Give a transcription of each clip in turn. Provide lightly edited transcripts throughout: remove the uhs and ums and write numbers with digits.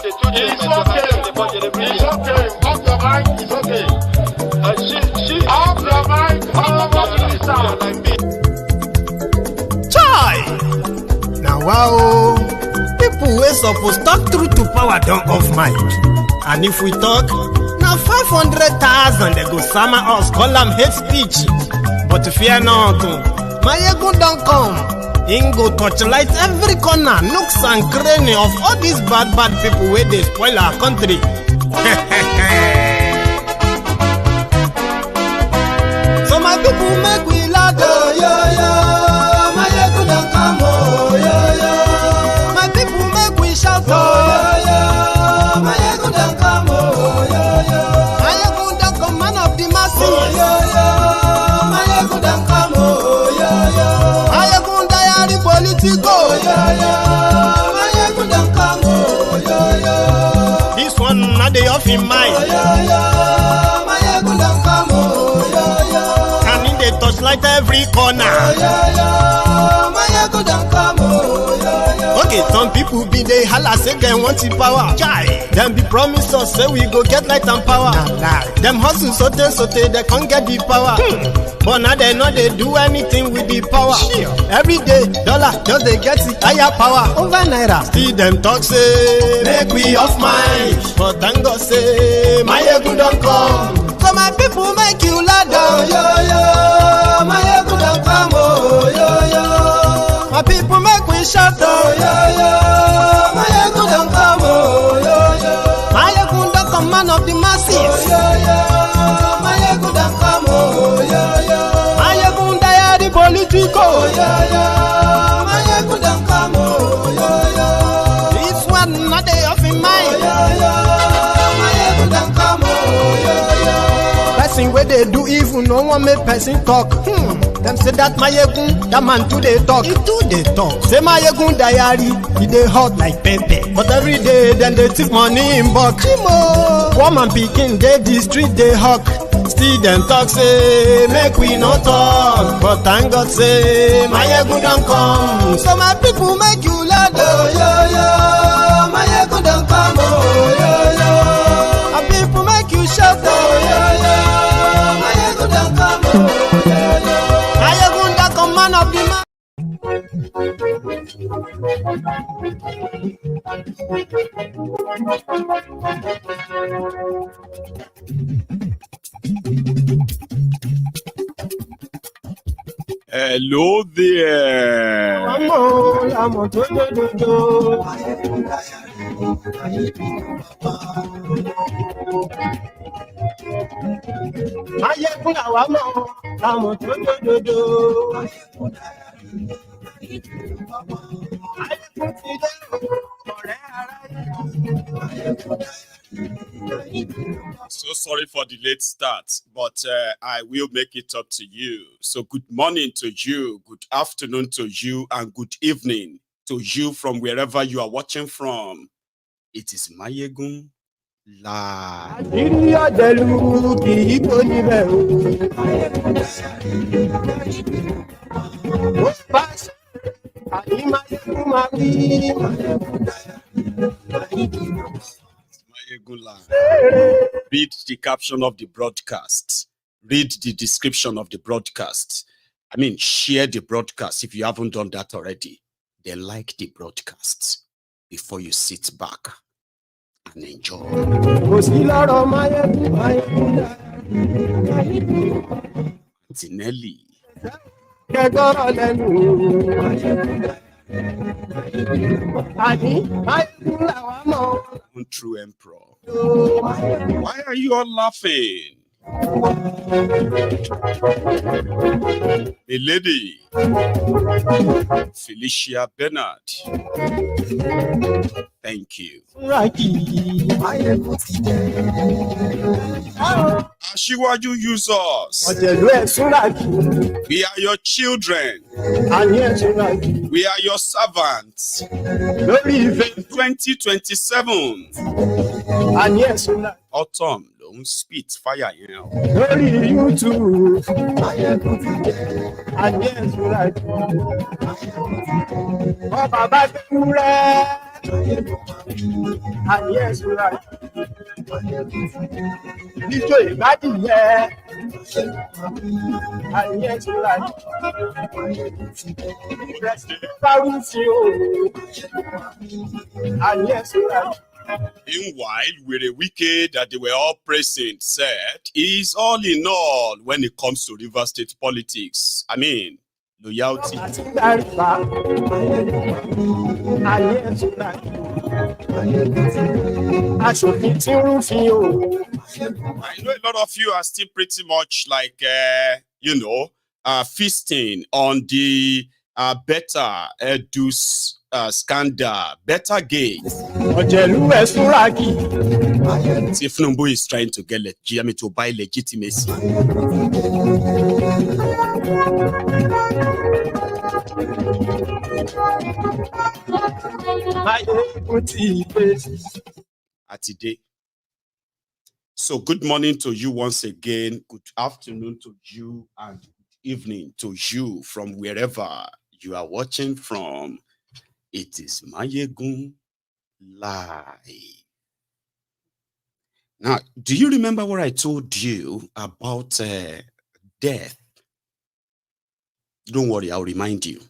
It's okay. Off your mind, it's okay. Off your mind, Chai! Now wow, people wey suppose talk truth to power don't off mic. And if we talk, now 500,000 they go summer us, call them hate speech. But fear not, my ego don't come. Ingo torchlight every corner, nooks and cranny of all these bad people where they spoil our country. So my people make we laugh, oh, my ego don't come, oh, my people make we shout, oh, my ego don't come, oh, my ego don't come, man of the masses, oh, my ego don't come, oh, my ego diary politico, my ego don't come, oh, this one not the off in mind, my ego don't come, oh, and in the touchlight every corner, my ego don't come, oh, okay, some people be they holla say they want the power. Chai, them be promise us say we go get light and power. Nah. Them hustle so they can't get the power. But now they know they do anything with the power. Sure. Every day, dollar just they get the higher power over naira. Still them talk say make we off mind. But thank God say my ego don't come. So my people make you ladder. My ego don't come. My people make we shout. My ego don't come. My ego don't come, man of the masses. My ego don't come. My ego diary politico. My ego don't come. This one not they off in mind. My ego don't come. Person where they do evil, no one make person talk. Them say that my egun, that man too they talk. He too they talk. Say my egun diary, he they hot like pepper. But every day then they take money in bulk. Woman picking, they the street they hawk. Still them talk say make we no talk. But thank God say my egun don't come. So my people make you laugh. My egun don't come. My people make you shout. My egun don't come. Man of the man. Hello there. So sorry for the late start, but I will make it up to you. So good morning to you, good afternoon to you, and good evening to you from wherever you are watching from. It is Mayegun Live. Read the caption of the broadcast. Read the description of the broadcast. I mean, share the broadcast if you haven't done that already. Then like the broadcast before you sit back and enjoy. Tinelli. True emperor. Why are you all laughing? A lady, Felicia Bernard. Thank you. Ashiwaju use us. We are your children. We are your servants. 2027. Ortom don't spit fire here. And yes, right. Níjó ìgbádìyẹ. And yes, right. Fáwùsì o. And yes, right. Meanwhile, with a Wike that they were all praising said, is all in all when it comes to River State politics. I mean, loyalty. And yes, right. Aṣòfin tí ń rúfin o. I know a lot of you are still pretty much like, feasting on the Betta Edus scandal, Betta gate. Ọ̀jẹ̀lú ẹ̀ súnrákì. Tinubu is trying to get to buy legitimacy. Today. So good morning to you once again. Good afternoon to you and good evening to you from wherever you are watching from. It is Mayegun Live. Now, do you remember what I told you about death? Don't worry, I'll remind you.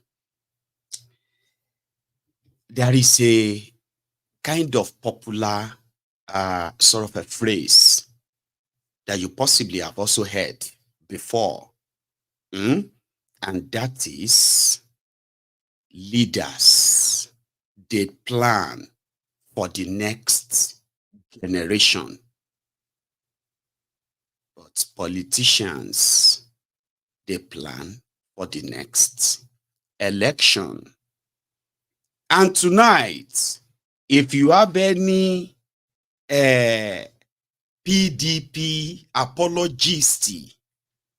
There is a kind of popular sort of a phrase that you possibly have also heard before. And that is, leaders, they plan for the next generation. But politicians, they plan for the next election. And tonight, if you have any PDP apologists,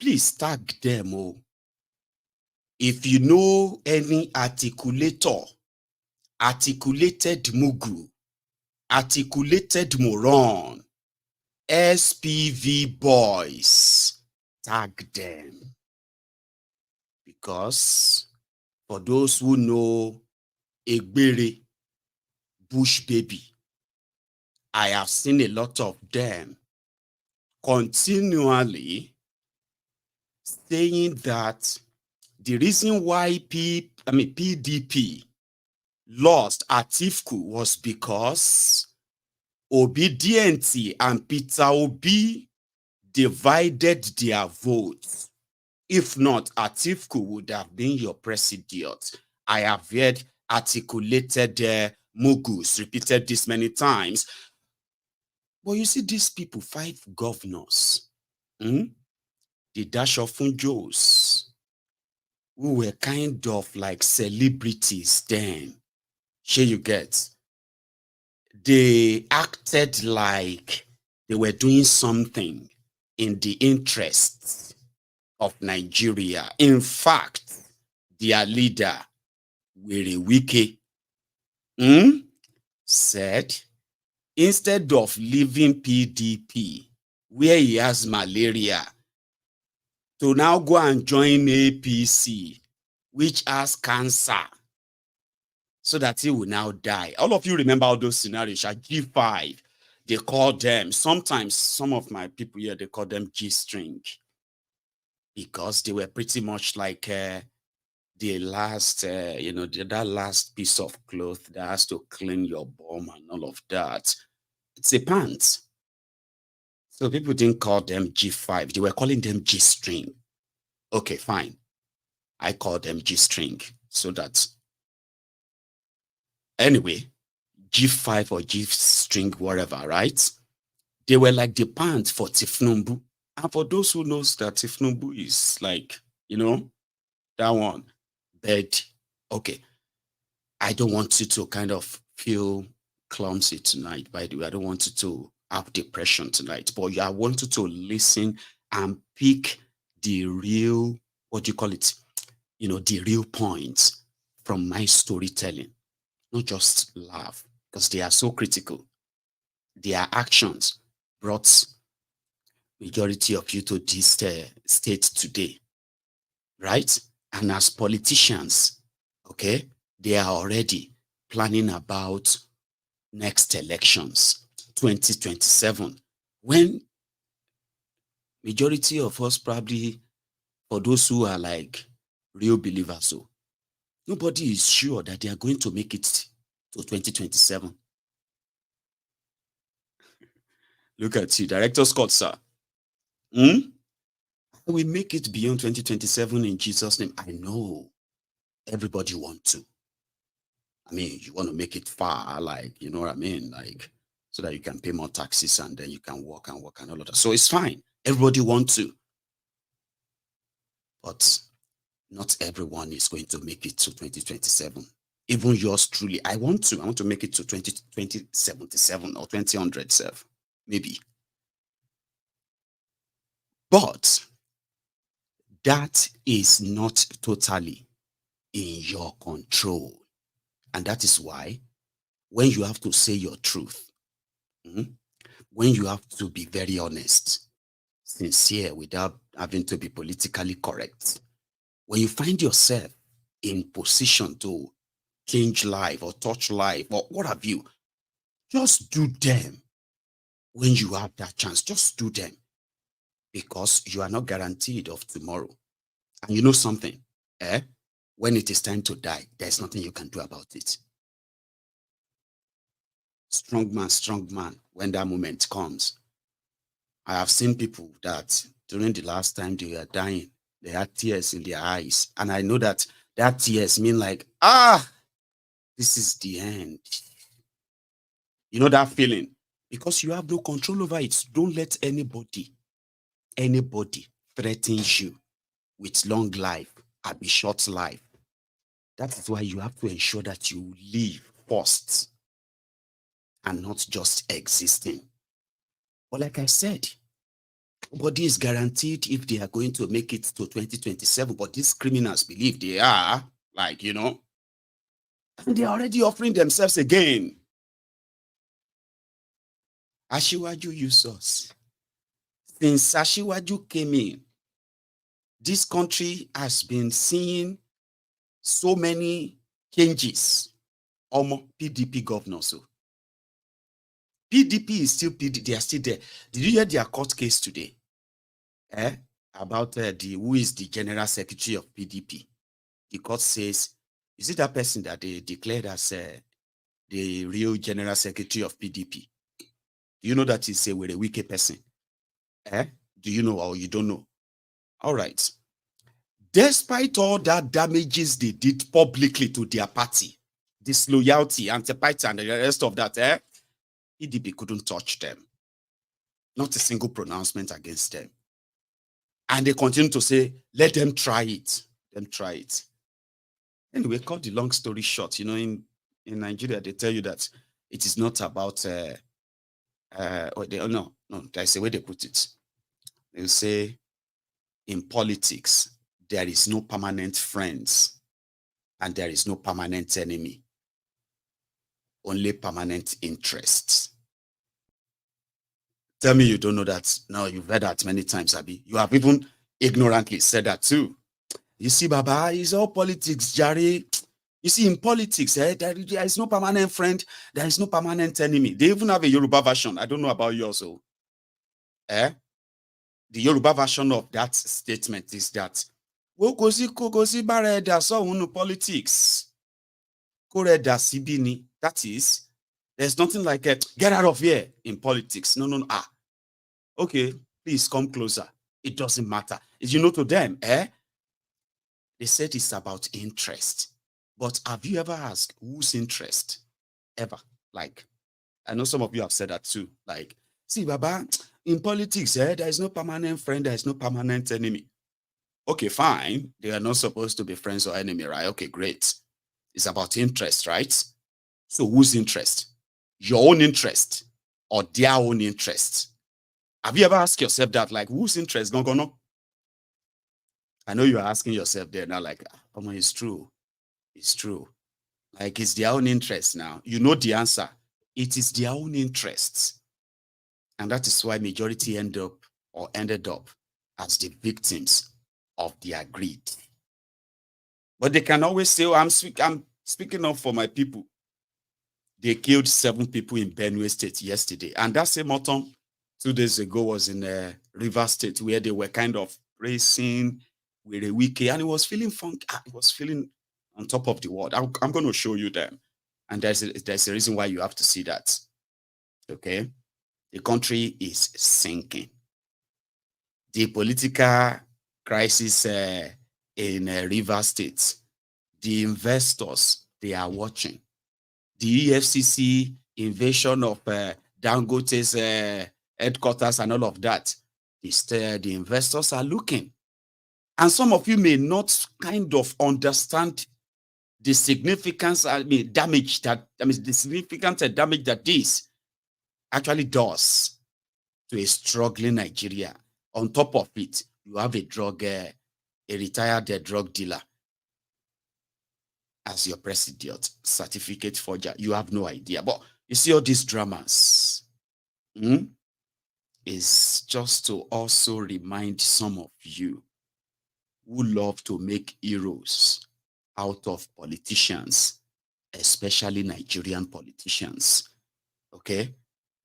please tag them. Oh. If you know any articulator, articulated mugu, articulated moron, SPV boys, tag them. Because for those who know Egbere, Bush baby, I have seen a lot of them continually saying that the reason why PDP lost Atiku was because Obedience and Peter Obi divided their votes. If not, Atiku would have been your president. I have heard articulated mugus repeated this many times. But you see, these people, 5 governors, the dash of Funjos, who were kind of like celebrities then. Here you get. They acted like they were doing something in the interests of Nigeria. In fact, their leader, Wike, said, instead of leaving PDP, where he has malaria, to now go and join APC, which has cancer, so that he will now die. All of you remember all those scenarios. At G5, they call them, sometimes some of my people here, they call them G-string, because they were pretty much like the last, that last piece of cloth that has to clean your bum and all of that. It's a pants. So people didn't call them G5. They were calling them G-string. Okay, fine. I call them G-string so that, anyway, G5 or G-string, whatever, right? They were like the pants for Tinubu. And for those who knows that Tinubu is like, that one. But, okay, I don't want you to kind of feel clumsy tonight, by the way. I don't want you to have depression tonight. But I want you to listen and pick the real, what do you call it? The real points from my storytelling. Not just laugh, because they are so critical. Their actions brought majority of you to this state today, right? And as politicians, okay, they are already planning about next elections, 2027, when majority of us probably, for those who are like real believers, so nobody is sure that they are going to make it to 2027. Look at you, Director Scott, sir. We make it beyond 2027 in Jesus' name. I know everybody wants to. I mean, you want to make it far, like, you know what I mean? Like, so that you can pay more taxes and then you can work and all of that. So it's fine. Everybody wants to. But not everyone is going to make it to 2027. Even yours truly. I want to make it to 2077 or 2000, maybe. But that is not totally in your control. And that is why when you have to say your truth, when you have to be very honest, sincere without having to be politically correct, when you find yourself in position to change life or touch life or what have you, just do them when you have that chance. Just do them, because you are not guaranteed of tomorrow. And you know something, when it is time to die, there's nothing you can do about it. Strong man, when that moment comes. I have seen people that during the last time they were dying, they had tears in their eyes. And I know that tears mean like, this is the end. You know that feeling? Because you have no control over it. Don't let anybody threaten you with long life or be short life. That is why you have to ensure that you live first and not just existing. But like I said, nobody is guaranteed if they are going to make it to 2027, but these criminals believe they are, like, you know, and they're already offering themselves again. Asiwaju used us. Since Asiwaju came in, this country has been seeing so many changes. PDP governors. So PDP is still PDP. They are still there. Did you hear their court case today? About who is the general secretary of PDP? The court says, is it that person that they declared as the real general secretary of PDP? Do you know that he's a very wicked person? Do you know or you don't know? All right. Despite all that damages they did publicly to their party, disloyalty, anti-party, and the rest of that, PDP couldn't touch them. Not a single pronouncement against them. And they continue to say, let them try it. Let them try it. Anyway, cut the long story short, you know, in Nigeria, they tell you that it is not about, there's a way they put it. They'll say, in politics, there is no permanent friends and there is no permanent enemy. Only permanent interests. Tell me you don't know that. No, you've heard that many times, Abi. You have even ignorantly said that too. You see, Baba, it's all politics, Jerry. You see, in politics, there is no permanent friend, there is no permanent enemy. They even have a Yoruba version. I don't know about yours. So, the Yoruba version of that statement is that politics. That is, there's nothing like a get out of here in politics. No. Okay, please come closer. It doesn't matter. You know, to them, they said it's about interest. But have you ever asked whose interest? Ever? Like, I know some of you have said that too. Like, see, Baba, in politics, there is no permanent friend, there is no permanent enemy. Okay, fine. They are not supposed to be friends or enemy, right? Okay, great. It's about interest, right? So whose interest? Your own interest or their own interest? Have you ever asked yourself that? Like, whose interest? No. I know you are asking yourself there now, like, oh, it's true. It's true. Like, it's their own interest now. You know the answer. It is their own interests. And that is why majority ended up as the victims of their greed. But they can always say, oh, I'm speaking up for my people. They killed 7 people in Benue State yesterday. And that same Ortom 2 days ago was in River State, where they were kind of praising with a wiki, and it was feeling funk. It was feeling on top of the world. I'm going to show you them. And there's a reason why you have to see that. Okay? The country is sinking. The political crisis in River State, the investors, they are watching. The EFCC invasion of Dangote's headquarters and all of that, the investors are looking. And some of you may not kind of understand the significance, the significant damage that this actually does to a struggling Nigeria. On top of it, you have a retired drug dealer as your president, certificate forger. You have no idea. But you see all these dramas is just to also remind some of you who love to make heroes out of politicians, especially Nigerian politicians. Okay?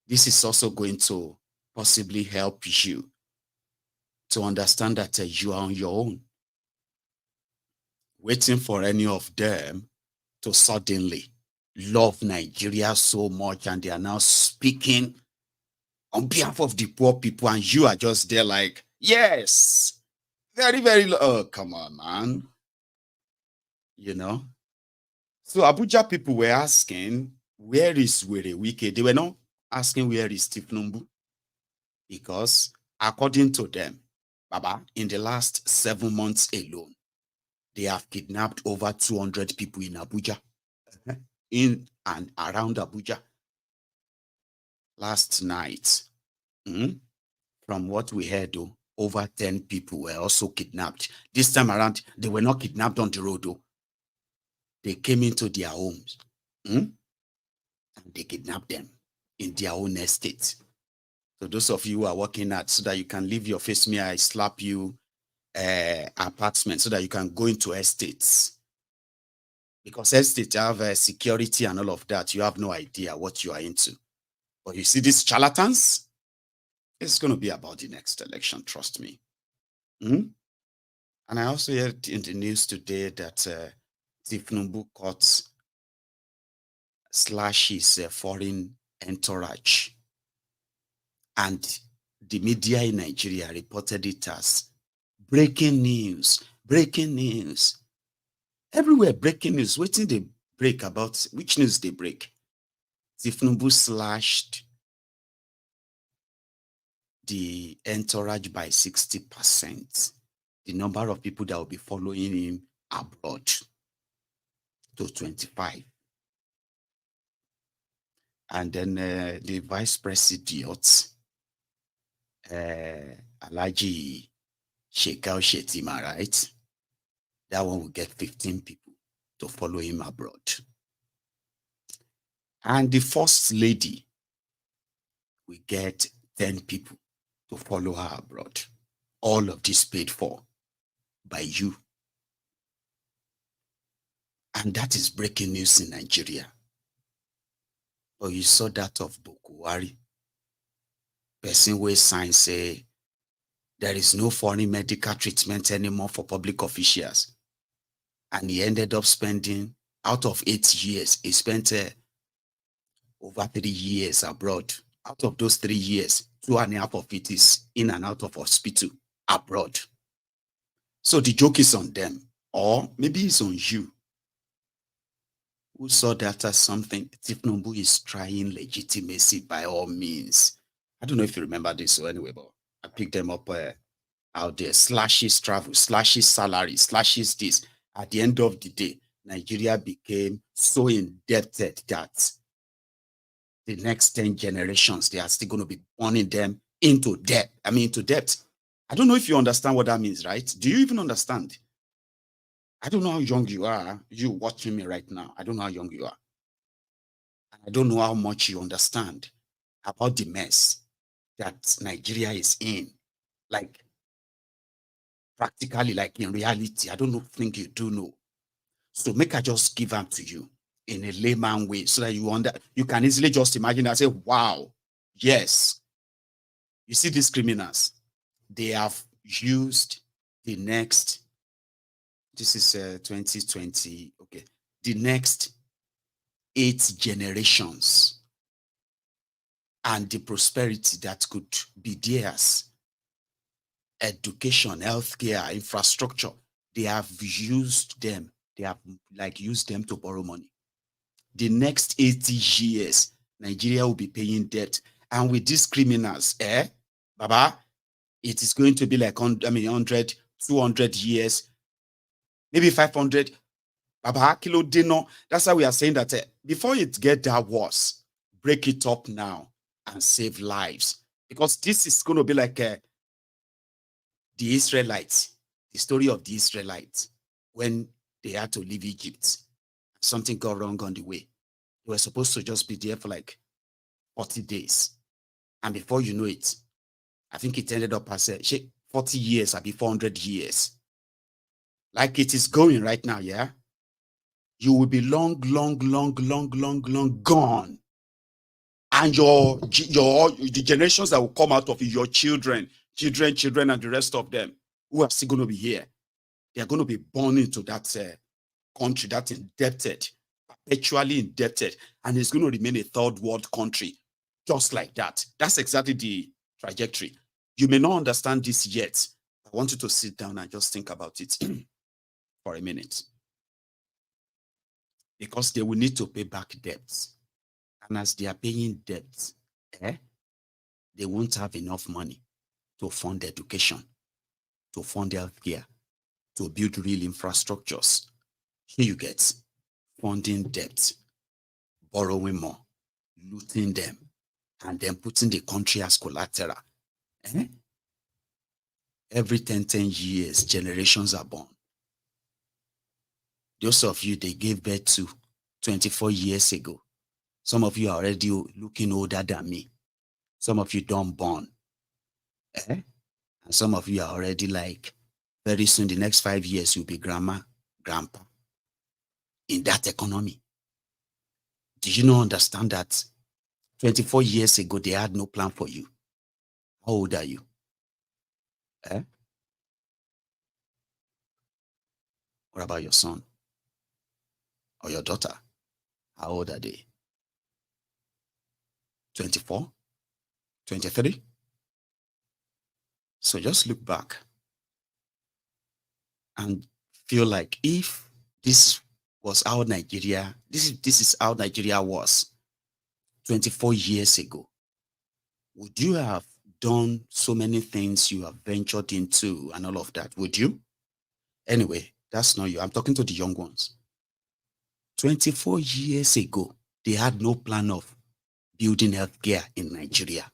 This is also going to possibly help you to understand that you are on your own, waiting for any of them to suddenly love Nigeria so much, and they are now speaking on behalf of the poor people, and you are just there like, yes, very, very low. Oh, come on, man. You know? So Abuja people were asking, where is Wike? They were not asking where is Tinubu, because according to them, Baba, in the last 7 months alone, they have kidnapped over 200 people in Abuja, in and around Abuja. Last night, from what we heard, over 10 people were also kidnapped. This time around, they were not kidnapped on the road, though. They came into their homes, and they kidnapped them in their own estate. So those of you who are working at, so that you can leave your face, me, I slap you apartment, so that you can go into estates. Because estates have security and all of that. You have no idea what you are into. But you see these charlatans, it's going to be about the next election, trust me. And I also heard in the news today that Tinubu caught / foreign entourage. And the media in Nigeria reported it as breaking news, breaking news. Everywhere breaking news. Waiting they break about, which news they break? Tinubu slashed the entourage by 60%. The number of people that will be following him abroad to 25. And then the vice president, Alhaji Shetimma, right? That one will get 15 people to follow him abroad. And the first lady will get 10 people to follow her abroad. All of this paid for by you. And that is breaking news in Nigeria. But you saw that of Buhari. Person where sign say there is no foreign medical treatment anymore for public officials. And he ended up spending, out of 8 years, he spent over 3 years abroad. Out of those 3 years, 2.5 of it is in and out of hospital abroad. So the joke is on them, or maybe it's on you, who saw that as something. Tinubu is trying legitimacy by all means. I don't know if you remember this, so anyway, but I picked them up out there. Slashes travel, slashes salary, slashes this. At the end of the day, Nigeria became so indebted that the next 10 generations, they are still going to be burning them into debt. Into debt. I don't know if you understand what that means, right? Do you even understand? I don't know how young you are, you watching me right now. I don't know how young you are. I don't know how much you understand about the mess that Nigeria is in. Like, practically, like in reality, I don't think you do know. So make I just give them to you. in a layman way so that you can easily just imagine and say, wow, yes. You see these criminals, they have used the next, this is 2020, okay, the next 8 generations and the prosperity that could be theirs, education, healthcare, infrastructure, they have used them. They have used them to borrow money. The next 80 years, Nigeria will be paying debt. And with these criminals, Baba, it is going to be like 100, 200 years, maybe 500. Baba, kilo dino. That's why we are saying that before it get that worse, break it up now and save lives. Because this is going to be like the Israelites, the story of the Israelites, when they had to leave Egypt. Something got wrong on the way. They were supposed to just be there for like 40 days. And before you know it, I think it ended up as 40 years or 400 years. Like it is going right now, yeah? You will be long gone. And the generations that will come out of it, your children, and the rest of them who are still going to be here, they are going to be born into that country that's indebted, perpetually indebted, and it's going to remain a third world country just like that. That's exactly the trajectory. You may not understand this yet. I want you to sit down and just think about it for a minute. Because they will need to pay back debts. And as they are paying debts, they won't have enough money to fund education, to fund healthcare, to build real infrastructures. Here you get funding debt, borrowing more, looting them, and then putting the country as collateral. Every 10 years, generations are born. Those of you they gave birth to 24 years ago, some of you are already looking older than me. Some of you don't born. And some of you are already like, very soon, the next 5 years, you'll be grandma, grandpa. In that economy. Do you not understand that 24 years ago, they had no plan for you? How old are you? What about your son or your daughter? How old are they? 24? 23? So just look back and feel like if this was how Nigeria, this is how Nigeria was 24 years ago, would you have done so many things you have ventured into and all of that? Would you? Anyway, that's not you. I'm talking to the young ones. 24 years ago, they had no plan of building healthcare in Nigeria.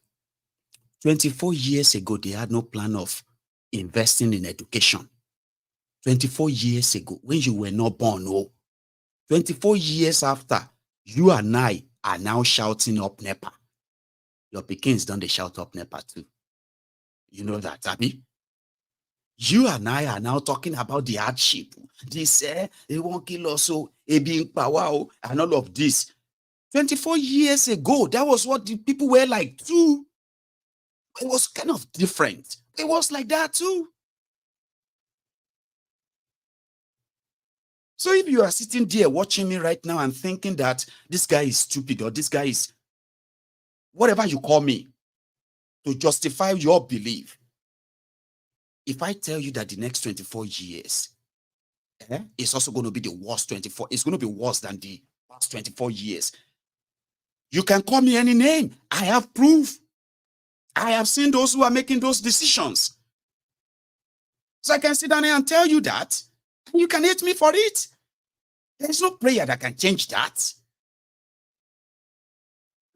24 years ago, they had no plan of investing in education. 24 years ago, when you were not born, 24 years after, you and I are now shouting up NEPA. Your Pekins don't they shout up NEPA too? You know that, Abby? You and I are now talking about the hardship. This, they won't kill us, so being power and all of this. 24 years ago, that was what the people were like too. It was kind of different. It was like that too. So if you are sitting there watching me right now and thinking that this guy is stupid or this guy is whatever you call me to justify your belief, if I tell you that the next 24 years is also going to be the worst 24, it's going to be worse than the past 24 years, you can call me any name. I have proof. I have seen those who are making those decisions. So I can sit down here and tell you that, and you can hate me for it. There's no prayer that can change that.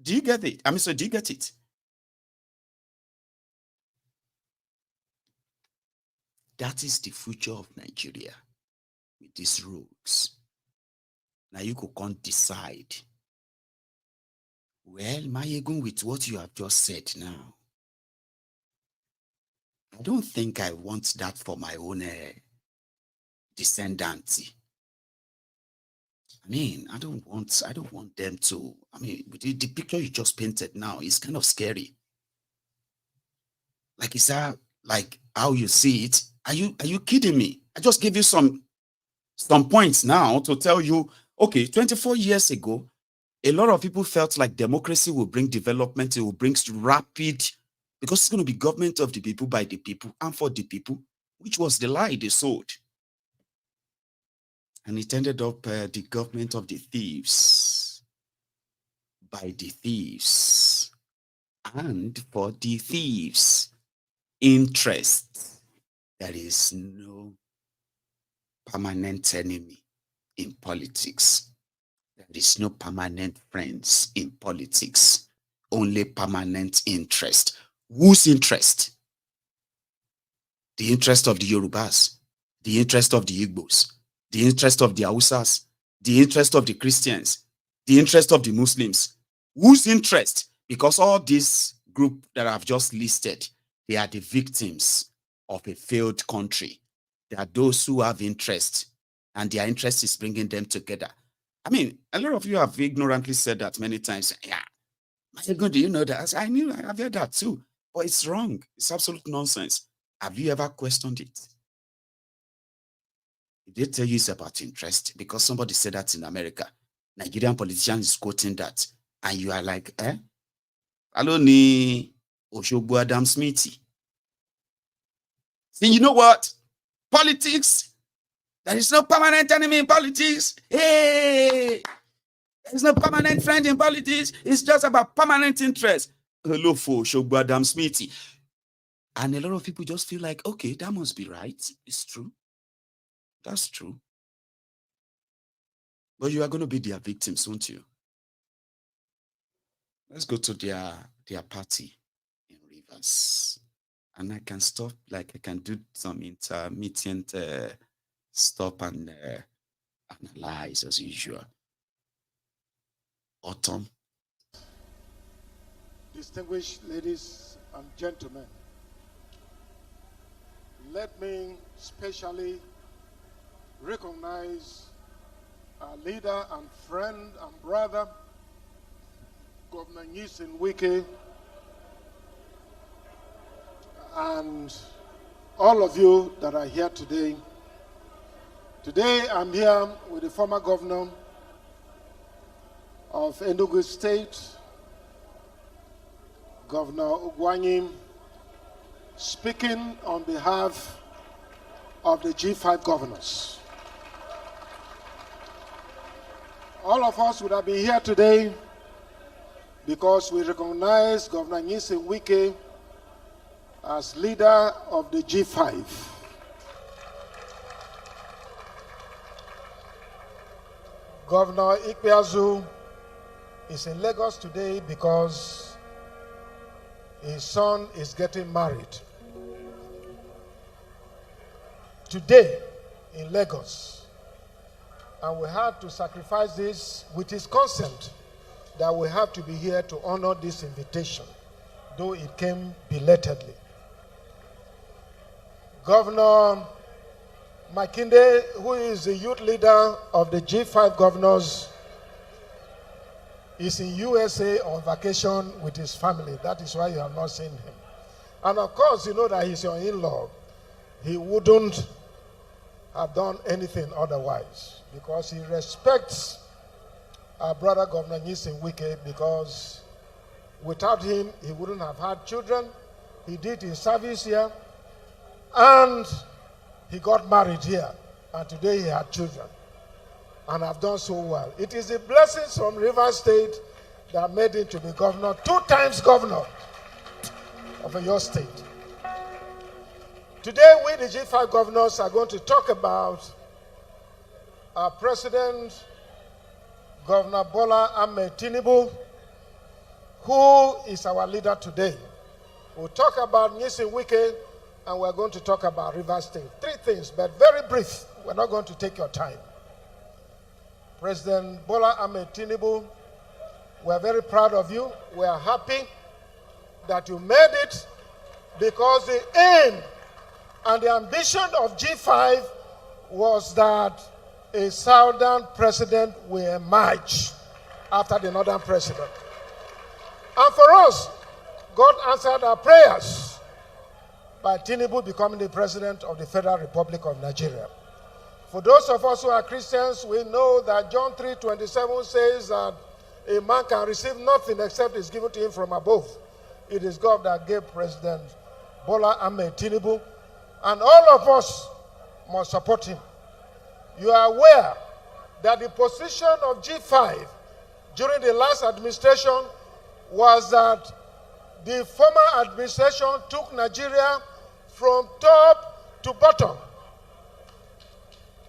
Do you get it? So do you get it? That is the future of Nigeria with these rogues. Now you can't decide. Well, Mayegun, with what you have just said now, I don't think I want that for my own descendants. I mean, I don't want them to. I mean, the picture you just painted now is kind of scary. Like, is that like how you see it? Are you kidding me? I just gave you some points now to tell you, okay, 24 years ago, a lot of people felt like democracy will bring development, it will bring rapid, because it's going to be government of the people, by the people, and for the people, which was the lie they sold. And it ended up the government of the thieves, by the thieves, and for the thieves' interest. There is no permanent enemy in politics. There is no permanent friends in politics. Only permanent interest. Whose interest? The interest of the Yorubas, the interest of the Igbos, the interest of the Hausas, the interest of the Christians, the interest of the Muslims. Whose interest? Because all these groups that I've just listed, they are the victims of a failed country. They are those who have interest, and their interest is bringing them together. I mean, a lot of you have ignorantly said that many times. Yeah, do you know that? I knew, I've heard that too. But it's wrong. It's absolute nonsense. Have you ever questioned it? If they tell you it's about interest, because somebody said that in America, Nigerian politician is quoting that, and you are like, Aloni Oshogbo Adam Smithy. See, you know what? Politics, there is no permanent enemy in politics. Hey, there's no permanent friend in politics. It's just about permanent interest. Hello for Oshogbo Adam Smithy. And a lot of people just feel like, okay, that must be right. It's true. That's true. But you are going to be their victims, won't you? Let's go to their party in Rivers. And I can stop, like I can do some intermittent stop and analyze as usual. Ortom. Distinguished ladies and gentlemen, let me specially recognize our leader and friend and brother, Governor Nyesom Wike, and all of you that are here today. Today I'm here with the former governor of Enugu State, Governor Ogwanyim, speaking on behalf of the G5 governors. All of us would have been here today because we recognize Governor Nyesom Wike as leader of the G5. Governor Ikpeazu is in Lagos today because his son is getting married. Today in Lagos. And we had to sacrifice this with his consent, that we have to be here to honor this invitation, though it came belatedly. Governor Makinde, who is the youth leader of the G5 governors, is in USA on vacation with his family. That is why you have not seen him. And of course, you know that he's your in-law. He wouldn't have done anything otherwise because he respects our brother Governor Nyesom Wike, because without him, he wouldn't have had children. He did his service here, and he got married here, and today he had children, and have done so well. It is the blessings from Rivers State that made him to be governor, 2 times governor of your state. Today, we, the G5 governors, are going to talk about our president, Governor Bola Ahmed Tinubu, who is our leader today. We'll talk about Nyesom Wike, and we're going to talk about Rivers State. 3 things, but very brief. We're not going to take your time. President Bola Ahmed Tinubu, we're very proud of you. We are happy that you made it, because the aim and the ambition of G5 was that a southern president will emerge after the northern president. And for us, God answered our prayers by Tinubu becoming the president of the Federal Republic of Nigeria. For those of us who are Christians, we know that John 3:27 says that a man can receive nothing except it's given to him from above. It is God that gave President Bola Ahmed Tinubu, and all of us must support him. You are aware that the position of G5 during the last administration was that the former administration took Nigeria from top to bottom.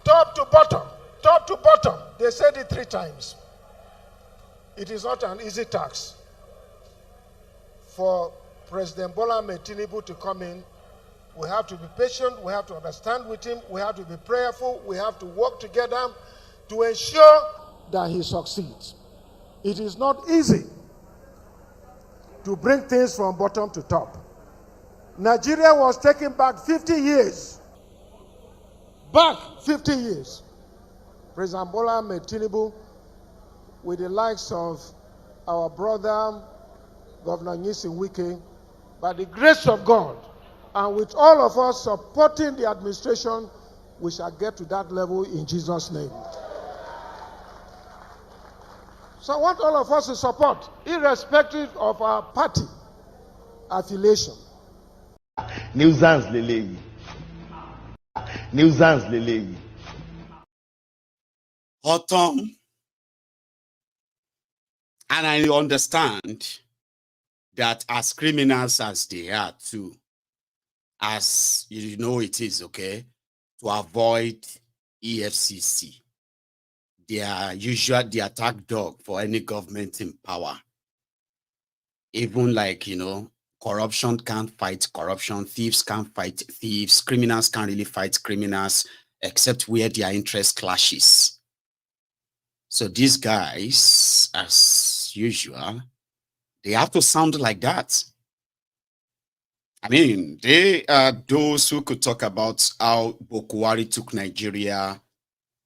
Top to bottom, top to bottom. They said it 3 times. It is not an easy task for President Bola Ahmed Tinubu to come in. We have to be patient, we have to understand with him, we have to be prayerful, we have to work together to ensure that he succeeds. It is not easy to bring things from bottom to top. Nigeria was taken back 50 years. Back 50 years. President Bola Ahmed Tinubu, with the likes of our brother, Governor Wike, by the grace of God, and with all of us supporting the administration, we shall get to that level in Jesus' name. So I want all of us to support, irrespective of our party affiliation. Nuisance lele. Nuisance lele. Ortom, and I understand that as criminals as they are too, as you know it is, okay, to avoid EFCC, they are usually the attack dog for any government in power. Even like, corruption can't fight corruption, thieves can't fight thieves, criminals can't really fight criminals, except where their interest clashes. So these guys, as usual, they have to sound like that. I mean, they are those who could talk about how Buhari took Nigeria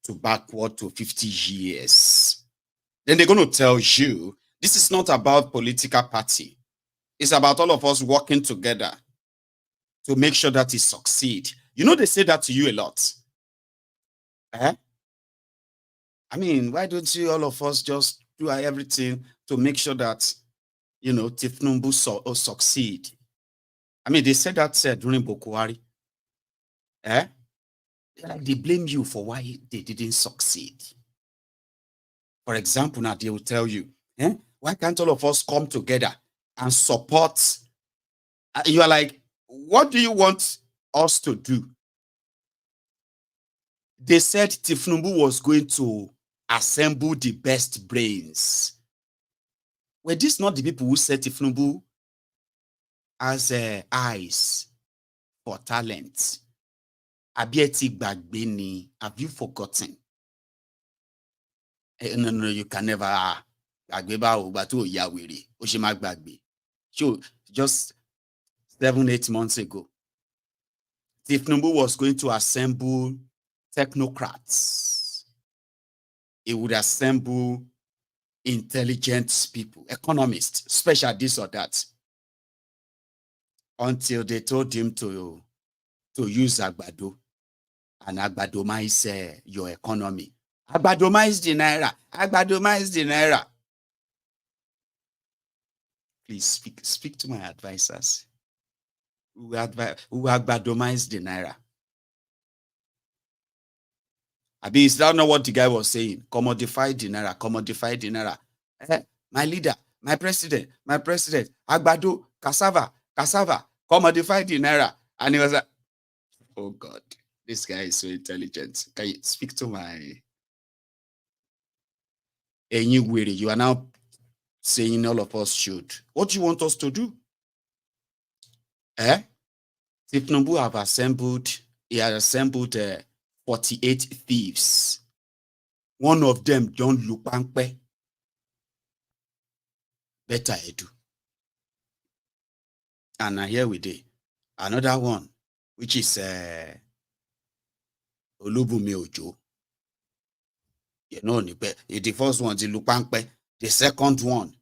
to backward to 50 years. Then they're going to tell you, this is not about political party. It's about all of us working together to make sure that it succeeds. You know, they say that to you a lot. I mean, why don't you all of us just do everything to make sure that, Tinubu succeed? I mean, they said that during Buhari. They blame you for why they didn't succeed. For example, now they will tell you, why can't all of us come together and support? You are like, what do you want us to do? They said Tinubu was going to assemble the best brains. Were these not the people who said Tinubu has eyes for talent? Abieti Bagbeni, have you forgotten? No, you can never. So just 7-8 months ago, Tinubu was going to assemble technocrats. He would assemble intelligent people, economists, special this or that, until they told him to use Agbado, and Agbadomize your economy. Agbadomize the naira. Agbadomize the naira. Please speak to my advisors who Agbadomize the naira. Abi, is that not what the guy was saying? Commodify the naira, commodify the naira. My leader, my president, Agbado, cassava, commodify the naira. And he was like, oh God, this guy is so intelligent. Can you speak to my... You are now saying all of us should. What do you want us to do? Tinubu have assembled, he has assembled 48 thieves. One of them, John Lupankpe, Betta Edu. And here we did another one, which is Olubunmin-Ojo You know, the first one, the Lupampe, the second one,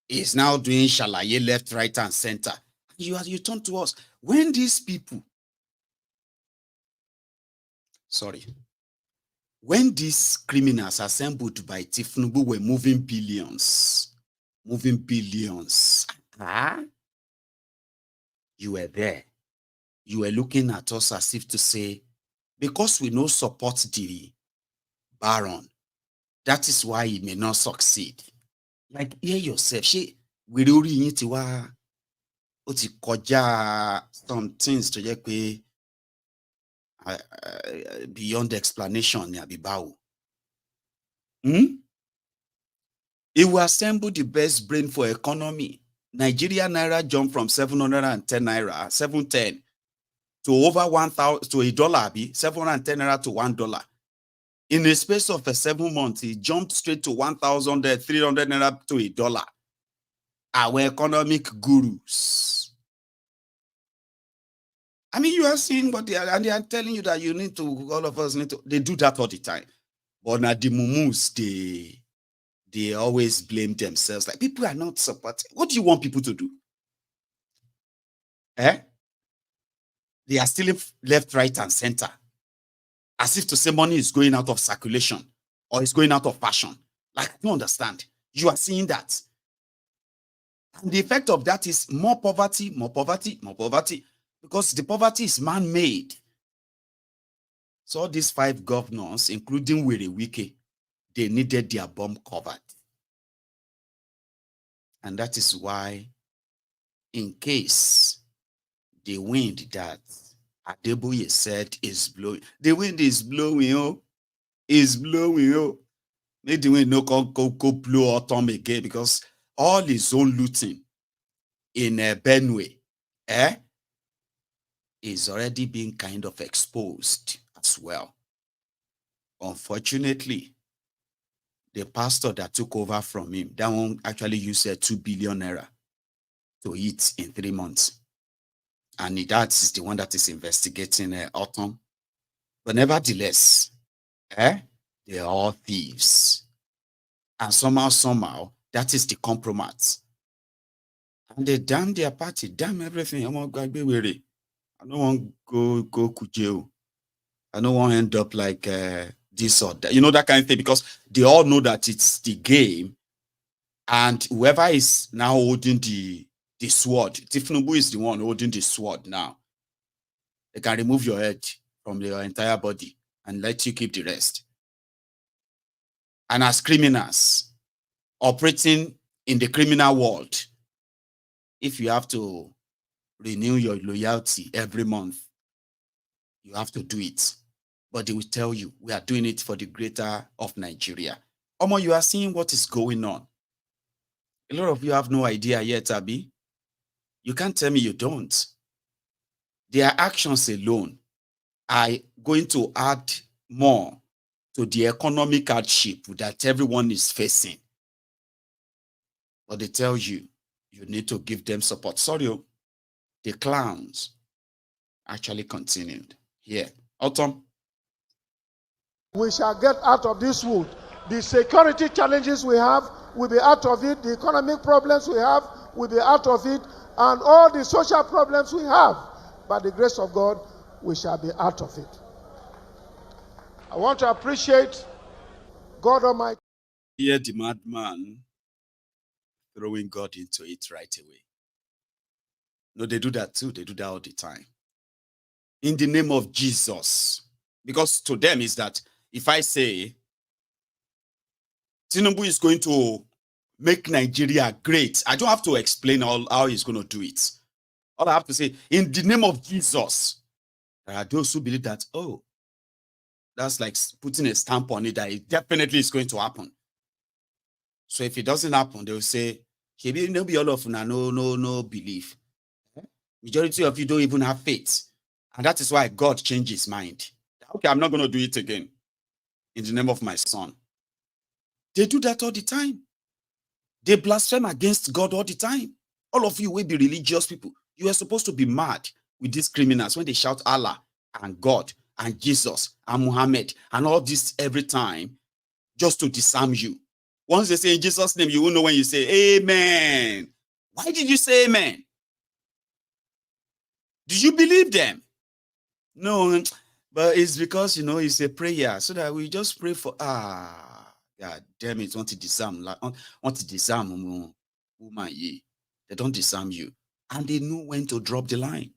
is now doing Shalaye left, right, and center. You turn to us. When these people, when these criminals assembled by Tinubu were moving billions, you were there. You were looking at us as if to say, because we no support the Baron, that is why he may not succeed. Like, hear yourself. We really need to some things to get beyond explanation. It will assemble the best brain for economy. Nigeria naira jumped from 710 naira, 710 to over 1,000 to $1, 710 naira to $1. In a space of 7 months, it jumped straight to 1,300 naira to $1. Our economic gurus. I mean, you are seeing what they are telling you that you need to, all of us need to, they do that all the time. But now the mumus, they always blame themselves. Like, people are not supporting. What do you want people to do? They are still left, right, and center. As if to say money is going out of circulation or it's going out of fashion. Like, I don't understand. You are seeing that. And the effect of that is more poverty, more poverty, more poverty. Because the poverty is man-made. So all these 5 governors, including Wike, they needed their bomb covered. And that is why, in case the wind that Adeboye said is blowing, the wind is blowing, is blowing, Make the wind no go blow Ortom again, because all his own looting in Benue, is already being kind of exposed as well. Unfortunately, the pastor that took over from him, that one actually used 2 billion naira to eat in 3 months. And that is the one that is investigating Ortom. But nevertheless, they are all thieves. And somehow, that is the compromise. And they damn their party, damn everything. I don't want to go Kujeo. I don't want to end up like this or that. You know, that kind of thing, because they all know that it's the game. And whoever is now holding the sword, Tinubu is the one holding the sword now. They can remove your head from your entire body and let you keep the rest. And as criminals operating in the criminal world, if you have to renew your loyalty every month, you have to do it. But they will tell you, we are doing it for the greater of Nigeria. Omo, you are seeing what is going on. A lot of you have no idea yet, Abi. You can't tell me you don't. Their actions alone are going to add more to the economic hardship that everyone is facing. But they tell you, you need to give them support. Sorry, the clowns actually continued. Here, Ortom. We shall get out of this wood. The security challenges we have will be out of it. The economic problems we have will be out of it. And all the social problems we have, by the grace of God, we shall be out of it. I want to appreciate God Almighty. Hear the madman throwing God into it right away. No, they do that too. They do that all the time. In the name of Jesus. Because to them is that if I say Tinubu is going to make Nigeria great, I don't have to explain how he's going to do it. All I have to say, in the name of Jesus, there are those who believe that, oh, that's like putting a stamp on it, that it definitely is going to happen. So if it doesn't happen, they'll say, maybe all of you no belief. Majority of you don't even have faith. And that is why God changed his mind. Okay, I'm not going to do it again. In the name of my son. They do that all the time. They blaspheme against God all the time. All of you will be religious people. You are supposed to be mad with these criminals when they shout Allah and God and Jesus and Muhammad and all this every time just to disarm you. Once they say in Jesus' name, you will know when you say amen. Why did you say amen? Did you believe them? No, but it's because, it's a prayer so that we just pray for, God damn it, want to disarm woman ye. They don't disarm you. And they know when to drop the line.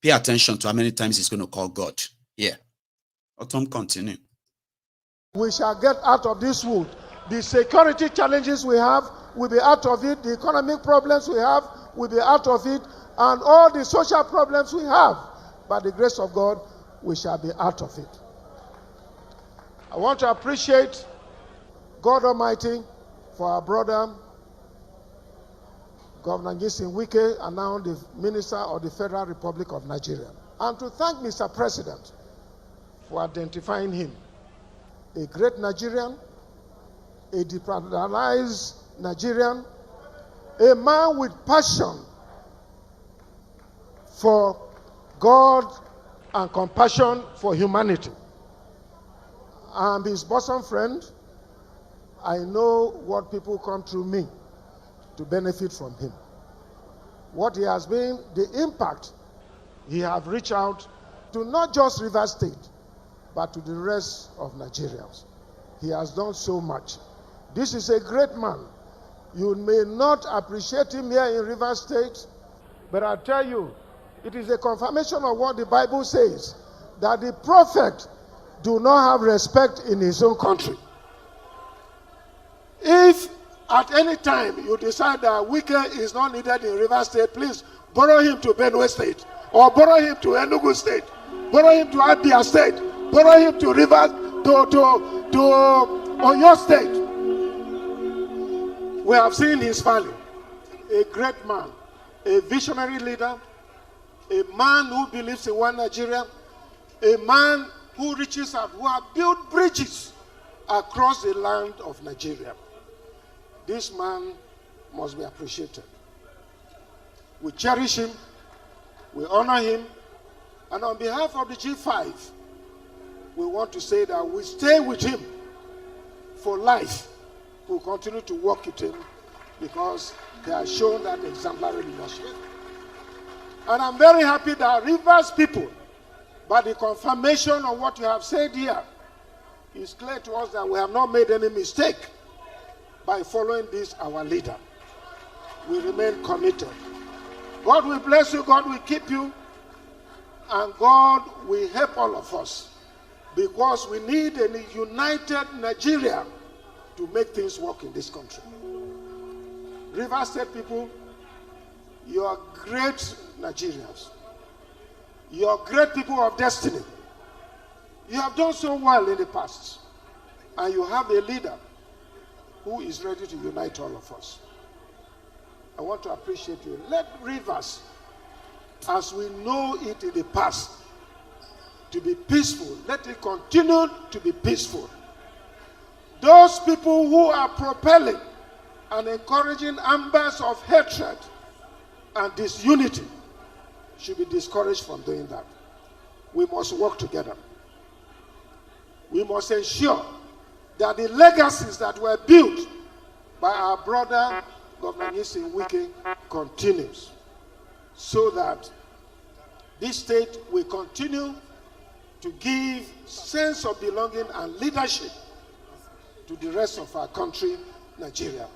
Pay attention to how many times he's going to call God. Yeah. Ortom, continue. We shall get out of this wood. The security challenges we have will be out of it. The economic problems we have will be out of it. And all the social problems we have, by the grace of God, we shall be out of it. I want to appreciate God Almighty for our brother, Governor Nyesom Wike, and now the Minister of the Federal Republic of Nigeria. And to thank Mr. President for identifying him. A great Nigerian, a decentralized Nigerian, a man with passion for God and compassion for humanity. I'm his bosom friend. I know what people come through me to benefit from him. What he has been, the impact he have reached out to not just Rivers State, but to the rest of Nigerians. He has done so much. This is a great man. You may not appreciate him here in Rivers State, but I tell you, it is a confirmation of what the Bible says, that the prophet do not have respect in his own country. If at any time you decide that Wike is not needed in Rivers State, please borrow him to Benue State, or borrow him to Enugu State, borrow him to Abia State, borrow him to Rivers, to Oyo State. We have seen his value. A great man, a visionary leader, a man who believes in one Nigeria, a man who reaches out, who have built bridges across the land of Nigeria. This man must be appreciated. We cherish him, we honor him, and on behalf of the G5, we want to say that we stay with him for life. We'll continue to work with him because he has shown that exemplary leadership. And I'm very happy that Rivers people, by the confirmation of what you have said here, it's clear to us that we have not made any mistake by following this, our leader. We remain committed. God will bless you, God will keep you, and God will help all of us, because we need a united Nigeria to make things work in this country. Rivers State people, you are great Nigerians. You are great people of destiny. You have done so well in the past, and you have a leader who is ready to unite all of us. I want to appreciate you. Let Rivers, as we know it in the past, to be peaceful. Let it continue to be peaceful. Those people who are propelling and encouraging ambers of hatred and disunity should be discouraged from doing that. We must work together. We must ensure that the legacies that were built by our brother Governor Nyesom Wike continues, so that this state will continue to give sense of belonging and leadership to the rest of our country, Nigeria.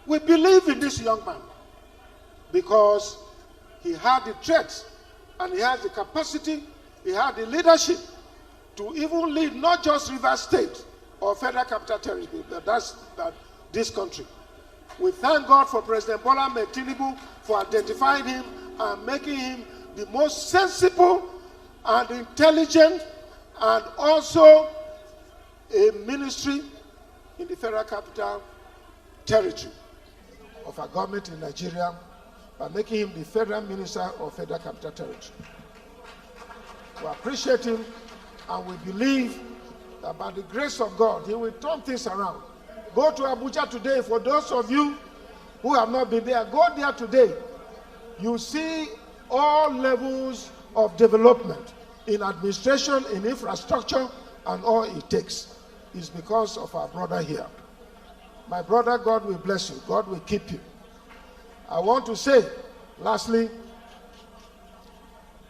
We believe in this young man because he had the traits and he has the capacity, he had the leadership to even lead not just Rivers State or Federal Capital Territory, but this country. We thank God for President Bola Ahmed Tinubu for identifying him and making him the most sensible and intelligent and also a ministry in the Federal Capital Territory of our government in Nigeria by making him the Federal Minister of Federal Capital Territory. We appreciate him and we believe that by the grace of God, he will turn things around. Go to Abuja today. For those of you who have not been there, go there today. You see all levels of development. in administration, in infrastructure, and all it takes is because of our brother here. My brother, God will bless you. God will keep you. I want to say, lastly,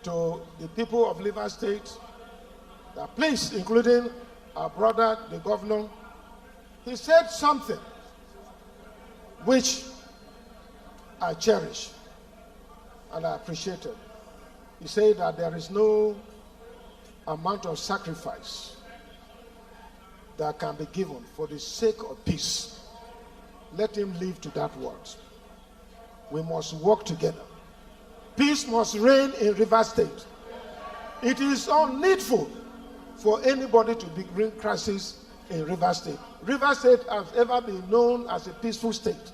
to the people of Rivers State, that please, including our brother, the governor, he said something which I cherish and I appreciated. He said that there is no amount of sacrifice that can be given for the sake of peace. Let him live to that word. We must work together. Peace must reign in Rivers State. It is unneedful for anybody to bring crisis in Rivers State. Rivers State has ever been known as a peaceful state,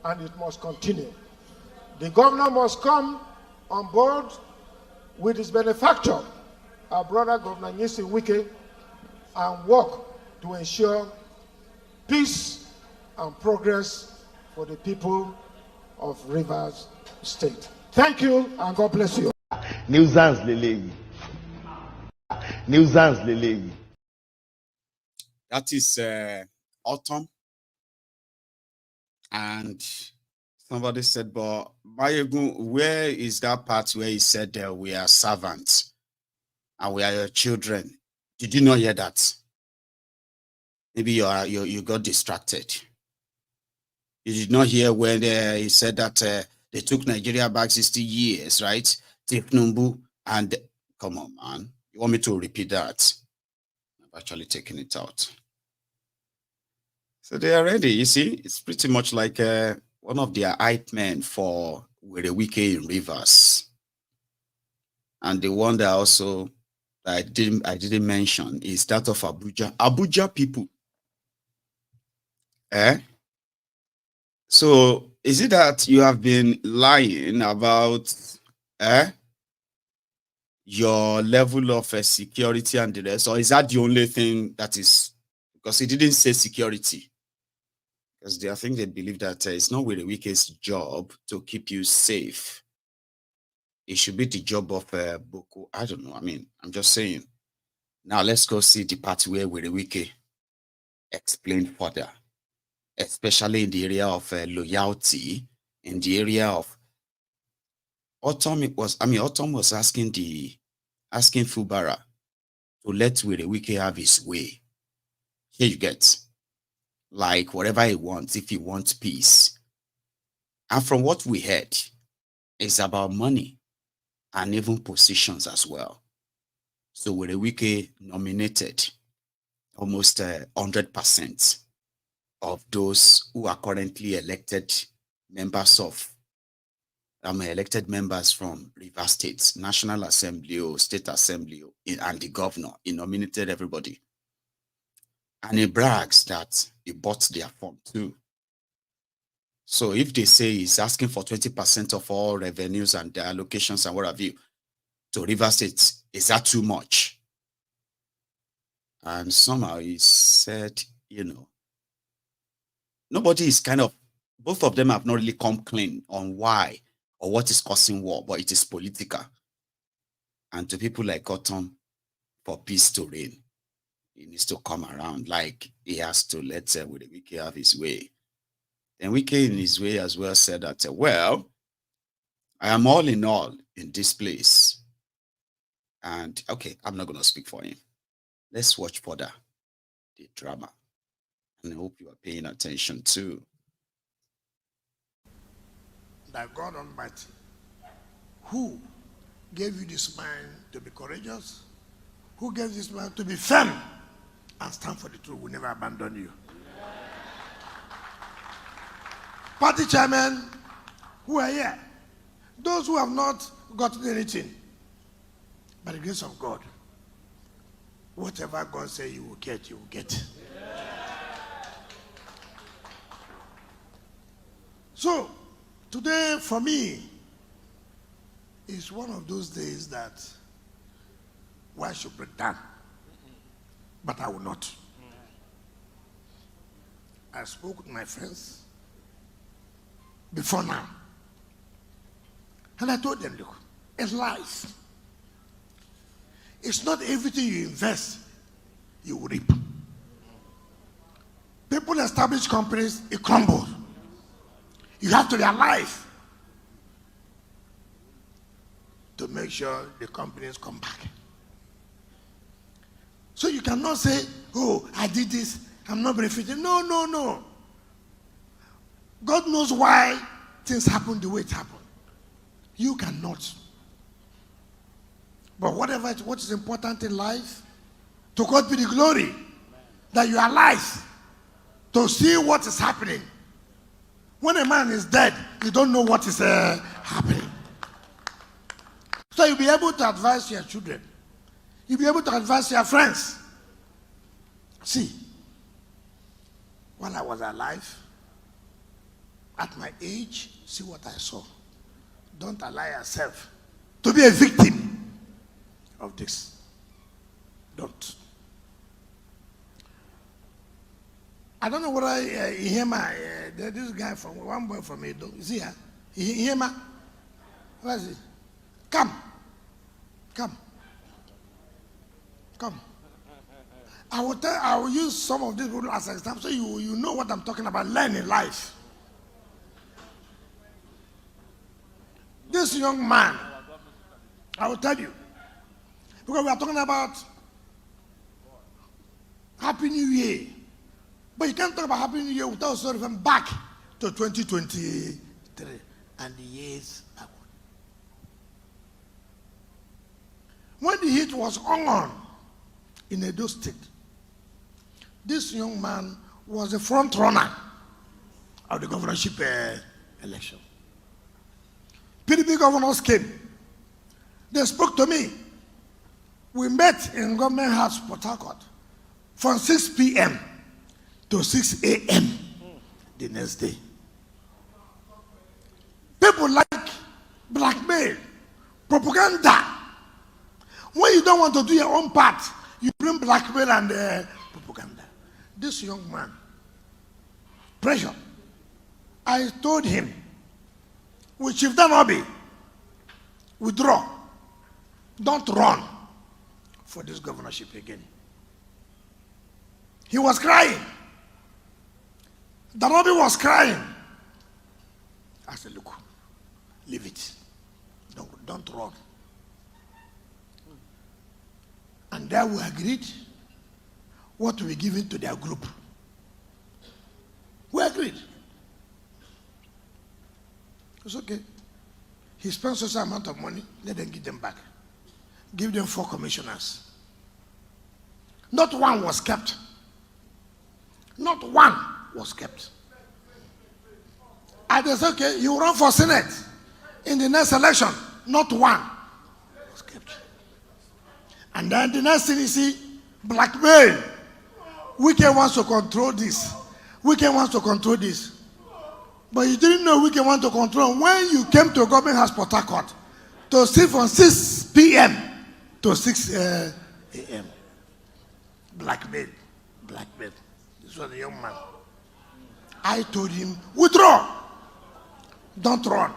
and it must continue. The governor must come on board with his benefactor, our brother Governor Wike, and work to ensure peace and progress for the people of Rivers State. Thank you, and God bless you. Nuisance leleyi. Nuisance leleyi. That is Ortom. And somebody said, but Mayegun, where is that part where he said we are servants and we are your children? Did you not hear that? Maybe you got distracted. You did not hear when he said that they took Nigeria back 60 years, right? Tinubu and come on, man. You want me to repeat that? I've actually taken it out. So they are ready. You see, it's pretty much like one of their hype men for Wike in Rivers. And the one that also I didn't mention is that of Abuja. Abuja people. So is it that you have been lying about your level of security and the rest, or is that the only thing that is? Because he didn't say security. Because I think they believe that it's not Wike's job to keep you safe. It should be the job of Boko. I don't know. I mean, I'm just saying. Now let's go see the part where Wike explained further, especially in the area of loyalty, in the area of Ortom was asking Fubara to let Wike have his way. Here you get, like whatever he wants, if he wants peace. And from what we heard, it's about money and even positions as well. So Wike nominated almost 100% of those who are currently elected members from Rivers State, National Assembly or State Assembly, and the governor. He nominated everybody. And he brags that he bought their form too. So if they say he's asking for 20% of all revenues and their allocations and what have you to Rivers State, is that too much? And somehow he said, nobody is both of them have not really come clean on why or what is causing war, but it is political. And to people like Ortom, for peace to reign, he needs to come around, like he has to let Wike have his way. And Wike in his way as well said that, well, I am all in this place. And okay, I'm not going to speak for him. Let's watch further the drama. And I hope you are paying attention too. That God Almighty, who gave you this mind to be courageous, who gave this mind to be firm and stand for the truth, will never abandon you. Party chairmen who are here, those who have not gotten anything, by the grace of God, whatever God says you will get, you will get. So, today for me is one of those days that I should break down, but I will not. I spoke with my friends before now, and I told them, look, it's life. It's not everything you invest, you will reap. People establish companies, it crumbles. You have to realize to make sure the companies come back. So you cannot say, oh, I did this, I'm not benefiting. No, no, no. God knows why things happen the way it happened. You cannot. But what is important in life, to God be the glory that you are alive to see what is happening. When a man is dead, you don't know what is happening. So you'll be able to advise your children. You'll be able to advise your friends. See, when I was alive, at my age, see what I saw. Don't allow yourself to be a victim of this. Don't. I don't know whether you hear this guy from one boy from Edo. Is he here? You hear me? Where is he? Come. I will use some of these people as an example so you know what I'm talking about. Learning life. This young man, I will tell you, because we are talking about Happy New Year. But you can't talk about Happy New Year without sort of back to 2023 and the years backward. When the heat was on in Edo State, this young man was the front runner of the governorship election. PDP governors came. They spoke to me. We met in Government House, Port Harcourt, from 6 p.m. to 6 a.m. the next day. People like blackmail, propaganda. When you don't want to do your own part, you bring blackmail and propaganda. This young man, pressure. I told him, with Chief Obi, withdraw. Don't run for this governorship again. He was crying. Obi was crying. I said, look, leave it. Don't run. And there we agreed what we given to their group. We agreed. It's okay. He spent such an amount of money, let them give them back. Give them 4 commissioners. Not one was kept. Not one was kept. And they said, okay, you run for Senate in the next election. Not one was kept. And then the next thing you see, blackmail. Wike wants to control this. Wike wants to control this. But you didn't know Wike want to control. When you came to Government House, Port Harcourt, to sit from 6 p.m. to 6 a.m. Blackmail. This was a young man. I told him, withdraw. Don't run.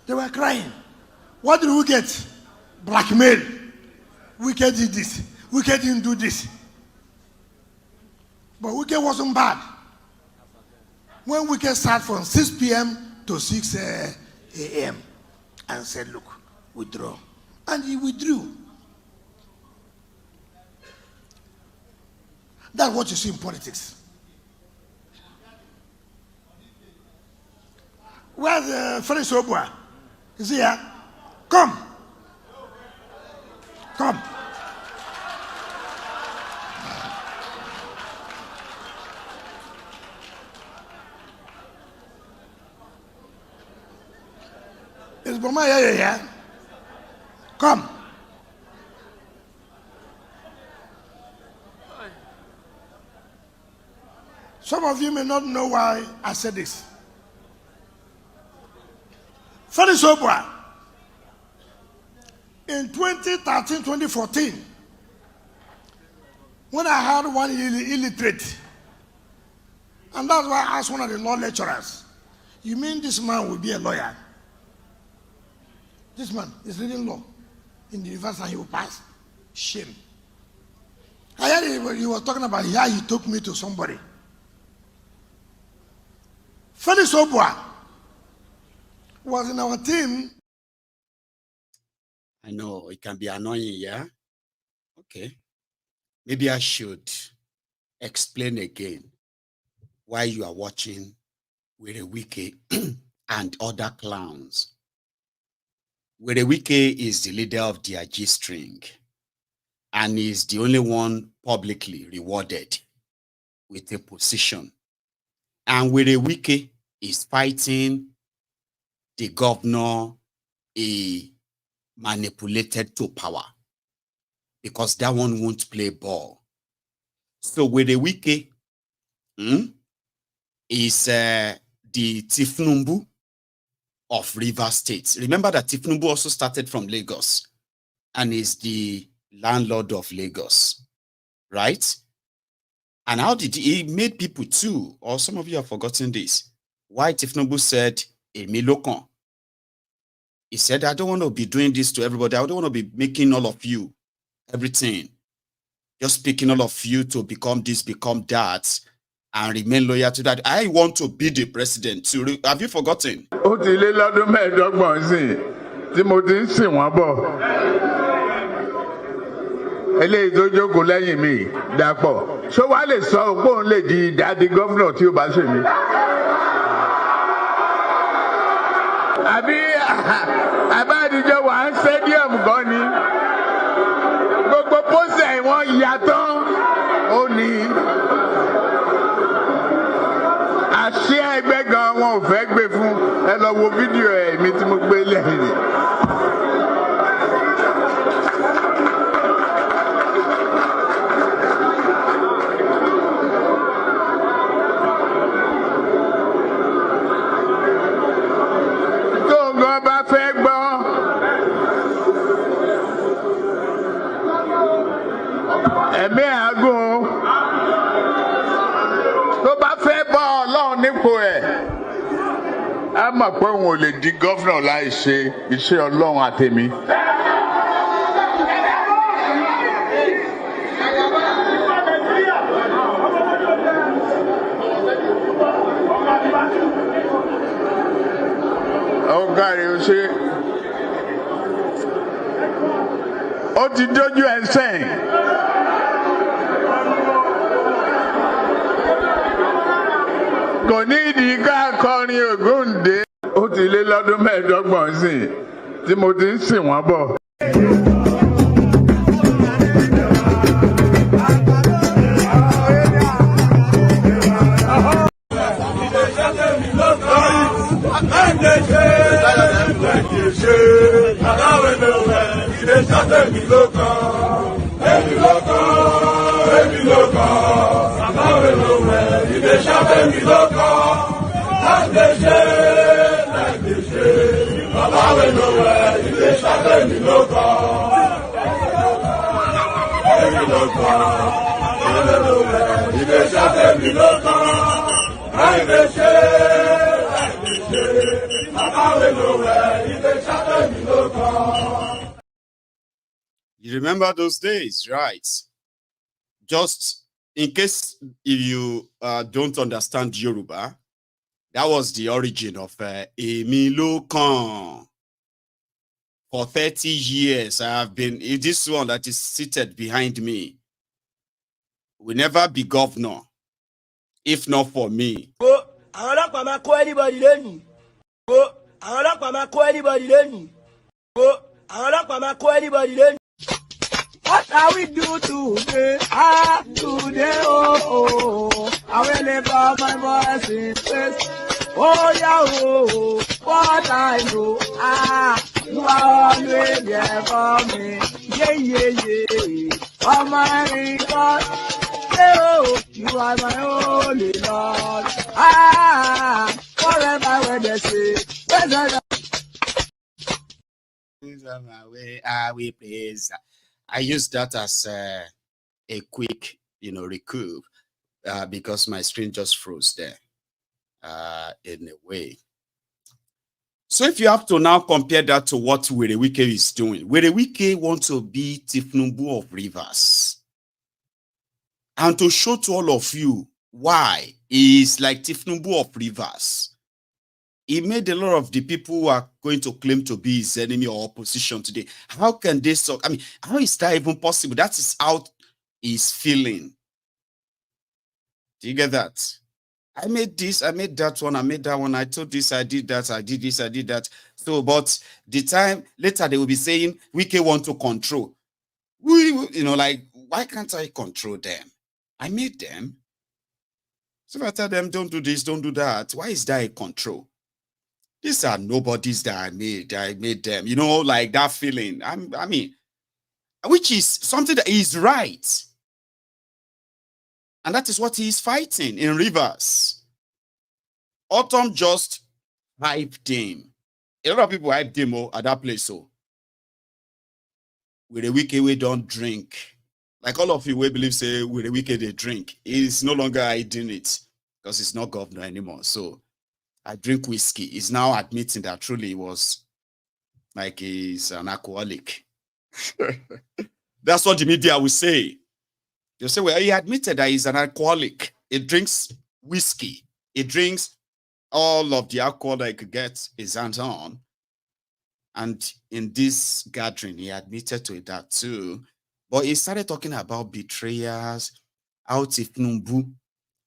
They were crying. What did we get? Blackmail. Wike did this. Wike didn't do this. But Wike wasn't bad. When Wike started from 6 p.m. to 6 a.m. and said, look, withdraw. And he withdrew. That's what you see in politics. Where's Felix Obua? Is he here? Come. Is Boma here? Come. Some of you may not know why I said this. Felix Obua, in 2013, 2014, when I had one illiterate, and that's why I asked one of the law lecturers, you mean this man will be a lawyer? This man is reading law in the university and he will pass. Shame. I heard he was talking about how he took me to somebody. Felix Obua was in our team. I know it can be annoying, yeah? Okay. Maybe I should explain again why you are watching Wike and other clowns. Wike is the leader of the G string and is the only one publicly rewarded with a position. And Wike is fighting the governor he manipulated to power because that one won't play ball. So Wike is the Tifnumbu of Rivers State. Remember that Tifnumbu also started from Lagos and is the landlord of Lagos, right? And how did he made people too, or some of you have forgotten this, why Tifnumbu said, Emilokon. He said, I don't want to be doing this to everybody. I don't want to be making all of you everything. Just picking all of you to become this, become that, and remain loyal to that. I want to be the president too. Have you forgotten? Eléyìí tó jókòó lẹ́yìn mi Dàpọ̀ ṣó wàá lè sọ pé òun lè di daddy governor tí ó bá ṣe mí. Àbí àbádìjọ wà ń stadium gan ni gbogbo pósẹ̀ wọn yàtọ̀ ó ní àṣẹ ẹgbẹ́ gan wọn ò fẹ́ gbé fún ẹ lọ wo fídíò ẹ̀ mi tí mo gbé lẹ́yìn. Ẹ̀mí àgùn tó bá fẹ́ bá Ọlọ́run nípò ẹ̀ á mọ̀ pé òun ò lè di gọ́fìnà láì ṣe iṣẹ́ Ọlọ́run àtèmi. Ọ̀gá rẹ̀ ó ṣe ó ti dójú ẹ̀ sẹ́yìn. Kò ní ìdí ká kọrin Ògúndé. Ó ti lé lọ́dún mẹ́ẹ̀ẹ́dọ́gbọ̀n sí tí mo ti ń sìn wọ́n bọ̀. You remember those days, right? Just in case if you don't understand Yoruba, that was the origin of Emilokan. For 30 years, I have been, this one that is seated behind me will never be governor, if not for me. What are we do today? Today, I will live up my voice in space. Oh, yeah, what I know, you are always there for me. Yeah. Oh, my God, you are my only Lord. Forever when they say, I will praise. I use that as a quick, recoup because my screen just froze there in a way. So if you have to now compare that to what Wike is doing, Wike wants to be Tinubu of Rivers. And to show to all of you why he is like Tinubu of Rivers, he made a lot of the people who are going to claim to be his enemy or opposition today. How can they so? I mean, how is that even possible? That is how he's feeling. Do you get that? I made this, I made that one, I made that one, I told this, I did that, I did this, I did that. So, but the time later they will be saying, Wike want to control. You know, like, why can't I control them? I made them. So if I tell them, don't do this, don't do that, why is that a control? These are nobodies that I made them. You know, like that feeling. I mean, which is something that is right. And that is what he is fighting in Rivers. Ortom just hyped him. A lot of people hyped him at that place. So, with a Wike we don't drink. Like all of you we believe say with a Wike they drink. He's no longer hiding it because he's not governor anymore. So, I drink whiskey. He's now admitting that truly he was like he's an alcoholic. That's what the media will say. They say, well, he admitted that he's an alcoholic. He drinks whiskey. He drinks all of the alcohol that he could get his hands on. And in this gathering, he admitted to that too. But he started talking about betrayals, how Tinubu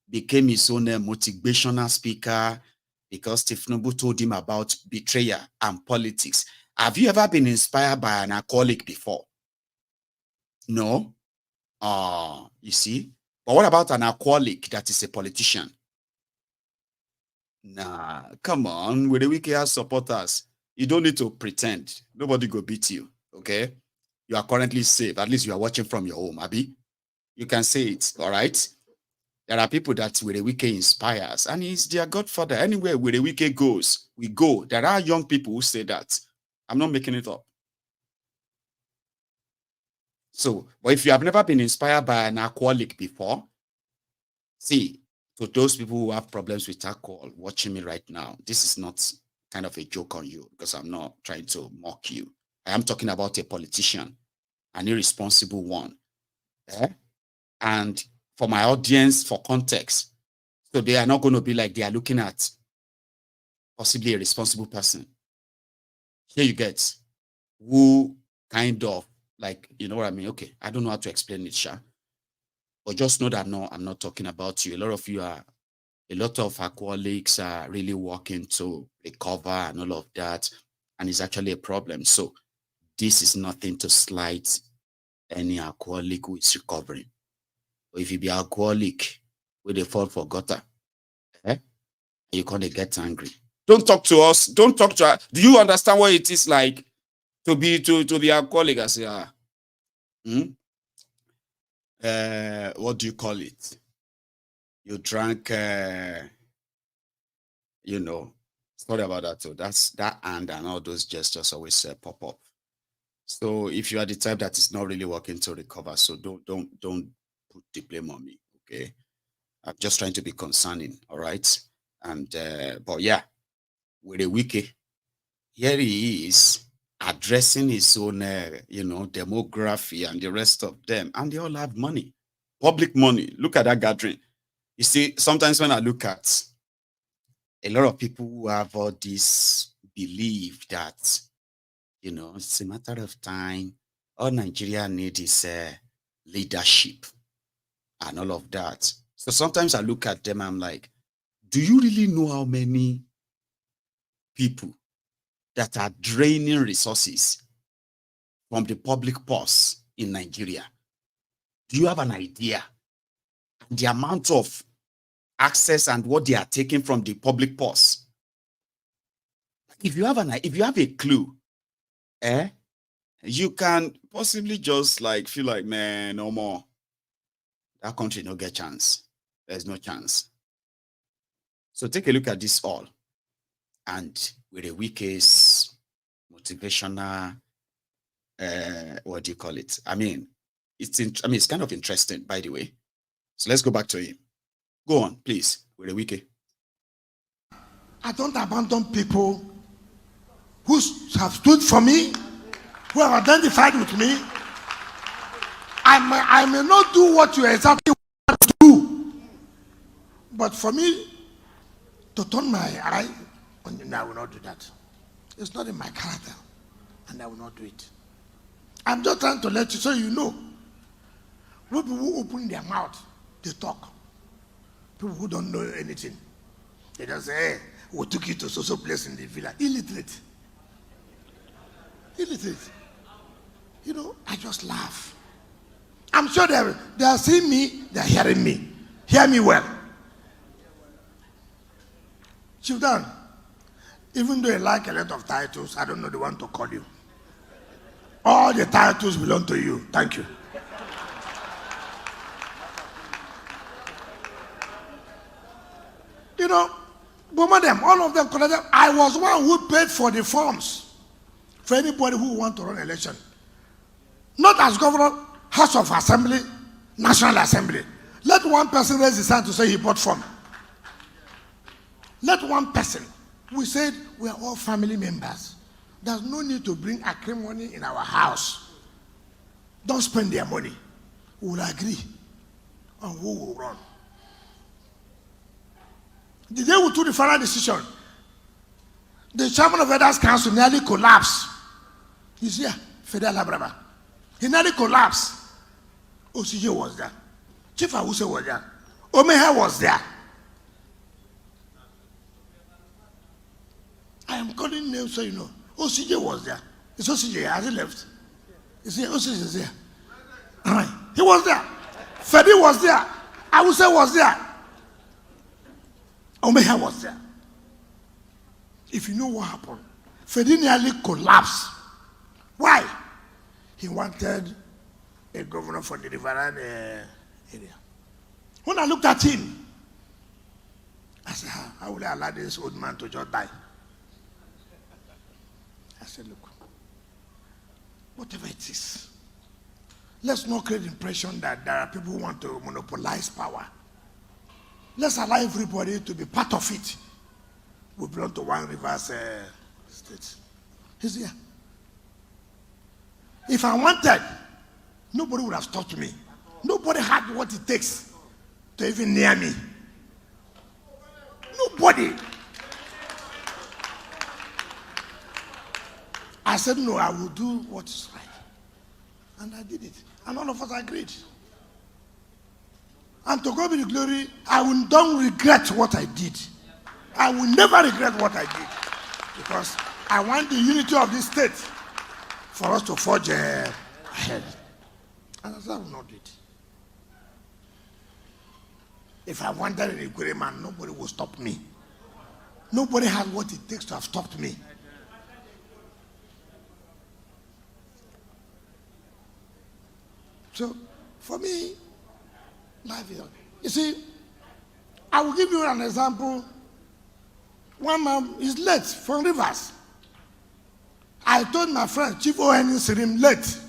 became his own motivational speaker because Tinubu told him about betrayal and politics. Have you ever been inspired by an alcoholic before? No? You see? But what about an alcoholic that is a politician? Nah, come on. With the Wike supporters, you don't need to pretend. Nobody go beat you, okay? You are currently safe. At least you are watching from your home, Abi. You can say it, all right? There are people that with the Wike inspires, and he's their godfather. Anywhere where the Wike goes, we go. There are young people who say that. I'm not making it up. So, but if you have never been inspired by an alcoholic before, see, to those people who have problems with alcohol watching me right now, this is not kind of a joke on you because I'm not trying to mock you. I am talking about a politician, an irresponsible one. And for my audience, for context, so they are not going to be like they are looking at possibly a responsible person. Here you get who kind of like, you know what I mean? Okay, I don't know how to explain it, Sha. But just know that no, I'm not talking about you. A lot of alcoholics are really working to recover and all of that. And it's actually a problem. So this is nothing to slight any alcoholic who is recovering. But if you be alcoholic, where they fall for gutter, you can't get angry. Don't talk to us. Don't talk to us. Do you understand what it is like to be alcoholic? I say, what do you call it? You drank, you know, sorry about that too. That's that and all those gestures always pop up. So if you are the type that is not really working to recover, so don't put the blame on me, okay? I'm just trying to be concerning, all right? And but yeah, with a Wike, here he is addressing his own, demography and the rest of them, and they all have money, public money. Look at that gathering. You see, sometimes when I look at a lot of people who have all this belief that, it's a matter of time, all Nigeria need is leadership and all of that. So sometimes I look at them, I'm like, do you really know how many people that are draining resources from the public purse in Nigeria? Do you have an idea? The amount of access and what they are taking from the public purse. If you have a clue, you can possibly just like feel like, man, no more. That country no get chance. There's no chance. So take a look at this all. And with a Wike's motivational, what do you call it? I mean, it's kind of interesting, by the way. So let's go back to him. Go on, please, with a Wike. I don't abandon people who have stood for me, who have identified with me. I may not do what you exactly want to do, but for me to turn my eye, I will not do that. It's not in my character, and I will not do it. I'm just trying to let you so you know. People who open their mouth, they talk. People who don't know anything, they just say, hey, we took you to social place in the villa. Illiterate. Illiterate. You know, I just laugh. I'm sure they are seeing me, they are hearing me. Hear me well. Chief Dan, even though you like a lot of titles, I don't know the one to call you. All the titles belong to you. Thank you. You know, all of them connected. I was one who paid for the forms for anybody who want to run election. Not as governor, House of Assembly, National Assembly. Let one person raise his hand to say he bought form. Let one person. We said we are all family members. There's no need to bring acrimony in our house. Don't spend their money. We will agree on who will run. The day we took the final decision, the chairman of Elders Council nearly collapsed. He's here, Federal Labraba. He nearly collapsed. OCJ was there. Chief Awuse was there. Omehe was there. I am calling names so you know. OCJ was there. It's OCJ, has he left? Is here? OCJ is there. Right. He was there. Fedi was there. Awuse was there. Omehe was there. If you know what happened, Fedi nearly collapsed. Why? He wanted a governor for the Riverine area. When I looked at him, I said, how will I allow this old man to just die? I said, look, whatever it is, let's not create the impression that there are people who want to monopolize power. Let's allow everybody to be part of it. We belong to one Rivers state. He's here. If I wanted, nobody would have stopped me. Nobody had what it takes to even near me. Nobody. I said, no, I will do what is right. And I did it. And all of us agreed. And to God be the glory, don't regret what I did. I will never regret what I did. Because I want the unity of this state for us to forge ahead. And I will not do it. If I wanted an equal man, nobody will stop me. Nobody has what it takes to have stopped me. So, for me, life is. You see, I will give you an example. One man is late from Rivers. I told my friend, Chief O.N. Sirim, late.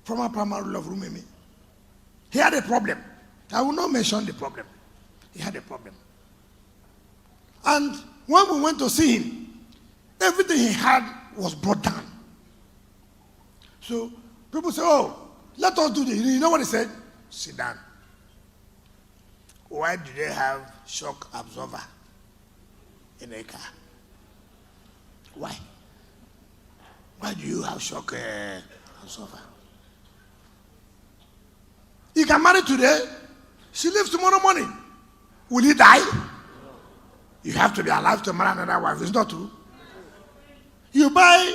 Former primary ruler of Rumemi. He had a problem. I will not mention the problem. He had a problem. And when we went to see him, everything he had was brought down. So people say, oh, let us do this. You know what he said? Sit down. Why do they have shock absorber in a car? Why? Why do you have shock absorber? He can marry today. She lives tomorrow morning. Will he die? You have to be alive to marry another wife. It's not true. You buy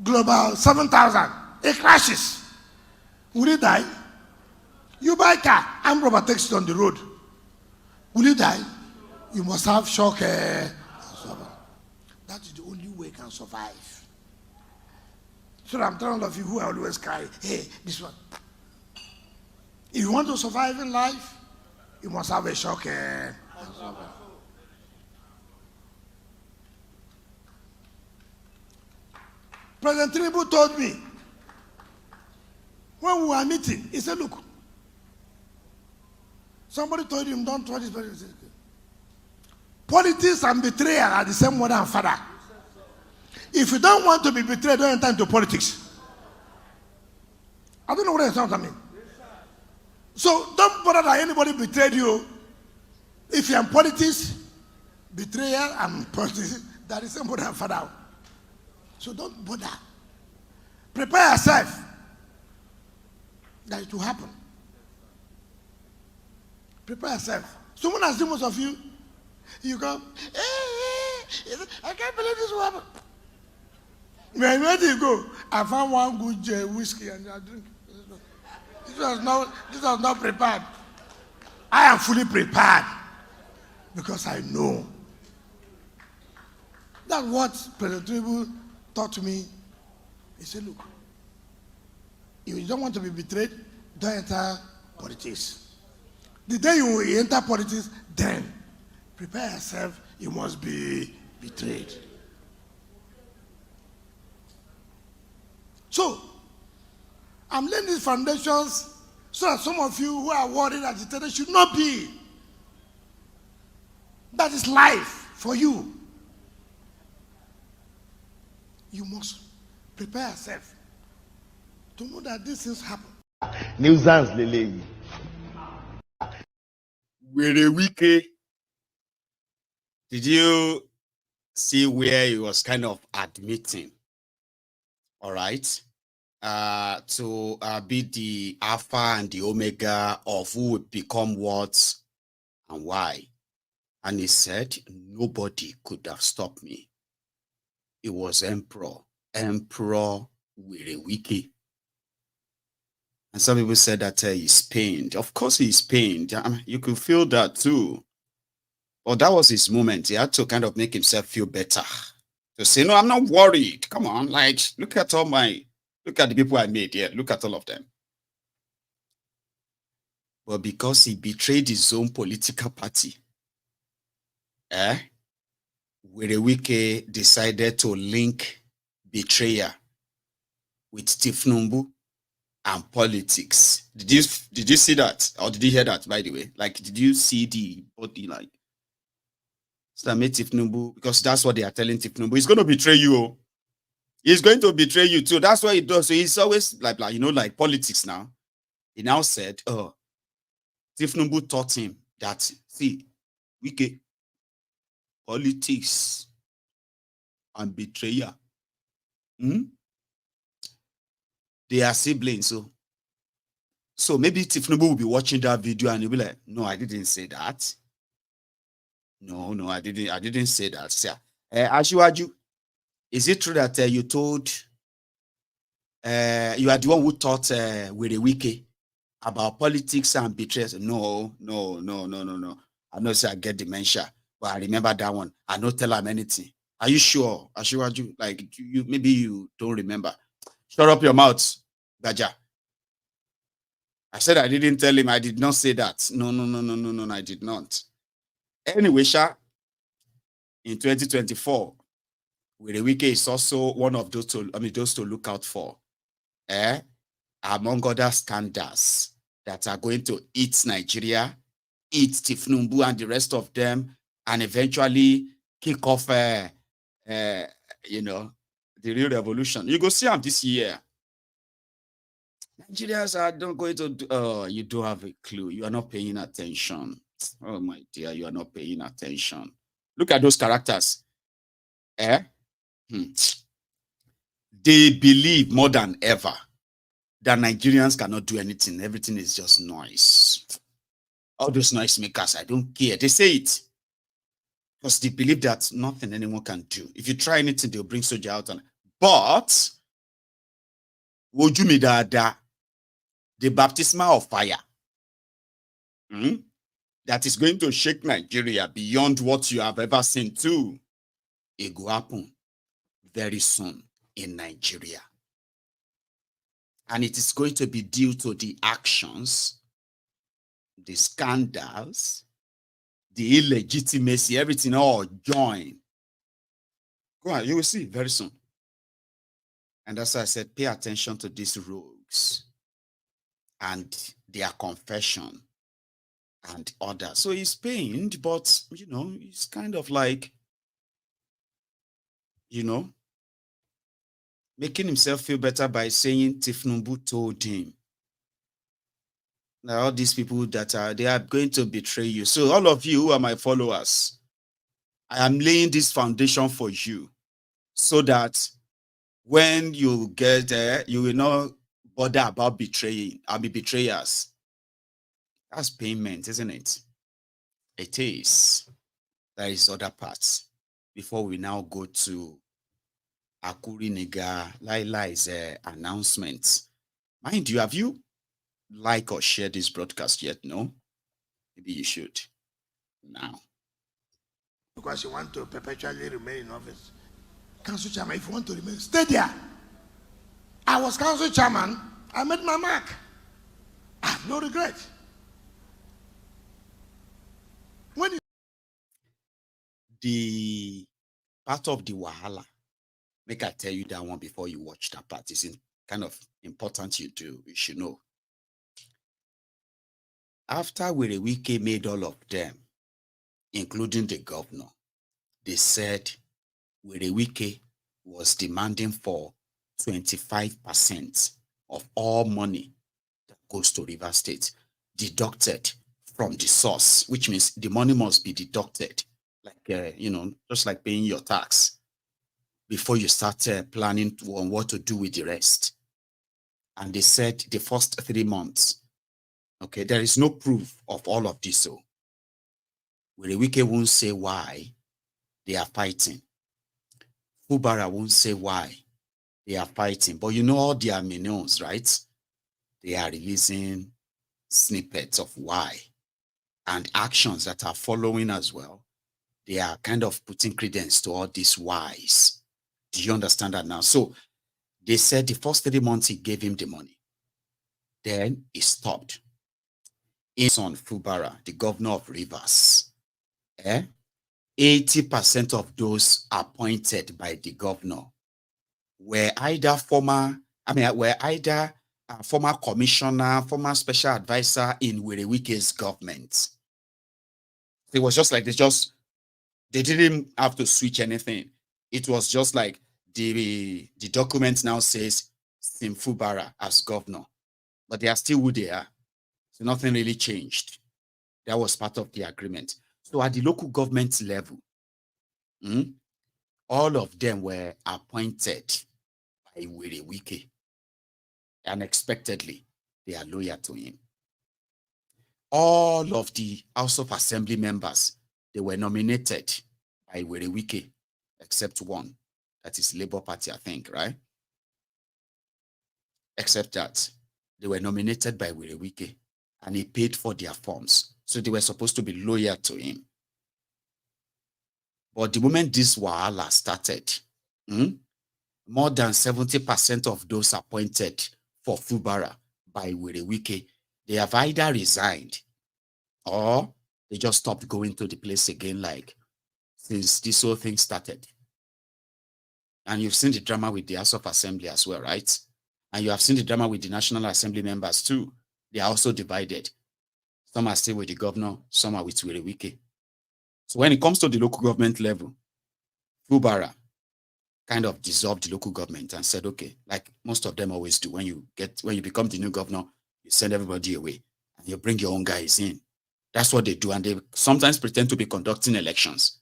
Global 7,000. It crashes. Will he die? You buy a car. Armed robber takes it on the road. Will you die? You must have shock absorber. That is the only way you can survive. So I'm telling all of you who always cry, hey, this one. If you want to survive in life, you must have a shock absorber. President Tinubu told me, when we were meeting, he said, look, somebody told him, don't try this. Politics and betrayal are the same mother and father. If you don't want to be betrayed, don't enter into politics. I don't know what that sounds to me. So don't bother that anybody betrayed you. If you're in politics, betrayal and politics, that is the same mother and father. So don't bother. Prepare yourself that it will happen. Prepare yourself. Someone has seen most of you. You go, I can't believe this will happen. Where do you go? I found one good whiskey and I drink. This was not prepared. I am fully prepared because I know. That's what President Tinubu taught me. He said, look, if you don't want to be betrayed, don't enter politics. The day you enter politics, then prepare yourself, you must be betrayed. So, I'm laying these foundations so that some of you who are worried, agitated, should not be. That is life for you. You must prepare yourself to know that these things happen. Nuisance lele. Were Wike, did you see where he was kind of admitting, all right, to be the alpha and the omega of who would become what and why? And he said, nobody could have stopped me. It was Emperor Were Wike. And some people said that he's pained. Of course he's pained. I mean, you could feel that too. But that was his moment. He had to kind of make himself feel better. To say, no, I'm not worried. Come on, like, look at the people I made here. Look at all of them. But because he betrayed his own political party, Were Wike decided to link betrayal with Tinubu and politics. Did you see that? Or did you hear that, by the way? Like, did you see the body, like, so that made Tinubu, because that's what they are telling Tinubu. He's going to betray you. He's going to betray you too. That's what he does. So he's always like politics now. He now said, Tinubu taught him that, see, Wike, politics and betrayal, they are siblings. So maybe Tinubu will be watching that video and he'll be like, no, I didn't say that. No, I didn't say that. Ashiwaju, is it true that you told you are the one who taught Were Wike about politics and betrayals? No. I know say I get dementia, but I remember that one. I don't tell him anything. Are you sure, Ashiwaju? Like, maybe you don't remember. Shut up your mouth, Gaja. I said I didn't tell him. I did not say that. No, I did not. Anyway, in 2024, Were Wike is also one of those to look out for. Among other scandals that are going to eat Nigeria, eat Tinubu and the rest of them, and eventually kick off the real revolution. You go see them this year. Nigerians are not going to do, you don't have a clue. You are not paying attention. Oh my dear, you are not paying attention. Look at those characters. They believe more than ever that Nigerians cannot do anything. Everything is just noise. All those noise makers, I don't care. They say it because they believe that nothing anyone can do. If you try anything, they'll bring soldier out. But the baptismal of fire that is going to shake Nigeria beyond what you have ever seen too, it will happen very soon in Nigeria. And it is going to be due to the actions, the scandals, the illegitimacy, everything all join. Go on, you will see very soon. And that's why I said, pay attention to these rogues and their confession and others. So he's pained, but, you know, he's kind of like, you know, making himself feel better by saying Tinubu told him. Now, all these people they are going to betray you. So all of you who are my followers, I am laying this foundation for you so that when you get there, you will not bother about betraying. I'll be betrayers. That's payment, isn't it? It is. There is other parts. Before we now go to Akuri Nega Laila's announcement. Mind you, have you like or share this broadcast yet? No? Maybe you should now. Because you want to perpetually remain in office. Council chairman, if you want to remain, stay there. I was council chairman. I made my mark. I have no regret. When you The part of the wahala, make I tell you that one before you watch that part. It's kind of important you should know. After Wike made all of them, including the governor, they said Wike was demanding for 25% of all money that goes to River State deducted from the source, which means the money must be deducted, like, you know, just like paying your tax before you start planning on what to do with the rest. And they said the first 3 months, okay, there is no proof of all of this. So Wike won't say why they are fighting. Fubara won't say why they are fighting. But you know all their minions, right? They are releasing snippets of why and actions that are following as well. They are kind of putting credence to all these whys. Do you understand that now? So they said the first 3 months he gave him the money. Then he stopped. His son Fubara, the governor of Rivers, 80% of those appointed by the governor were either former commissioner, former special advisor in Wike's government. It was just like they didn't have to switch anything. It was just like the document now says Simfubara as governor, but they are still who they are. So nothing really changed. That was part of the agreement. So at the local government level, all of them were appointed by Wike. Unexpectedly, they are loyal to him. All of the House of Assembly members, they were nominated by Wike, except one. That is Labour Party, I think, right? Except that they were nominated by Wike and he paid for their forms. So they were supposed to be loyal to him. But the moment this wahala started, more than 70% of those appointed for Fubara by Wike, they have either resigned or they just stopped going to the place again, like since this whole thing started. And you've seen the drama with the House of Assembly as well, right? And you have seen the drama with the National Assembly members too. They are also divided. Some are still with the governor, some are with Wike. So when it comes to the local government level, Fubara kind of dissolved the local government and said, okay, like most of them always do, when you become the new governor, you send everybody away and you bring your own guys in. That's what they do. And they sometimes pretend to be conducting elections.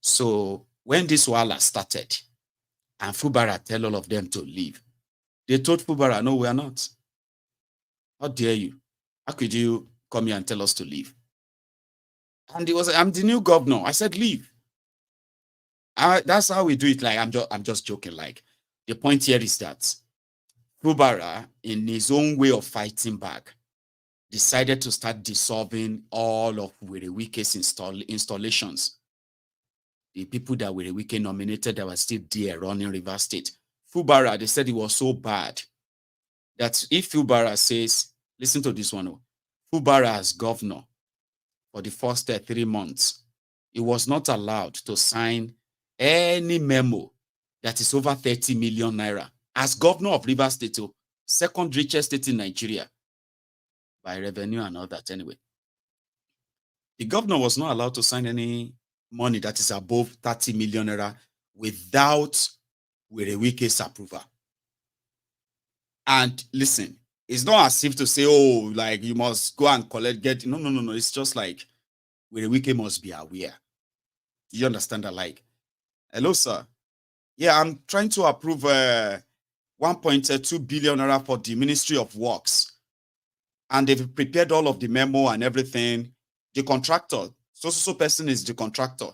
So when this wahala started and Fubara tell all of them to leave, they told Fubara, no, we are not. How dare you? How could you come here and tell us to leave? And it was, I'm the new governor. I said, leave. That's how we do it. Like, I'm just joking. Like, the point here is that Fubara, in his own way of fighting back, decided to start dissolving all of Wike's installations. The people that Wike nominated that were still there running River State. Fubara, they said it was so bad that if Fubara says, listen to this one, Fubara as governor for the first 3 months, he was not allowed to sign any memo that is over 30 million naira as governor of River State, second richest state in Nigeria by revenue and all that anyway. The governor was not allowed to sign any money that is above 30 million naira without Wike's approval. And listen, it's not as if to say, oh, like you must go and collect, no. It's just like Wike must be aware. Do you understand that? Like, hello, sir. Yeah, I'm trying to approve 1.2 billion naira for the Ministry of Works. And they've prepared all of the memo and everything. The contractor, so person is the contractor.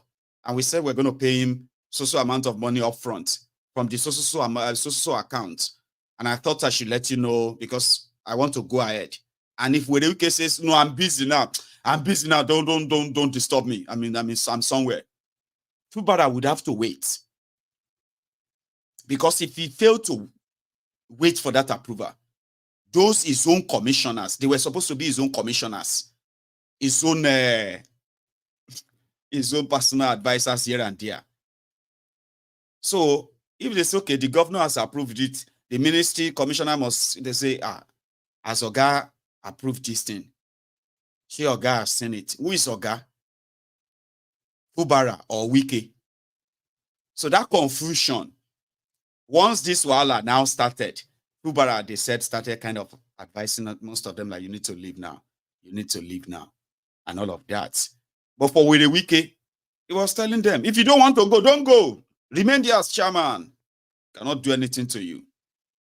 And we said we're going to pay him so amount of money up front from the so account. And I thought I should let you know because I want to go ahead. And if Wike says, no, I'm busy now. Don't disturb me. I'm somewhere. Fubara would have to wait. Because if he failed to wait for that approval, those his own commissioners, they were supposed to be his own commissioners, his own personal advisors here and there. So if they say, okay, the governor has approved it, the ministry commissioner they say, as Oga approved this thing. She Oga has seen it. Who is Oga? Fubara or Wike? So that confusion, once this wahala now started, Fubara, they said, started kind of advising most of them, like, you need to leave now. You need to leave now. And all of that. But for Wike, he was telling them, if you don't want to go, don't go. Remain there as chairman. Cannot do anything to you.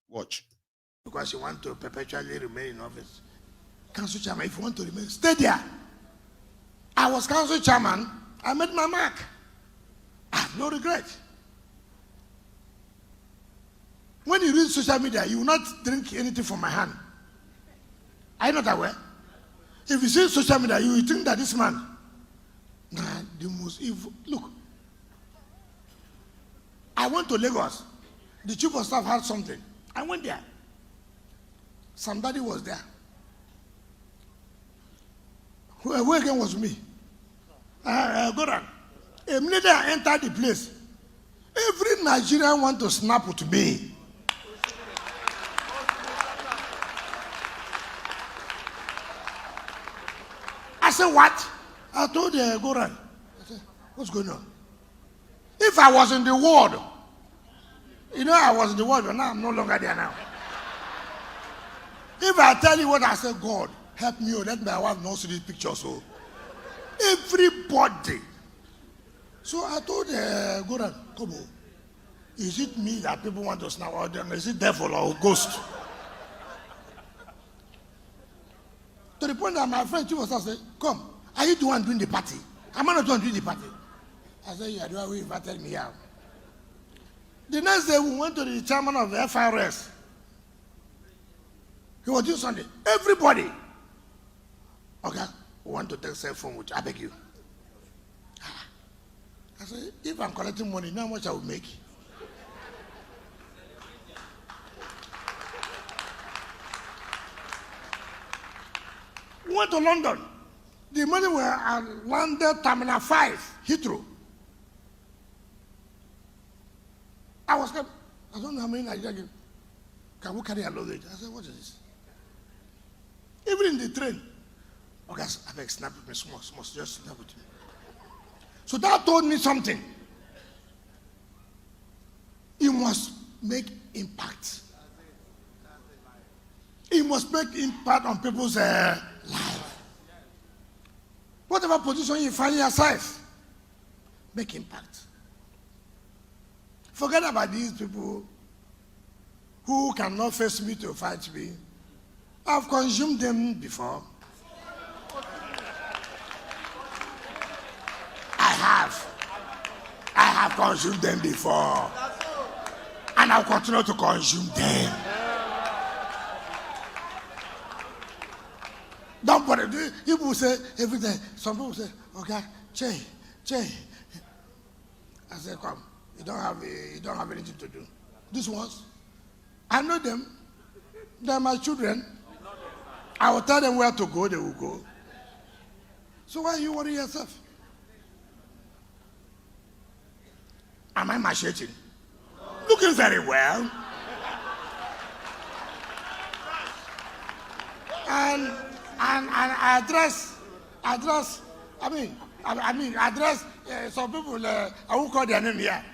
Watch. Because you want to perpetually remain in office. Council chairman, if you want to remain, stay there. I was council chairman. I made my mark. I have no regret. When you read social media, you will not drink anything from my hand. Are you not aware? If you see social media, you will think that this man, the most evil. Look, I went to Lagos. The chief of staff had something. I went there. Somebody was there. Who again was me? Goran. A minute I entered the place, every Nigerian want to snap with me. I said, what? I told Goran. I said, what's going on? If I was in the world, I was in the world, but now I'm no longer there now. If I tell you what I said, God, help me, let my wife not see this picture. So, everybody. So I told Goran, Kobo, is it me that people want to snap out them? Is it devil or ghost? To the point that my friend Chief said, come, are you the one doing the party? Am I not the one doing the party? I said, you are the one who invited me out. The next day, we went to the chairman of the FRS. He was doing something. Everybody. Okay, we want to take cell phone with you. I beg you. I said, if I'm collecting money, you know how much I will make? We went to London. The money were at London Terminal 5, Heathrow. I was coming. I don't know how many Nigerians can we carry a luggage. I said, what is this? Even in the train. Okay, I beg, snap with me, small, just snap with me. So that told me something. You must make impact. You must make impact on people's life. Whatever position you find yourself, make impact. Forget about these people who cannot face me to fight me. I've consumed them before. I have consumed them before. And I'll continue to consume them. Don't worry. People say every day, some people say, okay, Che. I say, come, you don't have anything to do. These ones, I know them. They're my children. I will tell them where to go, they will go. So why you worry yourself? Am I macheting? Looking very well. And I address I mean, address some people. I won't call their name here.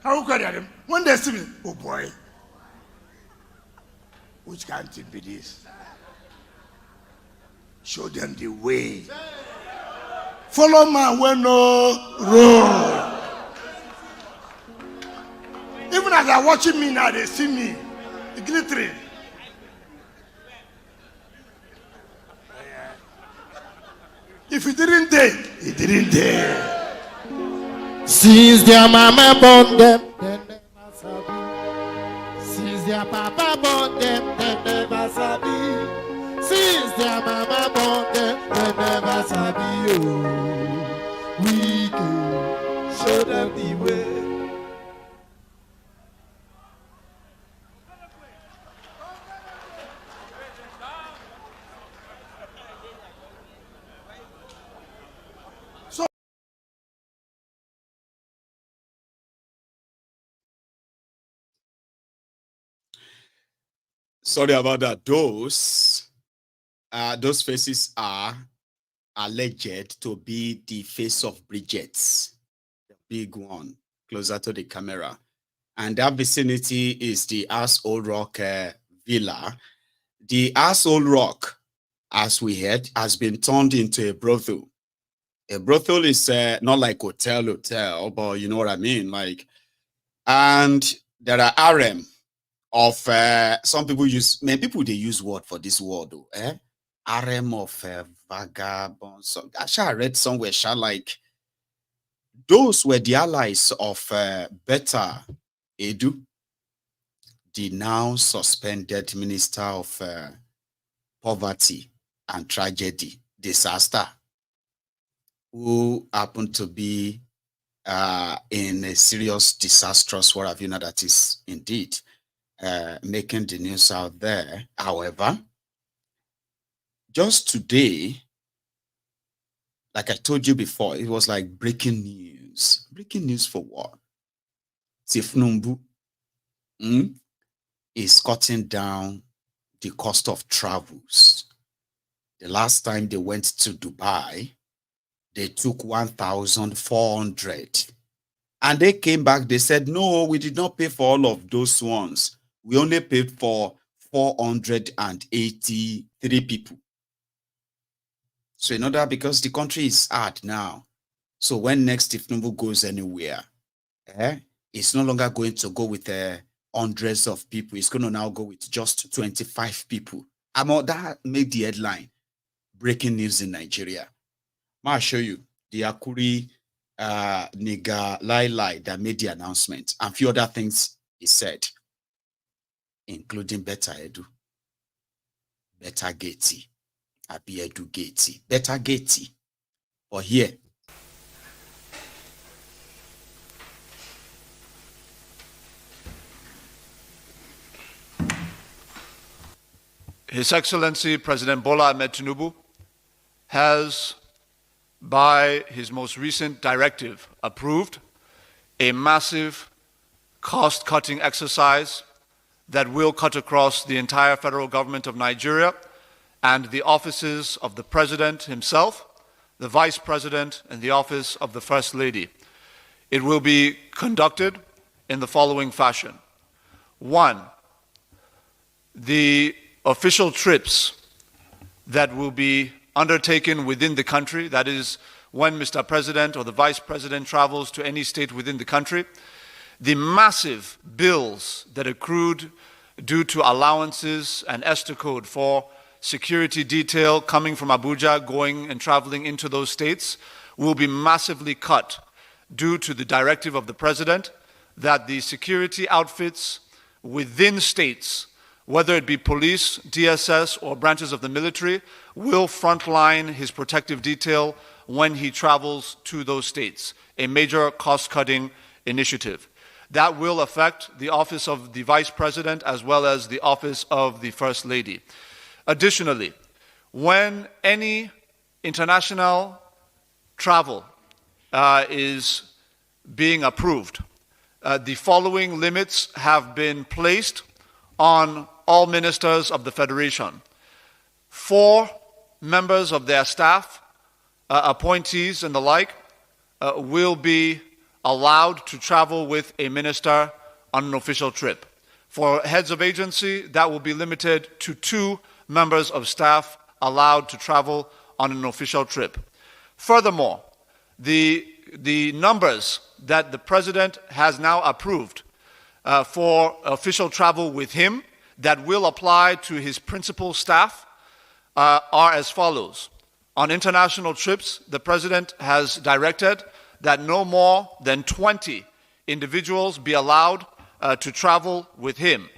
I won't call their name. When they see me, oh boy, which can't it be this? Show them the way. Follow man when no road. Even as they're watching me now, they see me glittering. If he didn't dare, he didn't dare. Since their mama born them, they never sabi. Since their papa born them, they never sabi. Since their mama born them, they never sabi. Oh, we can show them the way. Sorry about that. Those faces are alleged to be the face of Bridget's, the big one, closer to the camera. And that vicinity is the Asshole Rock Villa. The Asshole Rock, as we heard, has been turned into a brothel. A brothel is not like hotel, but you know what I mean? Like, and there are RM of some people use, many people they use word for this word though, RM of vagabonds. So, I read somewhere, like those were the allies of Betta Edu, the now suspended Minister of Poverty and Tragedy, Disaster, who happened to be in a serious, disastrous, what have you know, that is indeed making the news out there. However, just today, like I told you before, it was like breaking news. Breaking news for what? Tifnumbu is cutting down the cost of travels. The last time they went to Dubai, they took 1,400. And they came back, they said, no, we did not pay for all of those ones. We only paid for 483 people. So in order, because the country is hard now. So when next Tifnumbu goes anywhere, it's no longer going to go with hundreds of people. It's going to now go with just 25 people. That made the headline. Breaking news in Nigeria. I'll show you the Akuri nigga lie that made the announcement and a few other things he said, including Betta Edu, Betta Geti, Abi Edu Geti, Betta Geti. Or here. His Excellency President Bola Ahmed Tinubu has, by his most recent directive, approved a massive cost-cutting exercise that will cut across the entire federal government of Nigeria and the offices of the President himself, the Vice President, and the office of the First Lady. It will be conducted in the following fashion. 1, the official trips that will be undertaken within the country, that is, when Mr. President or the Vice President travels to any state within the country, the massive bills that accrued due to allowances and ESTA code for security detail coming from Abuja, going and traveling into those states, will be massively cut due to the directive of the President that the security outfits within states, whether it be police, DSS, or branches of the military, will frontline his protective detail when he travels to those states, a major cost-cutting initiative. That will affect the office of the Vice President as well as the office of the First Lady. Additionally, when any international travel is being approved, the following limits have been placed on all ministers of the Federation. 4 members of their staff appointees and the like will be allowed to travel with a minister on an official trip. For heads of agency, that will be limited to 2 members of staff allowed to travel on an official trip. Furthermore, the numbers that the President has now approved for official travel with him that will apply to his principal staff are as follows. On international trips, the President has directed that no more than 20 individuals be allowed to travel with him.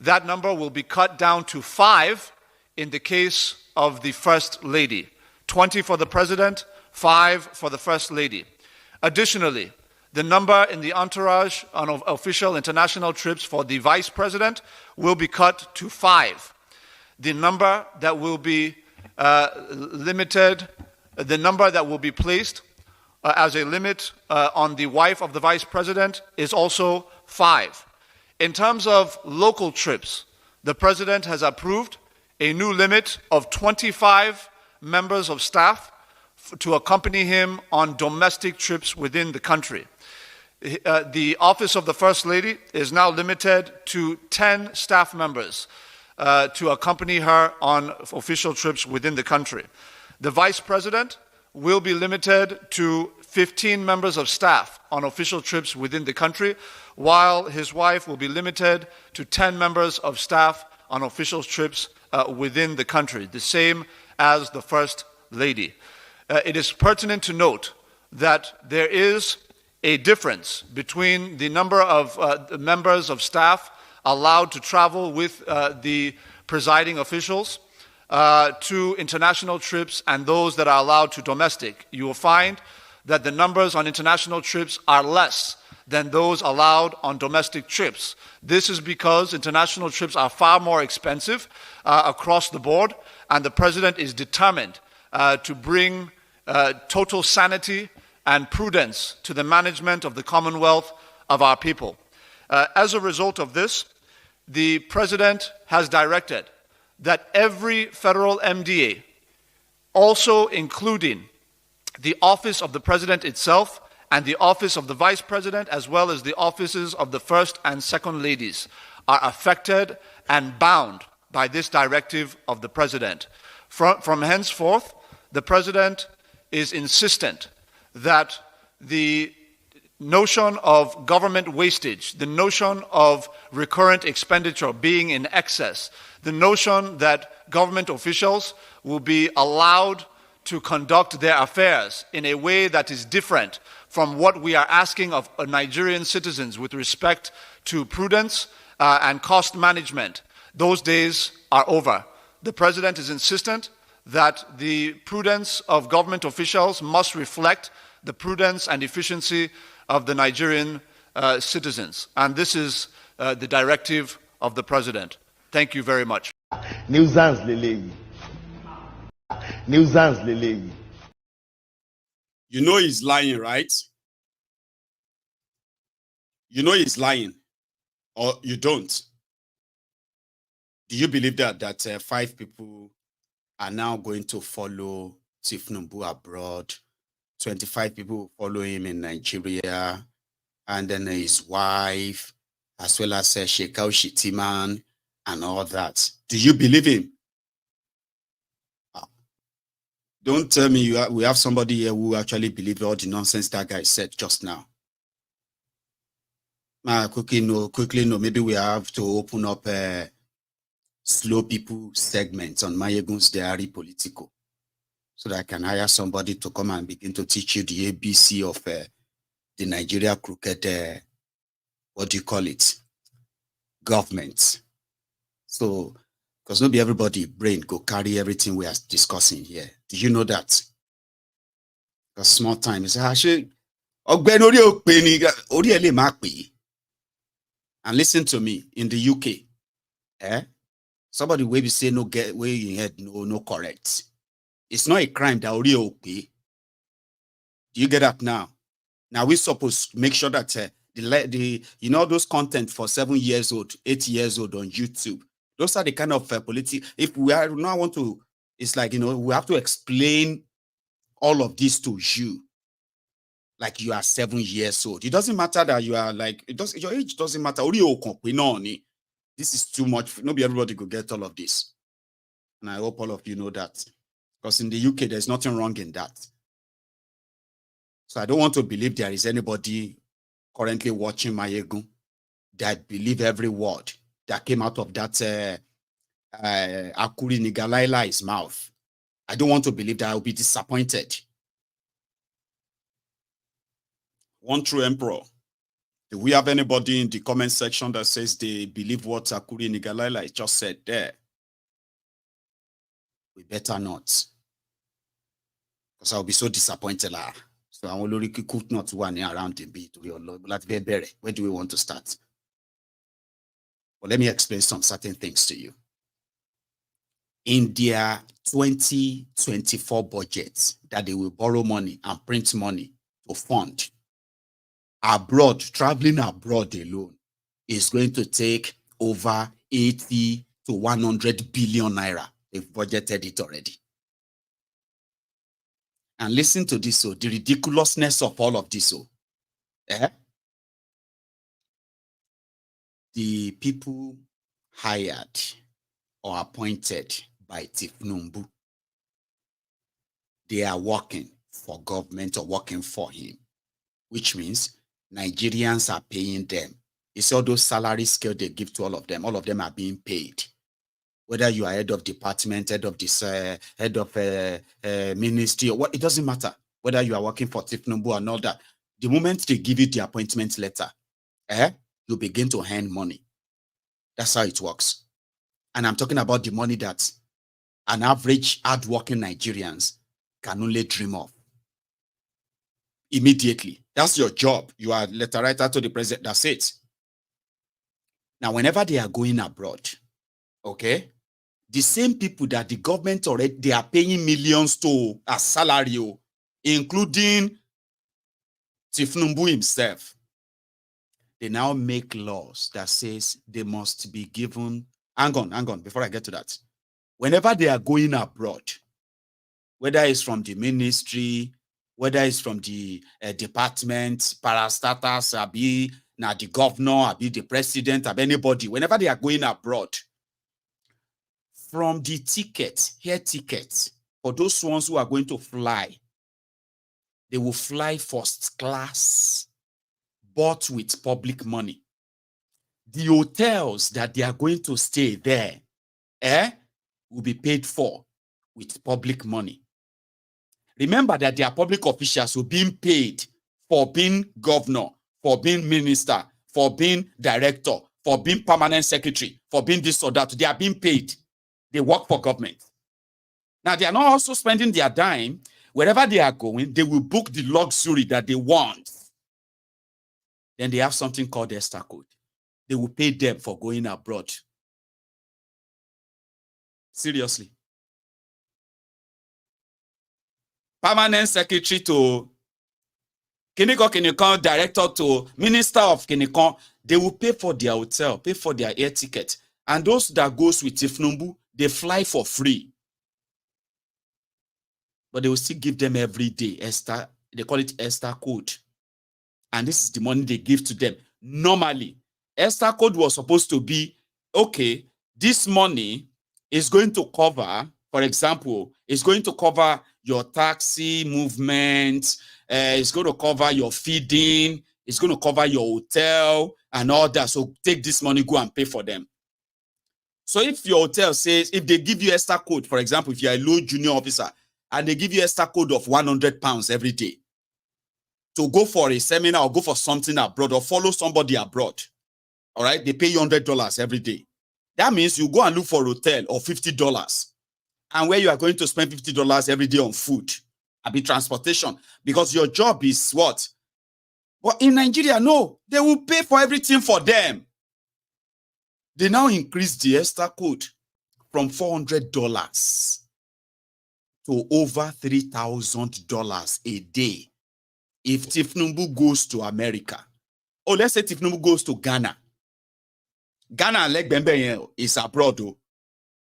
That number will be cut down to 5 in the case of the First Lady. 20 for the President, 5 for the First Lady. Additionally, the number in the entourage on official international trips for the Vice President will be cut to 5. The number that will be the number that will be placed as a limit on the wife of the Vice President is also 5. In terms of local trips, the President has approved a new limit of 25 members of staff to accompany him on domestic trips within the country. The office of the First Lady is now limited to 10 staff members to accompany her on official trips within the country. The Vice President will be limited to 15 members of staff on official trips within the country, while his wife will be limited to 10 members of staff on official trips within the country, the same as the First Lady. It is pertinent to note that there is a difference between the number of members of staff allowed to travel with the presiding officials to international trips and those that are allowed to domestic. You will find that the numbers on international trips are less than those allowed on domestic trips. This is because international trips are far more expensive across the board, and the President is determined to bring total sanity and prudence to the management of the Commonwealth of our people. As a result of this, the President has directed that every federal MDA, also including the office of the President itself and the office of the Vice President, as well as the offices of the First and Second Ladies, are affected and bound by this directive of the President. From henceforth, the President is insistent that the notion of government wastage, the notion of recurrent expenditure being in excess, the notion that government officials will be allowed to conduct their affairs in a way that is different from what we are asking of Nigerian citizens with respect to prudence and cost management. Those days are over. The President is insistent that the prudence of government officials must reflect the prudence and efficiency of the Nigerian citizens. And this is the directive of the President. Thank you very much. Nuisance lele. Nuisance lele. You know he's lying, right? You know he's lying, or you don't. Do you believe that 5 people are now going to follow Tinubu abroad? 25 people follow him in Nigeria, and then his wife, as well as Shetimma and all that. Do you believe him? Don't tell me we have somebody here who actually believes all the nonsense that guy said just now. Quickly no. Maybe we have to open up a slow people segment on Mayegun's Diary Politico, so that I can hire somebody to come and begin to teach you the ABC of the Nigeria crooked, what do you call it, government. So, because not be everybody brain go carry everything we are discussing here. Did you know that? Because small time is actually, and listen to me, in the UK, somebody will be saying no get where you head no correct. It's not a crime that already okay. Do you get that now? Now we're supposed to make sure that the you know those content for 7 years old, 8 years old on YouTube. Those are the kind of politics. If we are now want to, it's like we have to explain all of this to you like you are 7 years old. It doesn't matter that you are like, your age doesn't matter. This is too much. Nobody, everybody could get all of this. And I hope all of you know that. Because in the UK, there's nothing wrong in that. So I don't want to believe there is anybody currently watching Mayegun that believe every word that came out of that Akuri Nigalaila's mouth. I don't want to believe that I will be disappointed. One true emperor. Do we have anybody in the comment section that says they believe what Akuri Nigalaila just said there? We better not. Because I'll be so disappointed. So I will could not one around the beat to your Lord. Where do we want to start? Well, let me explain some certain things to you. In their 2024 budget, that they will borrow money and print money to fund abroad, traveling abroad alone is going to take over 80 to 100 billion naira. They've budgeted it already. And listen to this, so the ridiculousness of all of this. So, the people hired or appointed by Tinubu, they are working for government or working for him, which means Nigerians are paying them. It's all those salary scale they give to all of them are being paid. Whether you are head of department, head of this, head of ministry, or what, it doesn't matter. Whether you are working for Tinubu or not, that the moment they give you the appointment letter, you begin to earn money. That's how it works. And I'm talking about the money that an average hardworking Nigerians can only dream of. Immediately. That's your job. You are letter writer to the president. That's it. Now, whenever they are going abroad, okay, the same people that the government already, they are paying millions to as salary, including Tinubu himself. They now make laws that says they must be given. Hang on, before I get to that. Whenever they are going abroad, whether it's from the ministry, whether it's from the department, parastatals, abi now the governor, abi the president, abi anybody, whenever they are going abroad, from the ticket, air tickets, for those ones who are going to fly, they will fly first class, bought with public money. The hotels that they are going to stay there, will be paid for with public money. Remember that they are public officials who are being paid for being governor, for being minister, for being director, for being permanent secretary, for being this or that. They are being paid. They work for government. Now, they are not also spending their dime. Wherever they are going, they will book the luxury that they want. Then they have something called Esther Code. They will pay them for going abroad. Seriously. Permanent secretary to Kinikon, director to minister of Kinikon, they will pay for their hotel, pay for their air ticket. And those that goes with Tinubu, they fly for free. But they will still give them every day, Esther, they call it Esther Code. And this is the money they give to them. Normally, Esther Code was supposed to be, okay, this money is going to cover, for example, it's going to cover your taxi movement, it's going to cover your feeding, it's going to cover your hotel and all that. So take this money, go and pay for them. So if your hotel says, if they give you Esther Code, for example, if you're a low junior officer, and they give you Esther Code of 100 pounds every day to go for a seminar or go for something abroad or follow somebody abroad, all right, they pay you $100 every day. That means you go and look for a hotel of $50 and where you are going to spend $50 every day on food, be transportation, because your job is what? But in Nigeria, no, they will pay for everything for them. They now increase the Esther Code from $400 to over $3,000 a day. If Tinubu goes to America, or let's say Tinubu goes to Ghana. Ghana, like Bembe, is abroad.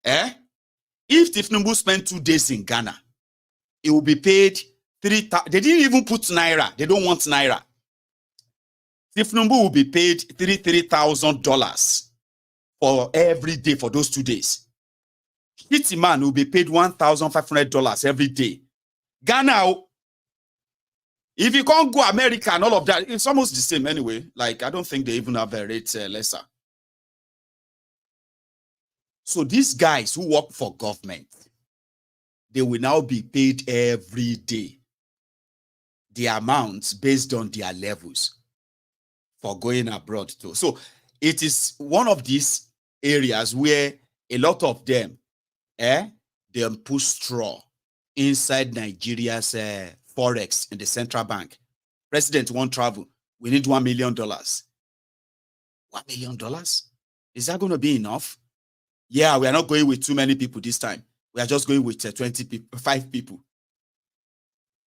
If Tinubu spent 2 days in Ghana, it will be paid They didn't even put naira. They don't want naira. Tinubu will be paid $3,000 for every day for those 2 days. Shetimma will be paid $1,500 every day. Ghana, if you can't go America and all of that, it's almost the same anyway. Like, I don't think they even have a rate lesser. So these guys who work for government, they will now be paid every day the amounts based on their levels for going abroad too. So it is one of these areas where a lot of them, they put straw inside Nigeria's forex in the central bank. President won't travel. We need $1 million. $1 million? Is that going to be enough? Yeah, we are not going with too many people this time. We are just going with 5 people.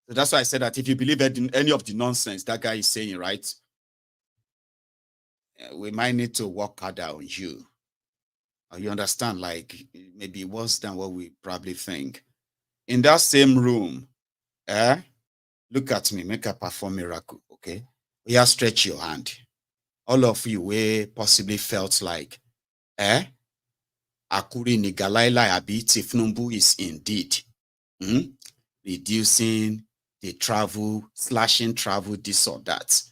So that's why I said that if you believe in any of the nonsense that guy is saying, right, we might need to work harder on you. You understand? Like, maybe worse than what we probably think. In that same room, look at me, make a perform miracle, okay? Yeah, stretch your hand. All of you we possibly felt like, Akuri Nigalaila Abi Tinubu is indeed reducing the travel, slashing travel, this or that.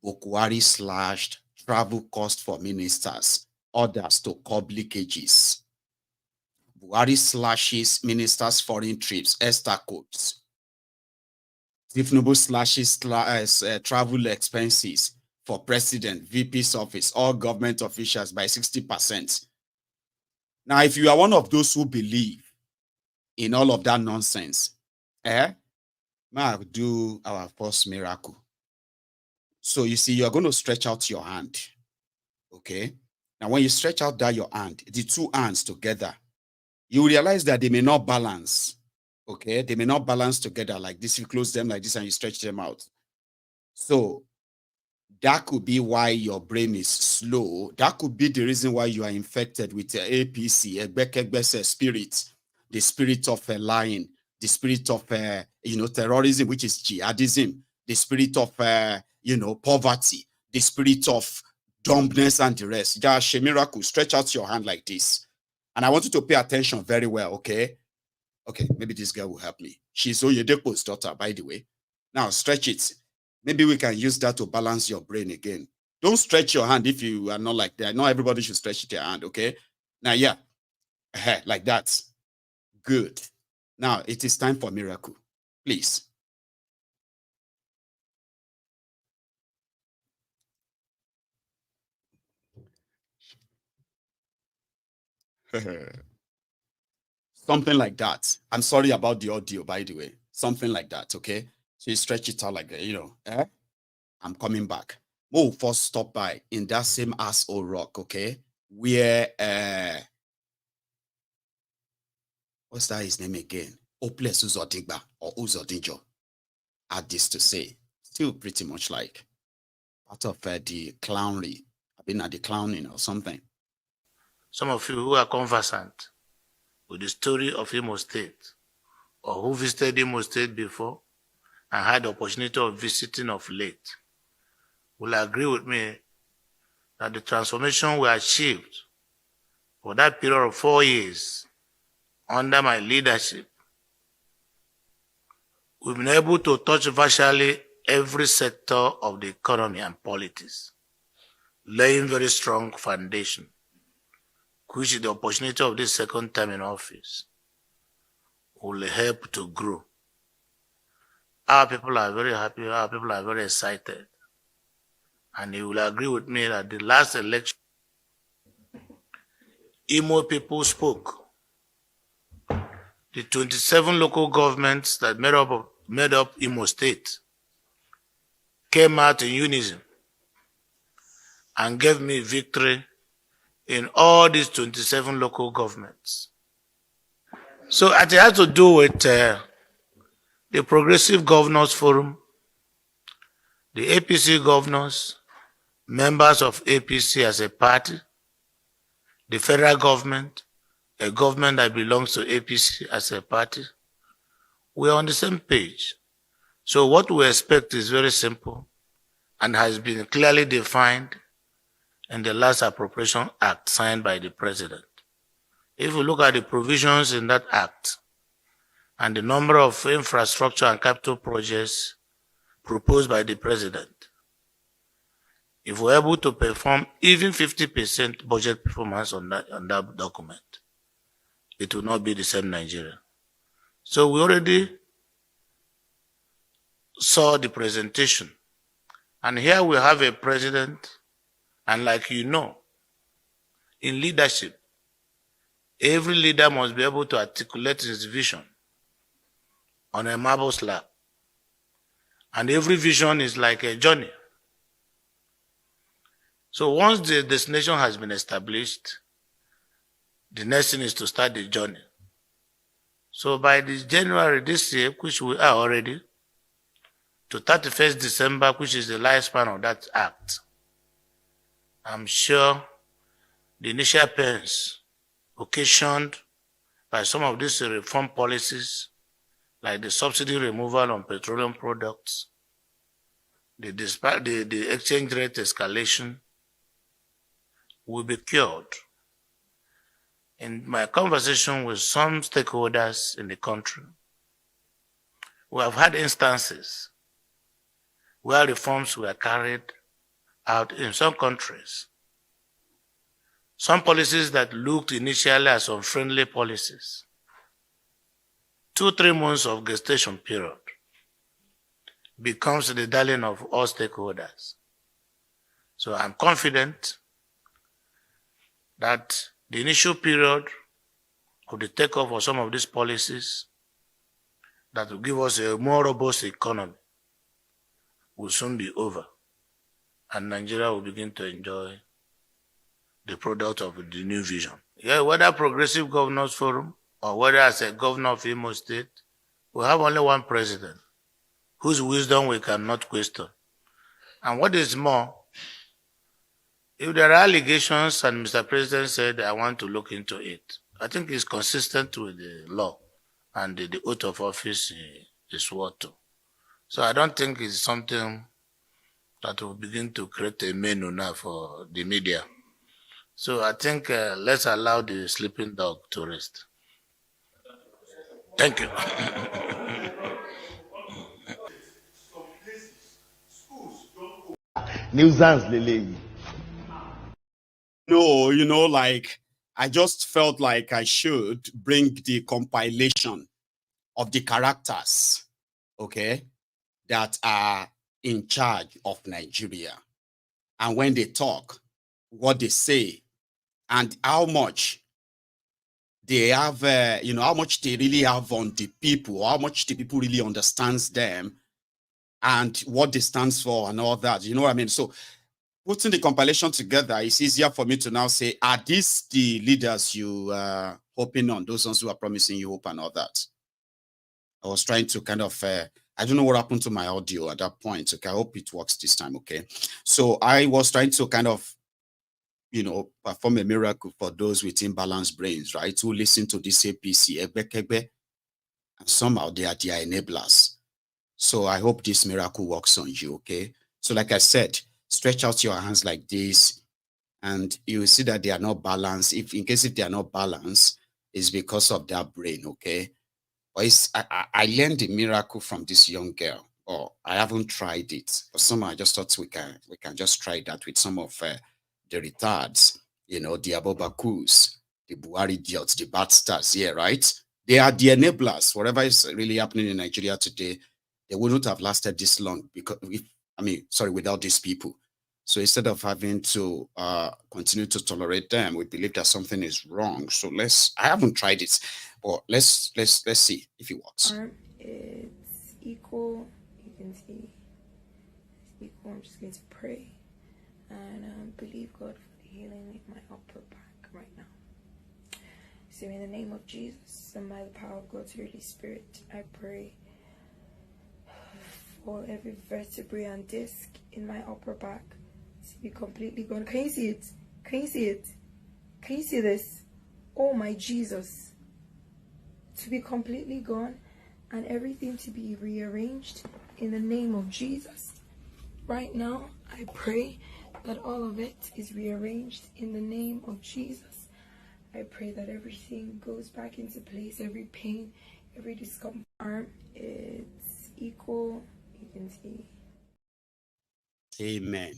Buhari slashed travel cost for ministers, orders to curb leakages. Buhari slashes ministers' foreign trips, Esther codes. Tinubu slashes travel expenses for president, VP's office, all government officials by 60%. Now, if you are one of those who believe in all of that nonsense, may do our first miracle. So you see, you're going to stretch out your hand. Okay? Now, when you stretch out your hand, the two hands together, you realize that they may not balance. Okay? They may not balance together like this. You close them like this and you stretch them out. So that could be why your brain is slow. That could be the reason why you are infected with APC, Egbeke spirit, the spirit of lying, the spirit of terrorism, which is jihadism, the spirit of poverty, the spirit of dumbness and the rest. Just a miracle. Stretch out your hand like this. And I want you to pay attention very well, okay? Okay, maybe this girl will help me. She's Oyedepo's daughter, by the way. Now, stretch it. Maybe we can use that to balance your brain again. Don't stretch your hand if you are not like that. Not everybody should stretch their hand, okay? Now, yeah, like that. Good. Now, it is time for miracle. Please. Something like that. I'm sorry about the audio, by the way. Something like that, okay? So you stretch it out like that, I'm coming back. We'll first stop by in that same asshole rock, okay? Where, what's that his name again? Oples Uzodigba or Uzodinjo had this to say. Still pretty much like part of the clownery. I've been at the clowning or something. Some of you who are conversant with the story of Imo State or who visited Imo State before and had the opportunity of visiting of late will agree with me that the transformation we achieved for that period of 4 years under my leadership, we've been able to touch virtually every sector of the economy and politics, laying very strong foundation, which is the opportunity of this second term in office will help to grow. Our people are very happy, our people are very excited. And you will agree with me that the last election, Imo people spoke. The 27 local governments that made up Imo State came out in unison and gave me victory in all these 27 local governments. So it has to do with the Progressive Governors Forum, the APC governors, members of APC as a party, the federal government, a government that belongs to APC as a party. We are on the same page So what we expect is very simple and has been clearly defined in the last Appropriation Act signed by the President. If you look at the provisions in that act and the number of infrastructure and capital projects proposed by the President, if we're able to perform even 50% budget performance on that document, it will not be the same Nigeria. So we already saw the presentation. And here we have a president, and like you know, in leadership, every leader must be able to articulate his vision on a marble slab. And every vision is like a journey. So once the destination has been established, the next thing is to start the journey. So by this January this year, which we are already, to 31st December, which is the lifespan of that act, I'm sure the initial pains occasioned by some of these reform policies, like the subsidy removal on petroleum products, the exchange rate escalation, will be cured. In my conversation with some stakeholders in the country, we have had instances where reforms were carried out in some countries. Some policies that looked initially as unfriendly policies, 2-3 months of gestation period, becomes the darling of all stakeholders. So I'm confident that the initial period of the takeoff of some of these policies that will give us a more robust economy will soon be over, and Nigeria will begin to enjoy the product of the new vision. Yeah, whether Progressive Governors Forum or whether as a governor of Imo State, we have only one president whose wisdom we cannot question. And what is more, if there are allegations and Mr. President said, I want to look into it, I think it's consistent with the law and the oath of office he swore to. So I don't think it's something that will begin to create a menu now for the media. So I think let's allow the sleeping dog to rest. Thank you. Nuisance lele. No, like I just felt like I should bring the compilation of the characters, okay, that are in charge of Nigeria. And when they talk, what they say, and how much they have, how much they really have on the people, how much the people really understands them, and what they stands for and all that. You know what I mean? So putting the compilation together, it's easier for me to now say, are these the leaders you hoping on, those ones who are promising you hope and all that? I was trying to kind of, I don't know what happened to my audio at that point. Okay, I hope it works this time, okay? So I was trying to kind of, perform a miracle for those with imbalanced brains, right? Who listen to this APC, and somehow they are their enablers. So I hope this miracle works on you, okay? So like I said, stretch out your hands like this, and you will see that they are not balanced. If they are not balanced, it's because of their brain, okay? But I learned the miracle from this young girl. Or I haven't tried it, but somehow I just thought we can just try that with some of the retards, the Abobakus, the Buhari idiots, the bad stars here, right? They are the enablers. Whatever is really happening in Nigeria today, they wouldn't have lasted this long without these people. So instead of having to continue to tolerate them, we believe that something is wrong. So I haven't tried it, but let's see if it works. It's equal. You can see it's equal. I'm just going to pray and believe God for the healing in my upper back right now. So in the name of Jesus and by the power of God's Holy Spirit, I pray for every vertebrae and disc in my upper back to be completely gone. Can you see it? Can you see it? Can you see this? Oh my Jesus. To be completely gone and everything to be rearranged in the name of Jesus. Right now, I pray that all of it is rearranged in the name of Jesus. I pray that everything goes back into place, every pain, every discomfort. It's equal, you can see. Amen.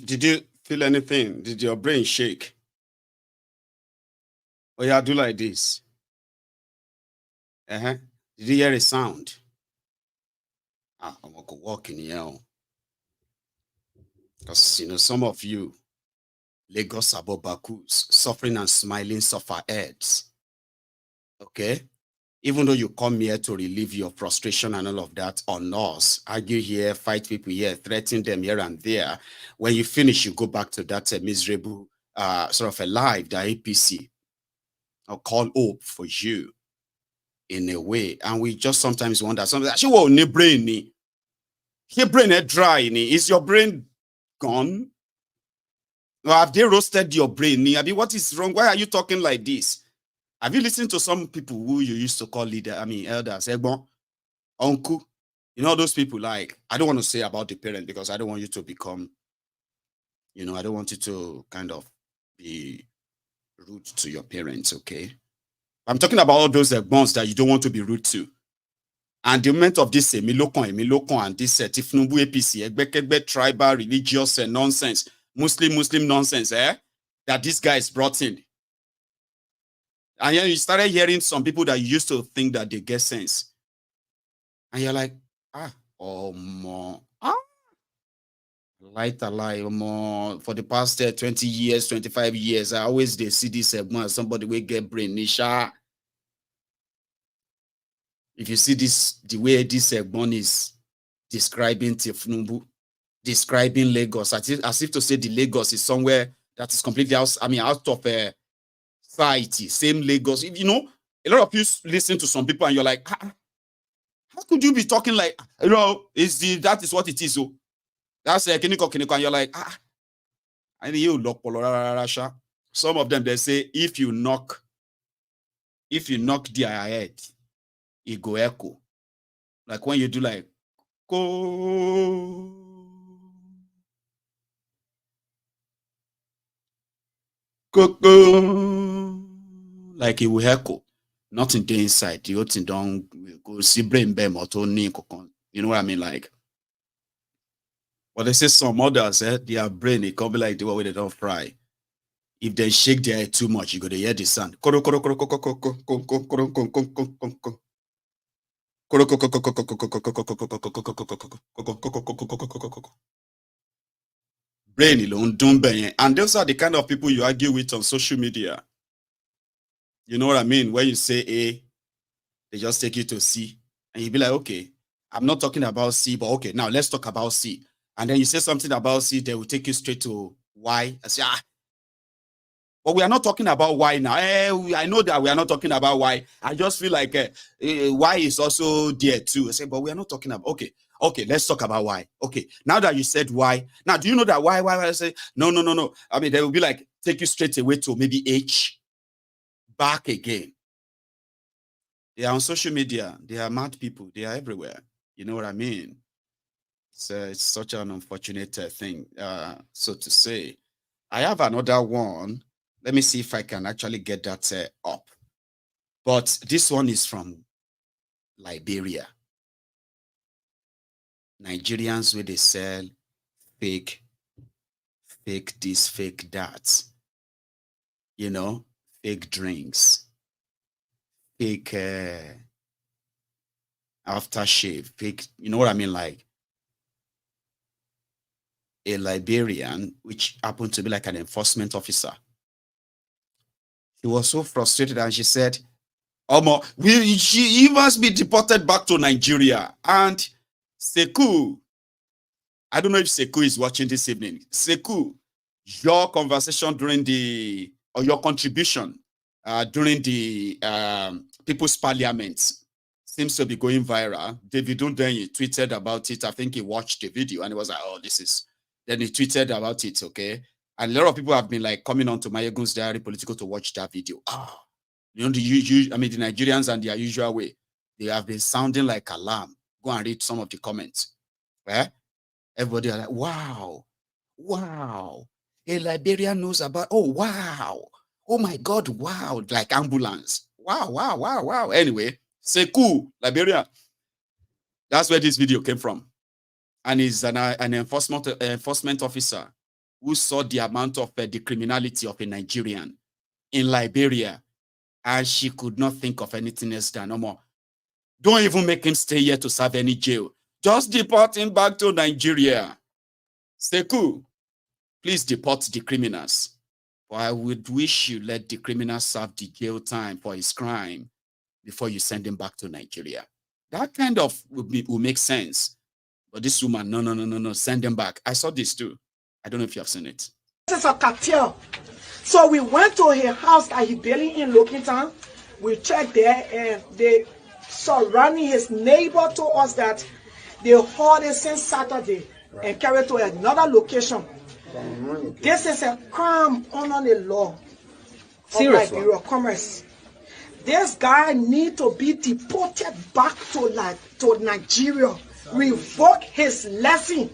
Did you feel anything? Did your brain shake? Or you do like this? Did you hear a sound? I'm going to walk in here. Because, some of you, Lagos Abobakus, suffering and smiling suffer heads. Okay? Even though you come here to relieve your frustration and all of that on us, argue here, fight people here, threaten them here and there, when you finish, you go back to that miserable sort of a life, the APC. I'll call hope for you in a way. And we just sometimes wonder, actually, what your brain? Your brain dry. Is your brain gone? Or have they roasted your brain? I mean, what is wrong? Why are you talking like this? Have you listened to some people who you used to call elders, Egbon, uncle? Those people, like, I don't want to say about the parent because I don't want you to become, I don't want you to kind of be rude to your parents, okay? I'm talking about all those bonds that you don't want to be rude to. And the moment of this Milokon and this Tinubu APC, Egbekegbe tribal religious nonsense, Muslim nonsense, that this guy is brought in. And then you started hearing some people that you used to think that they get sense. And you're like, for the past 20 years, 25 years, I always they see this somebody will get brain nisha. If you see this, the way this one is describing Tinubu, describing Lagos, as if to say the Lagos is somewhere that is completely out of society, same Lagos. If a lot of you listen to some people and you're like, how could you be talking like, that is what it is. So that's kiniko, and you're like, some of them, they say, if you knock their head, it go echo. Like when you do like, go. Like it will echo. Nothing there inside. The whole thing don't go see brain bem or you know what I mean? Like, but they say some others, their brain, it can be like the way they don't fry. If they shake their head too much, you go to hear the sound. Brain alone, and those are the kind of people you argue with on social media. You know what I mean? When you say A, they just take you to C. And you be like, okay, I'm not talking about C, but okay, now let's talk about C. And then you say something about C, they will take you straight to Y. I say, but we are not talking about Y now. I know that we are not talking about Y. I just feel like Y is also there too. I say, but we are not talking about, okay, let's talk about Y. Okay, now that you said Y, now do you know that Y? I say, no. I mean, they will be like, take you straight away to maybe H, back again. They are on social media. They are mad people. They are everywhere. You know what I mean? So it's such an unfortunate thing, so to say. I have another one. Let me see if I can actually get that up. But this one is from Liberia. Nigerians where they sell fake this, fake that. Fake drinks, fake aftershave, fake, you know what I mean? Like a Liberian, which happened to be like an enforcement officer. He was so frustrated and she said, he must be deported back to Nigeria. And Seku, I don't know if Seku is watching this evening. Seku, your conversation or your contribution during the People's Parliament seems to be going viral. David Undenyi tweeted about it. I think he watched the video and he was like, then he tweeted about it, okay? And a lot of people have been like coming on to Mayegun's Diary Political to watch that video. You know, the Nigerians and their usual way, they have been sounding like alarm. Go and read some of the comments. Eh? Everybody are like, wow, wow. A Liberian knows about, oh, wow. Oh my God, wow. Like ambulance. Wow, wow, wow, wow. Anyway, Seku, Liberia. That's where this video came from. And he's an enforcement officer who saw the amount of the criminality of a Nigerian in Liberia. And she could not think of anything else than no more. Don't even make him stay here to serve any jail. Just deport him back to Nigeria. Seku, please deport the criminals. But I would wish you let the criminals serve the jail time for his crime before you send him back to Nigeria. That kind of will make sense. But this woman, no, send them back. I saw this too. I don't know if you have seen it. This is a cartel. So we went to his house that he building in Lokintown. We checked there and they surrounding his neighbor told us that they hauled it since Saturday and carried to another location. This is a crime under the law of Liberia Commerce. This guy need to be deported back to Nigeria. Revoke his lesson.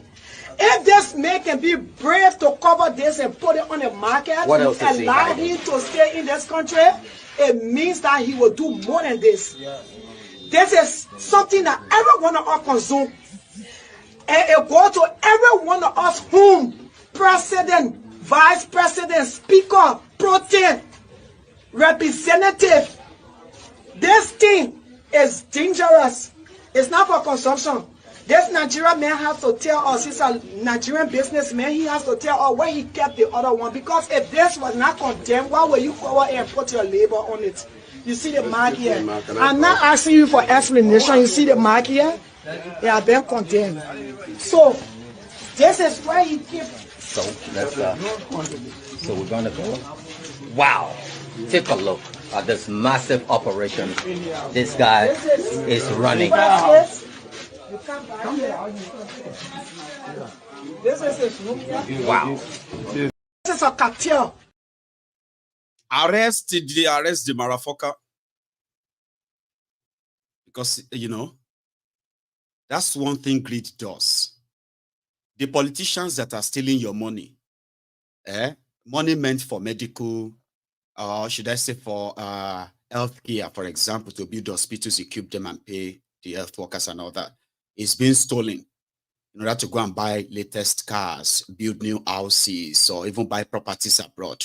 If this man can be brave to cover this and put it on the market, allow him to stay in this country, it means that he will do more than this. This is something that every one of us consume. And it goes to every one of us whom president, vice president, speaker, protein, representative. This thing is dangerous. It's not for consumption. This Nigerian man has to tell us, he's a Nigerian businessman, he has to tell us where he kept the other one. Because if this was not condemned, why will you forward and put your labor on it? You see the mark here. I'm not asking you for explanation. You see the mark here? They have been condemned. So, this is where he keeps. So, so we're going to go. Wow. Take a look at this massive operation this guy is running. This is his room here. Wow. This is a cartel. Arrest the motherfucker. Because, you know, that's one thing greed does. The politicians that are stealing your money, money meant for medical, should I say for healthcare, for example, to build hospitals, equip them and pay the health workers and all that, is being stolen in order to go and buy latest cars, build new houses, or even buy properties abroad.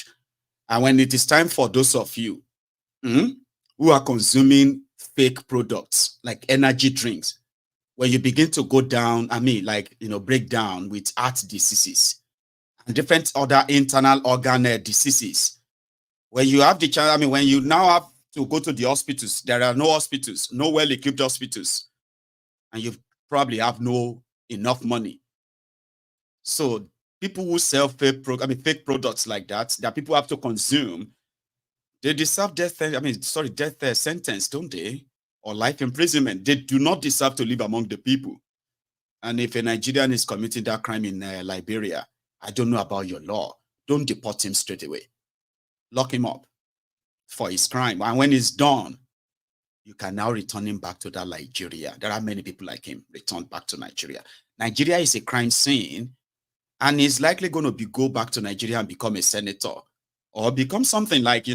And when it is time for those of you who are consuming fake products like energy drinks, when you begin to go down, break down with heart diseases and different other internal organ diseases, when you have the chance, when you now have to go to the hospitals, there are no hospitals, no well-equipped hospitals, and you probably have no enough money. So people who sell fake products like that people have to consume, they deserve death sentence, don't they? Or life imprisonment. They do not deserve to live among the people. And if a Nigerian is committing that crime in Liberia, I don't know about your law. Don't deport him straight away. Lock him up for his crime. And when he's done, you can now return him back to that Nigeria. There are many people like him returned back to Nigeria. Nigeria is a crime scene, and he's likely going to go back to Nigeria and become a senator or become something like,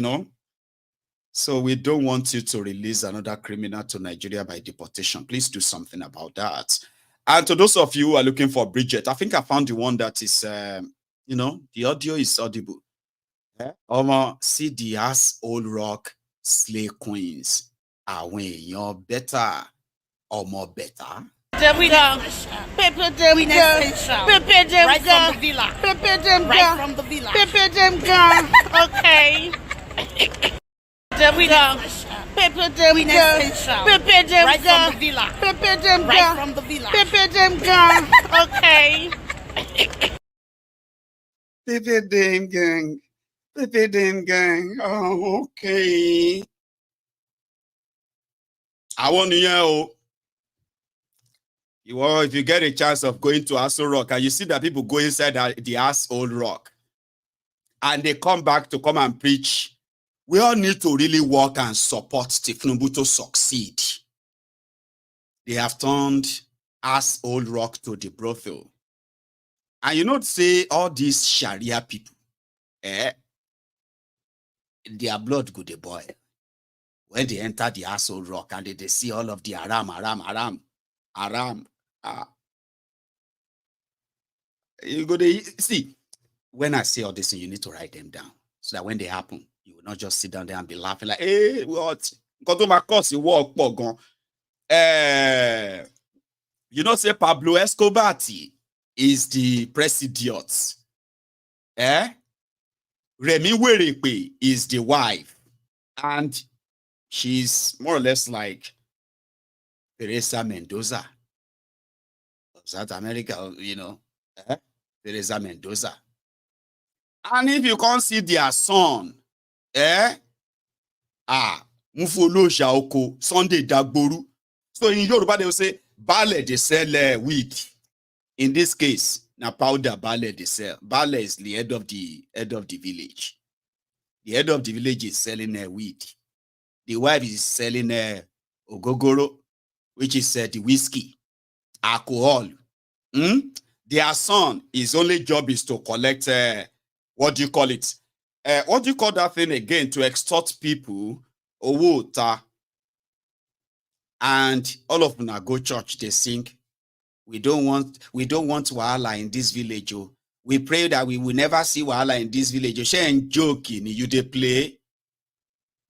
So we don't want you to release another criminal to Nigeria by deportation. Please do something about that. And to those of you who are looking for Bridget, I think I found the one that is, the audio is audible. See the ass old rock slay queens. You're better or more better. We go. Pepper them girl. Pepper them right girl. From the villa. Pepper them girl. Right from the villa. Pepper them girl. Okay. We go. Pepper them girl. Pepper them right girl. From the villa. Pepper them girl. Right from the villa. Pepper them girl. Okay. Pepper them gang. Pepper them gang. Oh, okay. I want to hear. If you get a chance of going to Aso Rock and you see that people go inside the old rock and they come back to come and preach we all need to really work and support Tinubu to succeed. They have turned us old rock to the brothel. And you know, say all these Sharia people, their blood go the boil. When they enter the asshole rock and they see all of the haram. You go to see, when I say all this, you need to write them down so that when they happen, you will not just sit down there and be laughing like, hey, what? Because my course you walk, you know, say Pablo Escobar is the president. Remi Werepe is the wife. And she's more or less like Teresa Mendoza of South America, you know. Teresa Mendoza. And if you can't see their son, Mufolo Shaoko, Sunday Dagboru. So in Yoruba, they will say, Bale they sell weed. In this case, now powder Bale they sell. Bale is the head of the village. The head of the village is selling weed. The wife is selling ogogoro, which is the whiskey, alcohol. Their son, his only job is to collect, what do you call it? What do you call that thing again? To extort people, owota. And all of them go church, they sing, we don't want wahala in this village. Oh. We pray that we will never see wahala in this village. She ain't joking, you they play.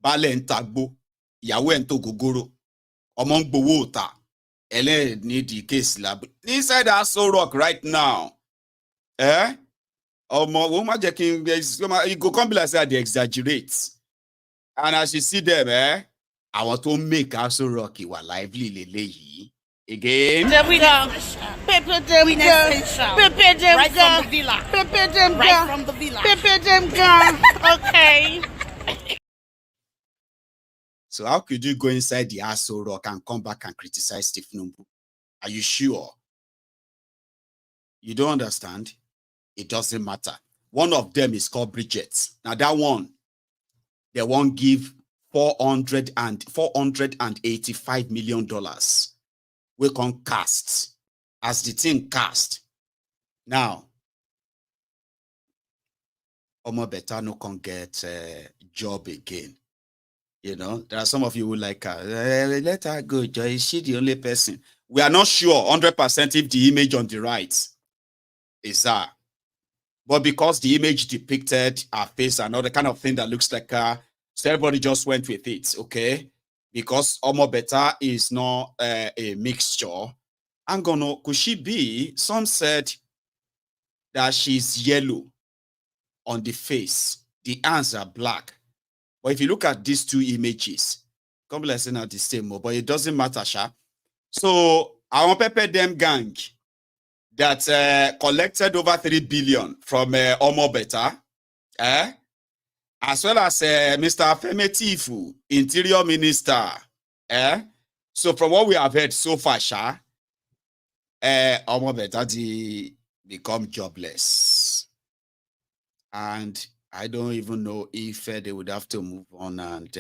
Bale ntagbo, yawe ento gogoro, among bowota. Ele need the case lab. Inside that soul rock right now. You go come be like say they exaggerate. And as you see them, I want to make also rocky while lively lele again. There we go. Pepper them right from the villa. Pepper them right from the villa. Pepper them okay. So how could you go inside the asshole rock and come back and criticize Tinubu? Are you sure? You don't understand? It doesn't matter. One of them is called Bridget. Now that one, they won't give $485 million. We can cast as the thing cast. Now, Betta no can get a job again. You know, there are some of you who like her. Let her go, Joy. Is she the only person? We are not sure 100% if the image on the right is her. But because the image depicted her face and all the kind of thing that looks like her, so everybody just went with it, okay? Because Betta is not a mixture. Could she be? Some said that she's yellow on the face. The hands are black. But if you look at these two images, compilation are the same, but it doesn't matter, Sha. So I want Pepe them gang that collected over 3 billion from Betta, as well as Mr. Afemetifu, Interior Minister. So from what we have heard so far, Sha, Betta become jobless. And I don't even know if they would have to move on, and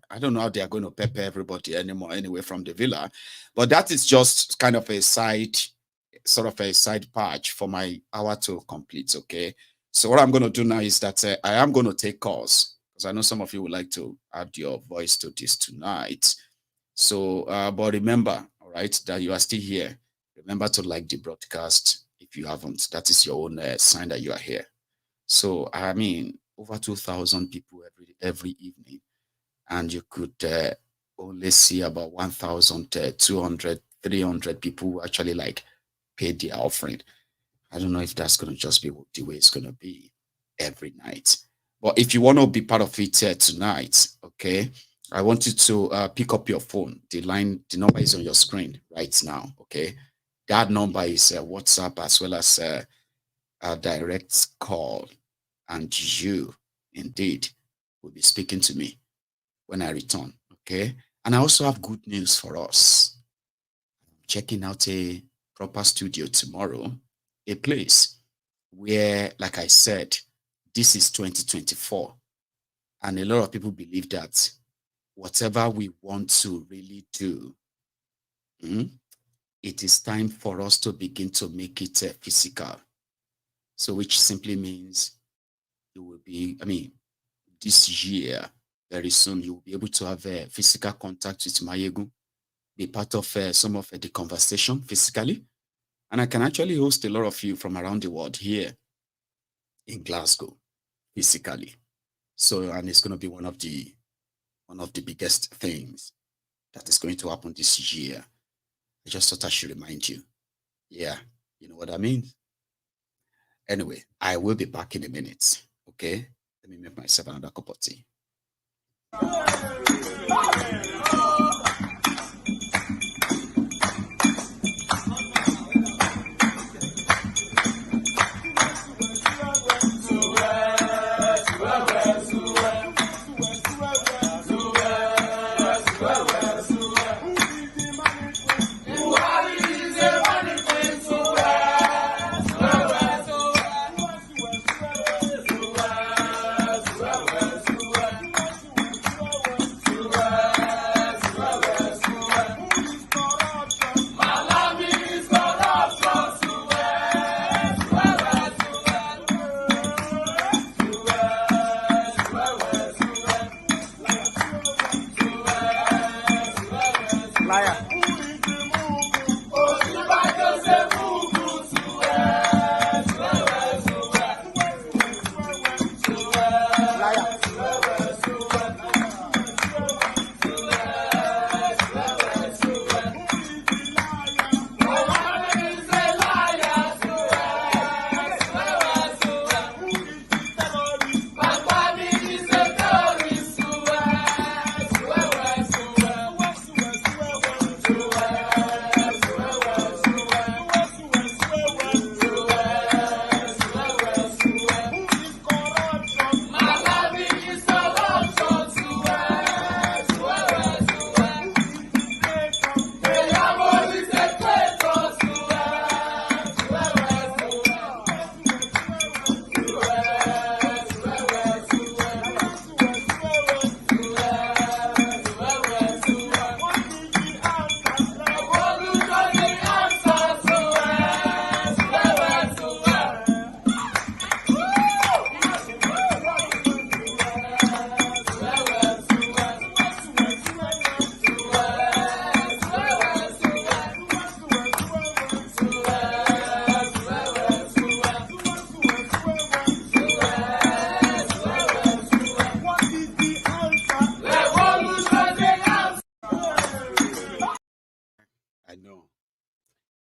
I don't know how they are going to pepper everybody anymore anyway from the villa. But that is just kind of a side patch for my hour to complete, okay? So what I'm going to do now is that I am going to take calls, because I know some of you would like to add your voice to this tonight. So, but remember, all right, that you are still here. Remember to like the broadcast if you haven't. That is your own sign that you are here. So, I mean, over 2,000 people every evening, and you could only see about 1,200, 300 people who actually like paid their offering. I don't know if that's going to just be the way it's going to be every night. But if you want to be part of it tonight, okay, I want you to pick up your phone. The number is on your screen right now, okay? That number is WhatsApp as well as a direct call. And you, indeed, will be speaking to me when I return, okay? And I also have good news for us. I'm checking out a proper studio tomorrow, a place where, like I said, this is 2024. And a lot of people believe that whatever we want to really do, it is time for us to begin to make it physical. So which simply means you will be, this year, very soon, you will be able to have a physical contact with Mayegun, be part of some of the conversation physically. And I can actually host a lot of you from around the world here in Glasgow, physically. So, and it's going to be one of the biggest things that is going to happen this year. I just thought I should remind you. Yeah, you know what I mean? Anyway, I will be back in a minute, okay? Let me make myself another cup of tea.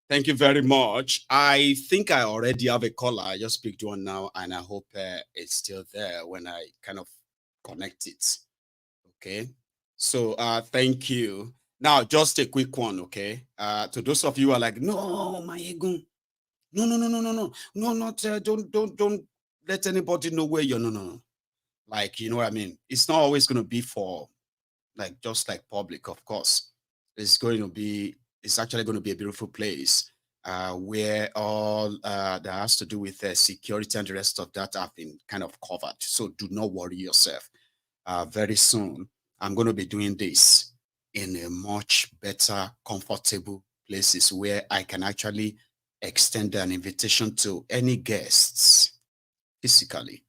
Thank you very much. I think I already have a caller. I just picked one now, and I hope it's still there when I kind of connect it. Okay. So thank you. Now, just a quick one, okay? To those of you who are like, no, my ego. No, not don't let anybody know where you're no. Like, you know what I mean? It's not always going to be for like just like public, of course. It's actually going to be a beautiful place where all that has to do with security and the rest of that have been kind of covered. So do not worry yourself. Very soon, I'm going to be doing this in a much better, comfortable places where I can actually extend an invitation to any guests physically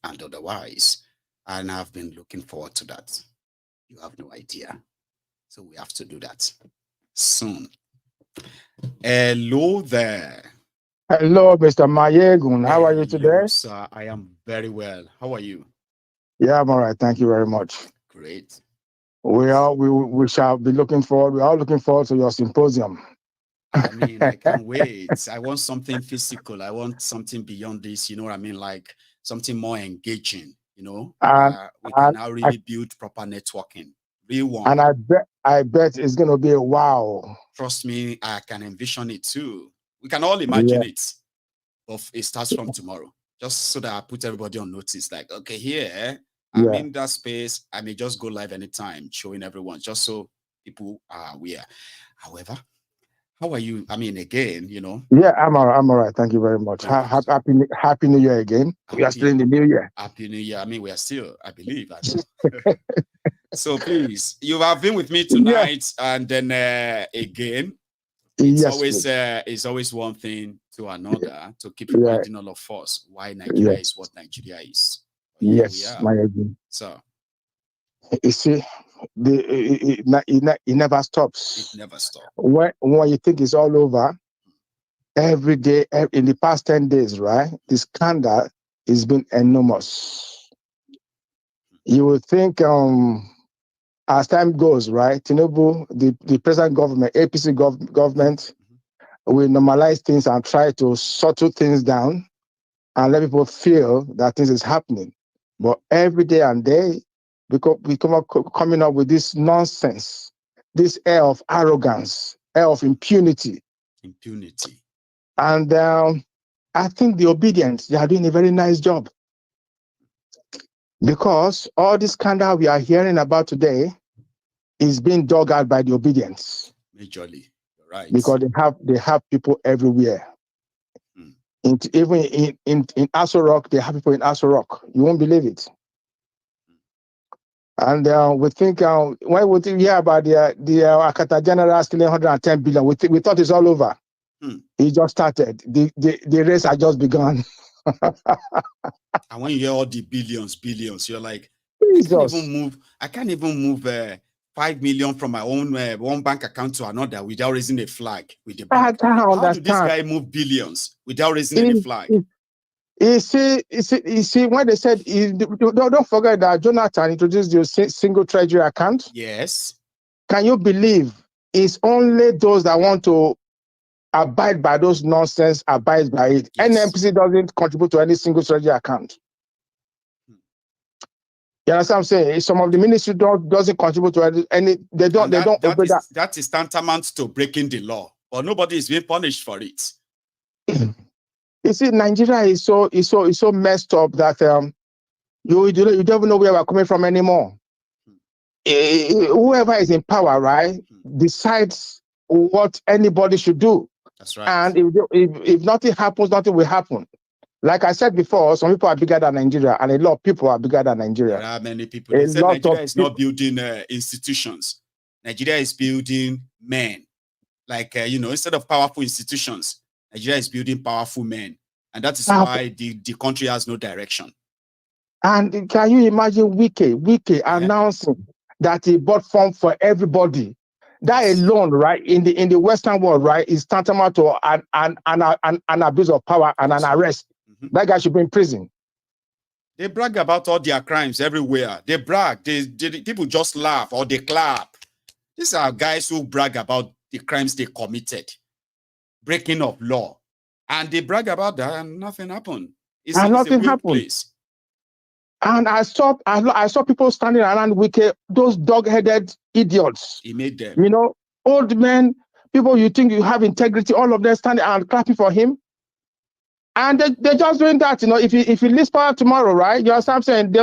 and otherwise. And I've been looking forward to that. You have no idea. So we have to do that soon. Hello there. Hello, Mr. Mayegun. How are you today? Sir, I am very well. How are you? Yeah, I'm all right. Thank you very much. Great. We shall be looking forward. We are looking forward to your symposium. I mean, I can't wait. I want something physical. I want something beyond this. You know what I mean? Like something more engaging. You know, we can now really build proper networking. Real one. And I bet it's going to be a wow. Trust me, I can envision it too. We can all imagine it. But it starts from tomorrow. Just so that I put everybody on notice. Like, okay, here, I'm in that space. I may just go live anytime, showing everyone, just so people are aware. However, How are you? I mean, again, Yeah, I'm all right. Thank you very much. Happy New Year again. We are still in the New Year. Happy New Year. I mean, we are still, I believe. I know. So please, you have been with me tonight, and then again, it's always one thing to another to keep reminding all of us why Nigeria is what Nigeria is. Yes, my agreement. So you see, it never stops. It never stops. When you think it's all over, every day in the past 10 days, right? The scandal has been enormous. You would think as time goes, right? Tinubu, the present government, APC government, will normalize things and try to settle things down and let people feel that things is happening. But every day and day, we coming up with this nonsense, this air of arrogance, air of impunity. And I think the obedience, they are doing a very nice job. Because all this scandal we are hearing about today is being dug out by the obedience. Majorly, right. Because they have people everywhere. Even in Aso Rock, they have people in Aso Rock. You won't believe it. And we think when we hear about the Akata General stealing 110 billion, we thought it's all over. It just started. The race had just begun. And when you hear all the billions, you're like, I can't even move 5 million from my own one bank account to another without raising a flag with the bank. How do this guy move billions without raising any flag? You see, when they said, don't forget that Jonathan introduced the single treasury account. Yes. Can you believe it's only those that want to abide by those nonsense, abide by it. Yes. NMPC doesn't contribute to any single treasury account. You understand what I'm saying? Some of the ministry doesn't contribute to any. They don't. That is tantamount to breaking the law, but nobody is being punished for it. You see, Nigeria is so messed up that you don't even know where we're coming from anymore. Whoever is in power, right, decides what anybody should do. That's right. And if nothing happens, nothing will happen. Like I said before, some people are bigger than Nigeria, and a lot of people are bigger than Nigeria. There are many people. They say Nigeria is not building institutions. Nigeria is building men. Like, instead of powerful institutions, Nigeria is building powerful men. And that is why the country has no direction. And can you imagine Wike announcing that he bought form for everybody? That alone, right, in the Western world, right, is tantamount to an abuse of power and an arrest. That guy should be in prison. They brag about all their crimes everywhere. They brag. People just laugh or they clap. These are guys who brag about the crimes they committed, breaking of law, and they brag about that, and nothing happened. It's a weird place. And I saw people standing around Wike, those dog-headed idiots. He made them. Old men, people you think you have integrity, all of them standing and clapping for him. And they're just doing that, If he leaves power tomorrow, right? You understand what I'm saying? They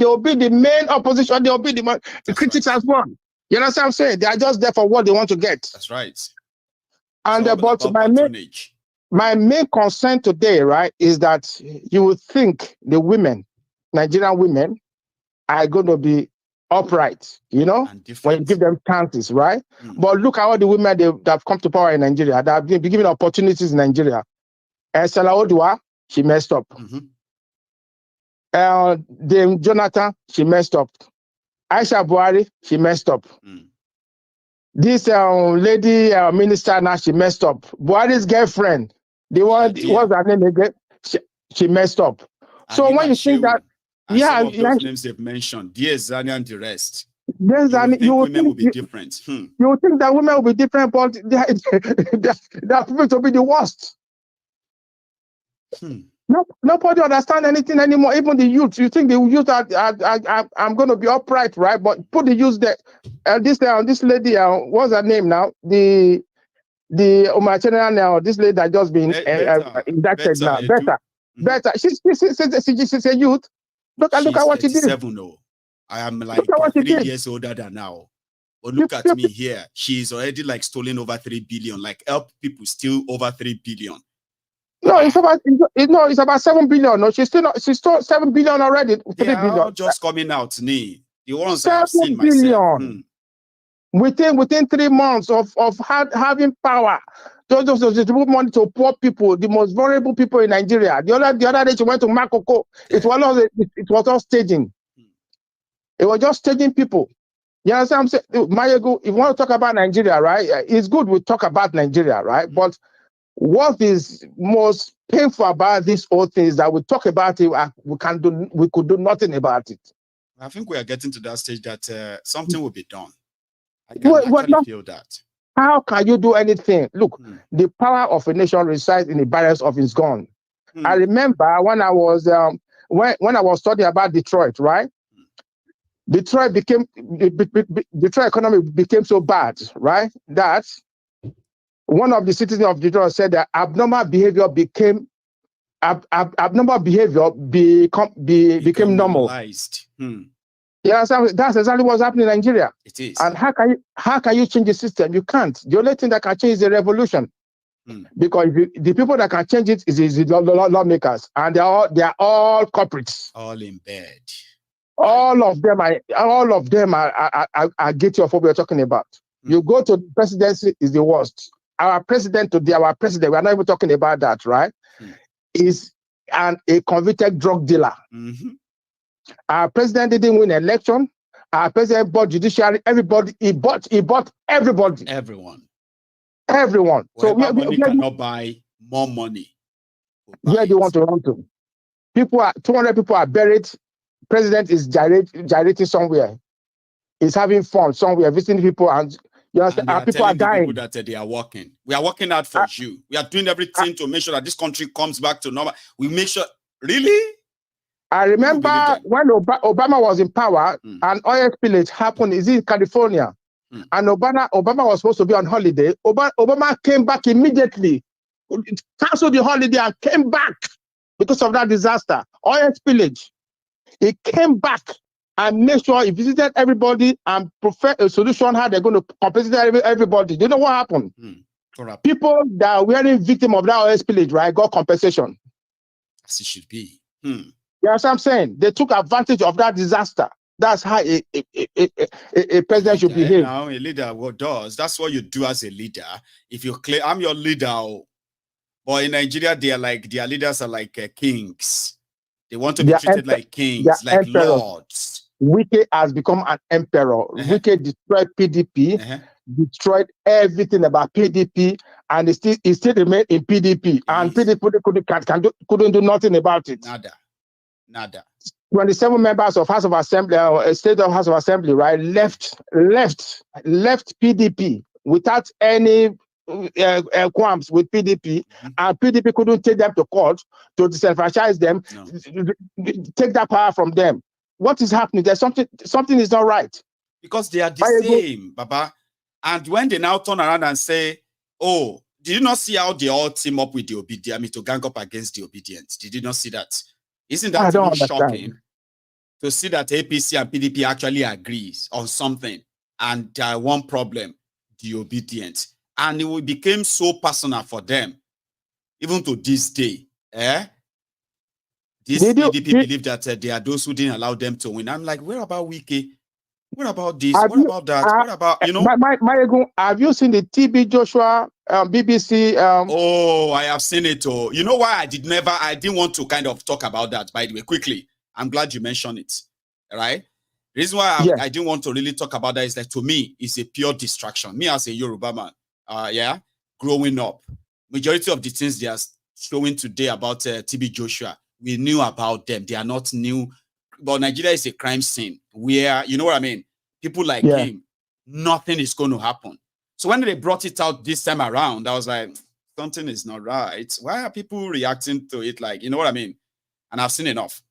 will be the main opposition. They will be the critics as well. You understand what I'm saying? They are just there for what they want to get. That's right. And my main concern today, right, is that you would think the women, Nigerian women, are going to be upright, when you give them chances, right? But look at all the women that have come to power in Nigeria, that have been given opportunities in Nigeria. Salah Odua, she messed up. Dame Jonathan, she messed up. Aisha Buhari, she messed up. This lady minister now, she messed up. Buhari's girlfriend, what's her name again? She messed up. So when you think that, some of those names they've mentioned, Zani and the rest, you would think women will be different. You would think that women will be different, but they are proven to be the worst. Nobody understand anything anymore. Even the youth. You think the youth I'm going to be upright, right? But put the youth there. This lady, what's her name now? The General now. This lady that just been indicted now. Betta. She's a youth. Look at what she did. I am like 3 years older than now. But look at me here. She's already like stolen over 3 billion, like help people steal over 3 billion. No, it's about 7 billion. No, she's stole 7 billion already. 3 They are billion. all just coming out, the ones 7 I have seen billion. myself. Within 3 months of having power, those distribute money to poor people, the most vulnerable people in Nigeria. The other day she went to Makoko. It was all staging. It was just staging people. You understand what I'm saying? Mayegu, if you want to talk about Nigeria, right? It's good we talk about Nigeria, right? But what is most painful about this whole thing is that we talk about it, we could do nothing about it. I think we are getting to that stage that something will be done. I can actually feel that. How can you do anything? Look, the power of a nation resides in the barrels of its gun. I remember when I was when I was studying about Detroit, right? Detroit economy became so bad, right? That one of the citizens of Detroit said that abnormal behavior became normal. Yeah, that's exactly what's happening in Nigeria. It is. And how can you change the system? You can't. The only thing that can change is the revolution. Because the people that can change it is the lawmakers, and they are all culprits. All in bed. All of them are guilty of what we're talking about. You go to the presidency is the worst. Our president today, we're not even talking about that, right? Is a convicted drug dealer. Our president didn't win election. Our president bought judiciary. Everybody, he bought everybody. Everyone. So money cannot buy more money. Where do you want to run to? 200 people are buried. President is gyrating somewhere. He's having fun somewhere, visiting people, and people are dying. People that they are working. We are working out for you. We are doing everything to make sure that this country comes back to normal. We make sure. Really? I remember when Obama was in power, an oil spillage happened. Is in California, and Obama was supposed to be on holiday. Obama came back immediately, canceled the holiday, and came back because of that disaster. Oil spillage. He came back and made sure he visited everybody and prepared a solution how they're going to compensate everybody. Do you know what happened? People that were victim of that oil spillage, right, got compensation. As it should be. You know what I'm saying? They took advantage of that disaster. That's how a president should behave. Now, a leader what does. That's what you do as a leader. If you claim, I'm your leader. But in Nigeria, their leaders are like kings. They want to be treated like kings, like lords. Wike has become an emperor. Wike destroyed PDP, destroyed everything about PDP, and he still remained in PDP. And PDP couldn't do nothing about it. Nada. 27 members of House of Assembly, State of House of Assembly, right, left PDP without any qualms with PDP, and PDP couldn't take them to court to disenfranchise them, take that power from them. What is happening? There's something is not right. Because they are the same, Baba. And when they now turn around and say, oh, did you not see how they all team up with the obedient, to gang up against the obedient? Did you not see that? Isn't that shocking to see that APC and PDP actually agrees on something, and one problem, the obedient? And it became so personal for them, even to this day. This PDP believe that they are those who didn't allow them to win. I'm like, where about Wike? What about this? What about that? What about, have you seen the TB Joshua BBC? Oh, I have seen it. Oh, you know why I didn't want to kind of talk about that, by the way, quickly. I'm glad you mentioned it. Right? The reason why I didn't want to really talk about that is that to me, it's a pure distraction. Me as a Yoruba man, growing up, majority of the things they are showing today about TB Joshua, we knew about them. They are not new. But Nigeria is a crime scene where, you know what I mean? People like him, nothing is going to happen. So when they brought it out this time around, I was like, something is not right. Why are people reacting to it like, you know what I mean? And I've seen enough.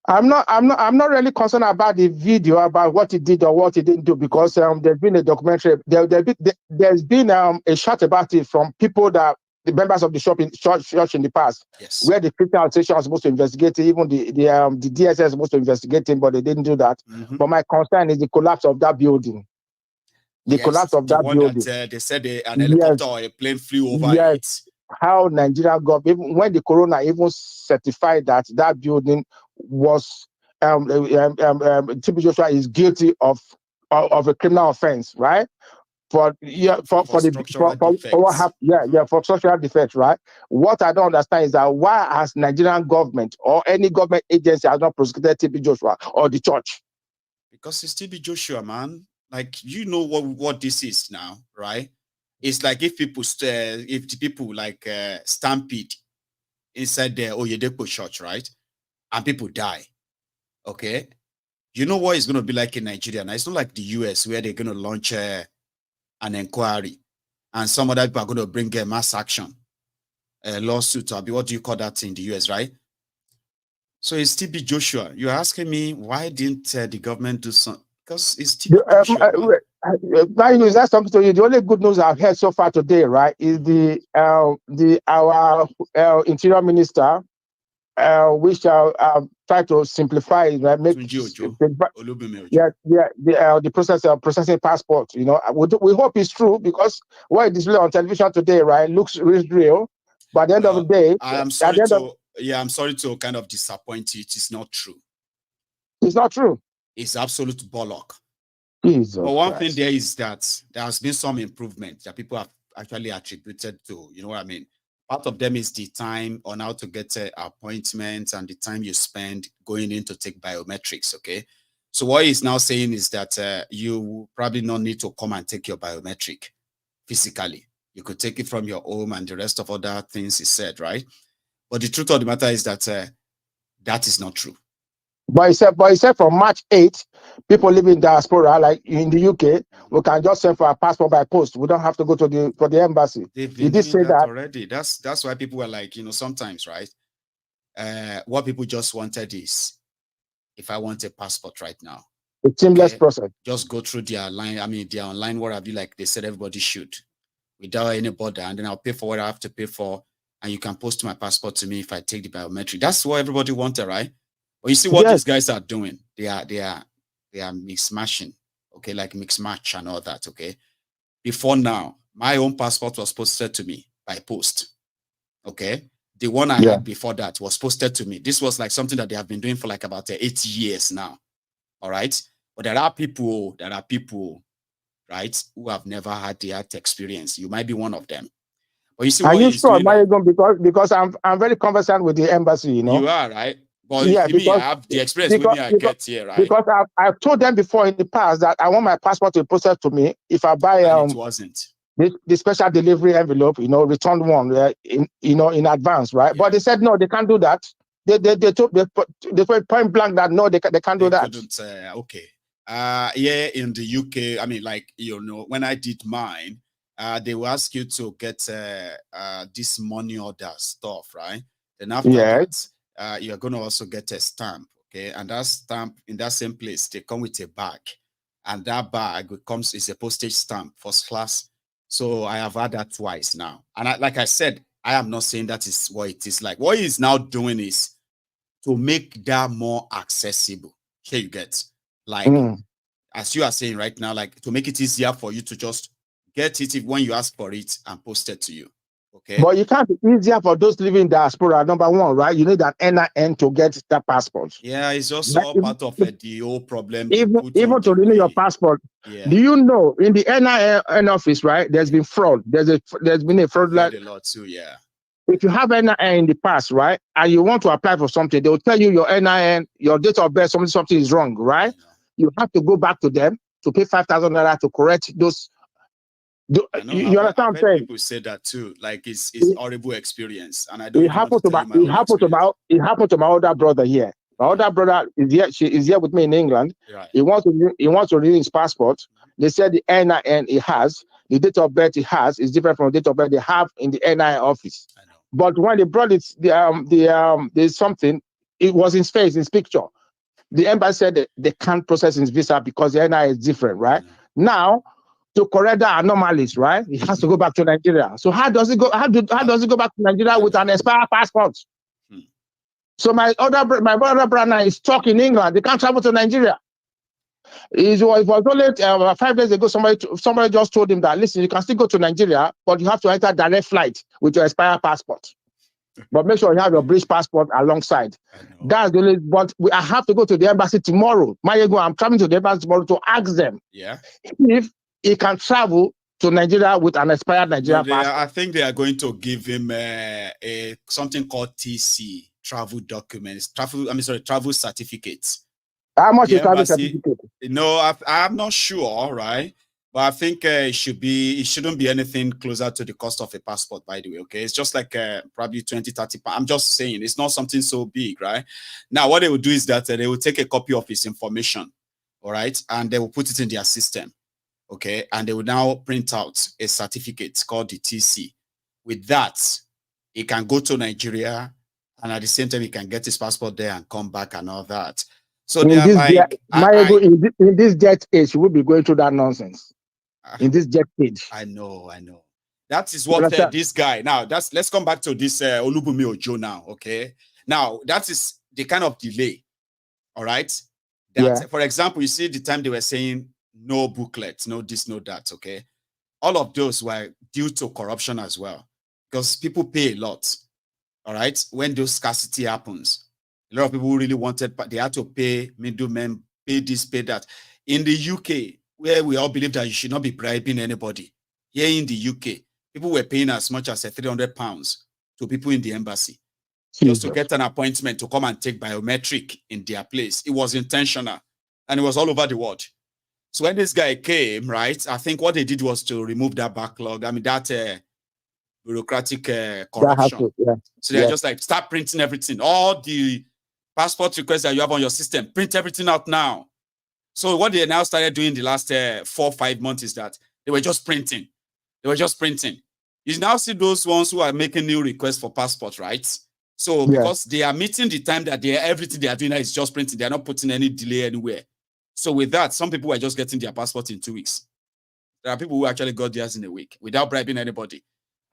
I'm not really concerned about the video about what he did or what he didn't do, because there's been a documentary. There's been a shot about it from people that the members of the church in the past, where the Christian Association was supposed to investigate it, even the DSS was supposed to investigate it, but they didn't do that. But my concern is the collapse of that building. The collapse of that building. That, they said an helicopter or a plane flew over it. How Nigeria government, even when the corona even certified that that building was TB Joshua is guilty of a criminal offense, right? For structural defects, right? What I don't understand is that why has Nigerian government or any government agency has not prosecuted TB Joshua or the church? Because it's TB Joshua, man. Like, you know what this is now, right? It's like if the people like stampede inside the Oyedepo church, right? And people die. Okay, you know what it's going to be like in Nigeria now? It's not like the US where they're going to launch an inquiry and some other people are going to bring a mass action, a lawsuit, or what do you call that in the US, right? So it's TB Joshua. You're asking me why didn't the government do something? Because it's TB Joshua. Is that something to you? The only good news I've heard so far today, right, is our interior minister. We shall try to simplify it, right? Make the process of processing passport. You know, we hope it's true because what it is on television today, right, looks real. But at the end of the day, I'm sorry to kind of disappoint you. It is not true. It's not true. It's absolute bollock. Jesus but one Christ. thing there is that there has been some improvement that people have actually attributed to. You know what I mean? Part of them is the time on how to get appointments and the time you spend going in to take biometrics, okay? So what he's now saying is that you probably not need to come and take your biometric physically. You could take it from your home and the rest of other things he said, right? But the truth of the matter is that that is not true. But he said from March 8th, people living in diaspora, like in the UK, we can just send for a passport by post. We don't have to go to the embassy. They've been doing that already. That's why people were like, you know, sometimes, right? What people just wanted is, if I want a passport right now, a seamless process. Just go through their line. I mean, their online, what have you, like they said everybody should, without any border, and then I'll pay for what I have to pay for, and you can post my passport to me if I take the biometric. That's what everybody wanted, right? But you see what these guys are doing. They are mix-matching, okay, like mix-match and all that, okay? Before now, my own passport was posted to me by post, okay? The one I had before that was posted to me. This was like something that they have been doing for like about 8 years now, all right? But there are people, right, who have never had that experience. You might be one of them. But you see what he's doing. Because I'm very conversant with the embassy, you know? You are, right? But yeah, because, me, I have the experience with me I get here, right? Because I've told them before in the past that I want my passport to be processed to me if I buy it wasn't. The special delivery envelope, you know, return one, in advance, right? Yeah. But they said no, they can't do that. They put point blank that no, they can't do that. Okay. Yeah, in the UK, I mean, like, you know, when I did mine, they will ask you to get this money order stuff, right? Then after that, you're going to also get a stamp, okay? And that stamp, in that same place, they come with a bag. And that bag is a postage stamp, first class. So I have had that twice now. And like I said, I am not saying that is what it is like. What he's now doing is to make that more accessible. Here you get. Like, as you are saying right now, like to make it easier for you to just get it when you ask for it and post it to you. Okay. But you can't be easier for those living in diaspora. Number one, right? You need an NIN to get that passport. Yeah, it's also part of the whole problem. Even to renew your passport. Yeah. Do you know in the NIN office, right? There's been fraud. There's been a fraud. A lot too, yeah. If you have NIN in the past, right, and you want to apply for something, they will tell you your NIN, your date of birth, something is wrong, right? You have to go back to them to pay 5,000 naira to correct those. You understand what I'm saying? People say that too, like it's horrible experience, and I don't. It happened to my older brother here. My older brother is here. She is here with me in England. Right. He wants to renew his passport. They said the NIN he has, the date of birth he has is different from the date of birth they have in the NIN office. I know. But when they brought it, there's something. It was in space, in his picture. The embassy said that they can't process his visa because the NIN is different, right? Now, to correct the anomalies, right? He has to go back to Nigeria. So how does he go? How does he go back to Nigeria with an expired passport? So my brother is stuck in England. They can't travel to Nigeria. It was only 5 days ago, somebody just told him that, listen, you can still go to Nigeria, but you have to enter direct flight with your expired passport. But make sure you have your British passport alongside. That's the only, but I have to go to the embassy tomorrow. I'm traveling to the embassy tomorrow to ask them if he can travel to Nigeria with an expired Nigerian passport. I think they are going to give him something called TC, travel documents, travel certificates. How much is travel certificate? No, I'm not sure, right? But I think it shouldn't be anything closer to the cost of a passport, by the way, okay? It's just like probably 20, 30 pounds. I'm just saying, it's not something so big, right? Now, what they will do is that they will take a copy of his information, all right? And they will put it in their system, okay? And they will now print out a certificate called the TC. With that, he can go to Nigeria, and at the same time, he can get his passport there and come back and all that. So they are like... in this jet age, we'll be going through that nonsense. In this jet age. I know. That is what this guy... Now, let's come back to this Olubunmin-Ojo now, okay? Now, that is the kind of delay, all right? For example, you see the time they were saying no booklet, no this, no that, okay? All of those were due to corruption as well, because people pay a lot, all right? When those scarcity happens, a lot of people who really wanted, but they had to pay middlemen, pay this, pay that. In the UK, where we all believe that you should not be bribing anybody, here in the UK, people were paying as much as £300 to people in the embassy just to get an appointment to come and take biometric in their place. It was intentional, and it was all over the world. So when this guy came, right, I think what they did was to remove that backlog. I mean, that bureaucratic corruption. So they're just like, start printing everything. All the passport requests that you have on your system, print everything out now. So what they now started doing the last 4 or 5 months is that they were just printing. You now see those ones who are making new requests for passport, right? So because they are meeting the time that everything they are doing is just printing, they are not putting any delay anywhere. So with that, some people were just getting their passport in 2 weeks. There are people who actually got theirs in a week without bribing anybody.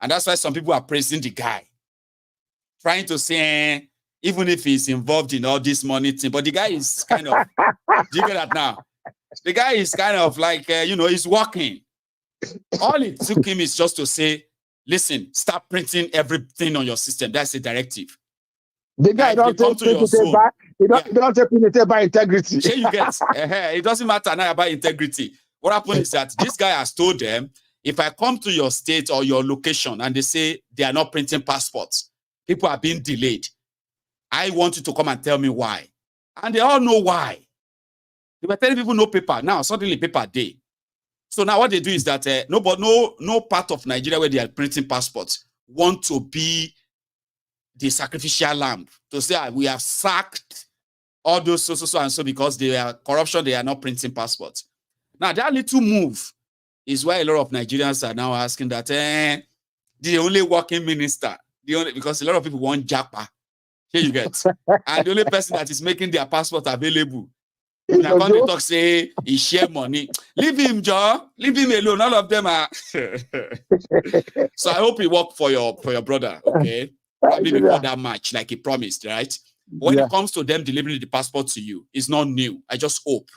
And that's why some people are praising the guy, trying to say, even if he's involved in all this money thing, but the guy is kind of, do you get that now? The guy is kind of like, he's working. All it took him is just to say, listen, start printing everything on your system. That's a directive. The guy don't take it by integrity. Here you get. It doesn't matter now about integrity. What happened is that this guy has told them, if I come to your state or your location and they say they are not printing passports, people are being delayed, I want you to come and tell me why. And they all know why. They were telling people no paper. Now, suddenly paper day. So now what they do is that no part of Nigeria where they are printing passports want to be the sacrificial lamb. To say, we have sacked all those so and so because they are corruption, they are not printing passports. Now, that little move is why a lot of Nigerians are now asking that the only working minister, because a lot of people want japa. Here you get. And the only person that is making their passport available, when I come to talk, say he share money. Leave him, Joe. Leave him alone. All of them are. So I hope he work for your brother, okay? Probably before that match, like he promised, right? When it comes to them delivering the passport to you, it's not new. I just hope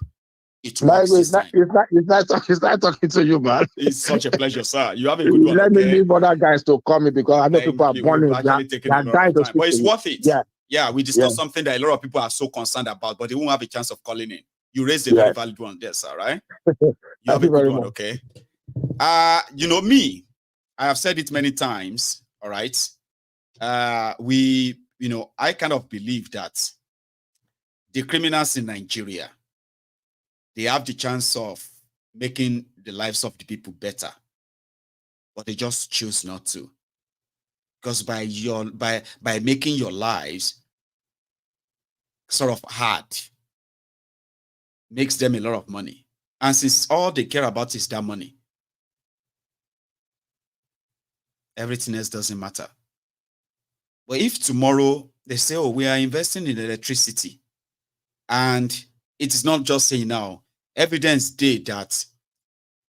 it works. It's not talking to you, man. It's such a pleasure, sir. You have a good one. Let me leave other guys to call me because I know people are wanting but it's worth it. Yeah, we discussed something that a lot of people are so concerned about, but they won't have a chance of calling in. You raised a very valid one there, sir, right? You have a good one, okay? Me, I have said it many times, all right? I kind of believe that the criminals in Nigeria, they have the chance of making the lives of the people better, but they just choose not to. Because by making your lives sort of hard, makes them a lot of money. And since all they care about is that money, everything else doesn't matter. But if tomorrow they say, oh, we are investing in electricity, and it is not just saying now, evidence day that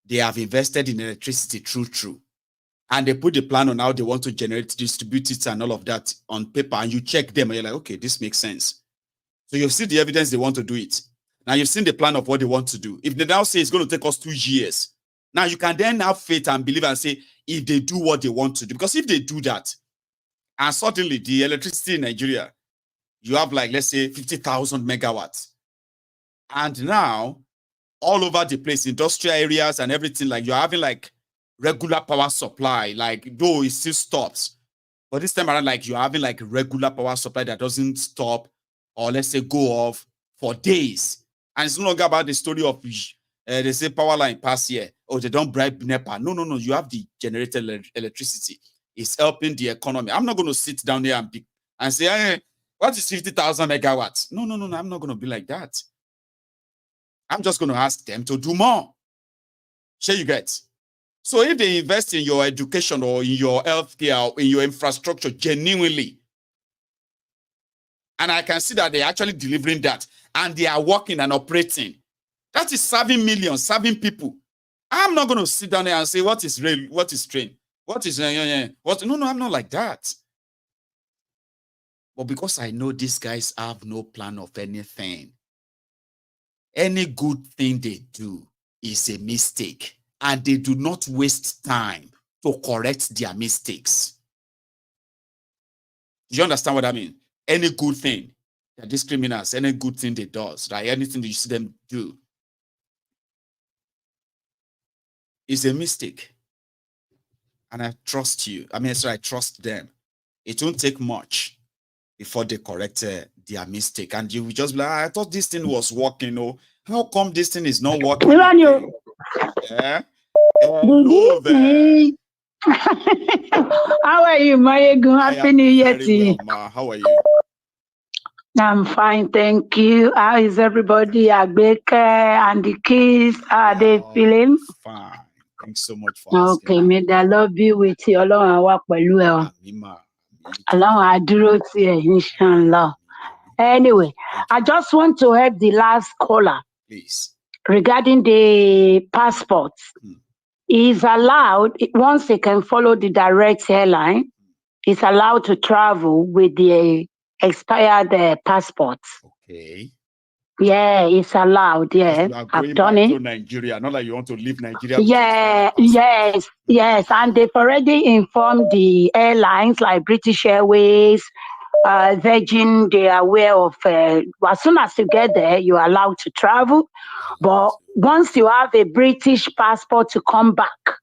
they have invested in electricity true. And they put the plan on how they want to generate, distribute it, and all of that on paper, and you check them, and you're like, okay, this makes sense. So you see the evidence they want to do it. Now you've seen the plan of what they want to do. If they now say it's going to take us 2 years, now you can then have faith and believe and say, if they do what they want to do, because if they do that, and suddenly the electricity in Nigeria, you have like, let's say 50,000 megawatts. And now all over the place, industrial areas and everything, like you're having like regular power supply, like though it still stops. But this time around, like you're having like regular power supply that doesn't stop or let's say go off for days. And it's no longer about the story of they say power line pass here, or they don't bribe NEPA. No. You have the generated electricity. It's helping the economy. I'm not going to sit down here and say, hey, what is 50,000 megawatts? No. I'm not going to be like that. I'm just going to ask them to do more. Sure, you get. So if they invest in your education or in your healthcare or in your infrastructure genuinely, and I can see that they're actually delivering that, and they are working and operating, that is serving millions, serving people. I'm not going to sit down there and say, what is real, what is train, what is, what? No, I'm not like that. But because I know these guys have no plan of anything, any good thing they do is a mistake, and they do not waste time to correct their mistakes. Do you understand what I mean? Any good thing, these criminals, any good thing they do, right? Anything that you see them do is a mistake. And I trust you. I trust them. It won't take much before they correct their mistake. And you will just be like, I thought this thing was working. Oh, how come this thing is not working? Yeah. Hello there. How are you, Mayegun? Happy New Year to you. How are you? I'm fine, thank you. How is everybody? Agbeke and the kids, how are they feeling? Fine. Thanks so much for asking. Okay, may the Lord be with you. Ọlọ́run á wà pẹ̀lú ẹ o. Ọlọ́run á dúró tì ẹ́, inshallah. Anyway, I just want to help the last caller. Please. Regarding the passports. Is allowed, once they can follow the direct airline, is allowed to travel with the expired passports. Okay. Yeah, it's allowed. Yeah, I've done it. To Nigeria, not like you want to leave Nigeria. Yeah, yes. And they've already informed the airlines like British Airways, Virgin. They are aware of, as soon as you get there, you're allowed to travel. But once you have a British passport to come back,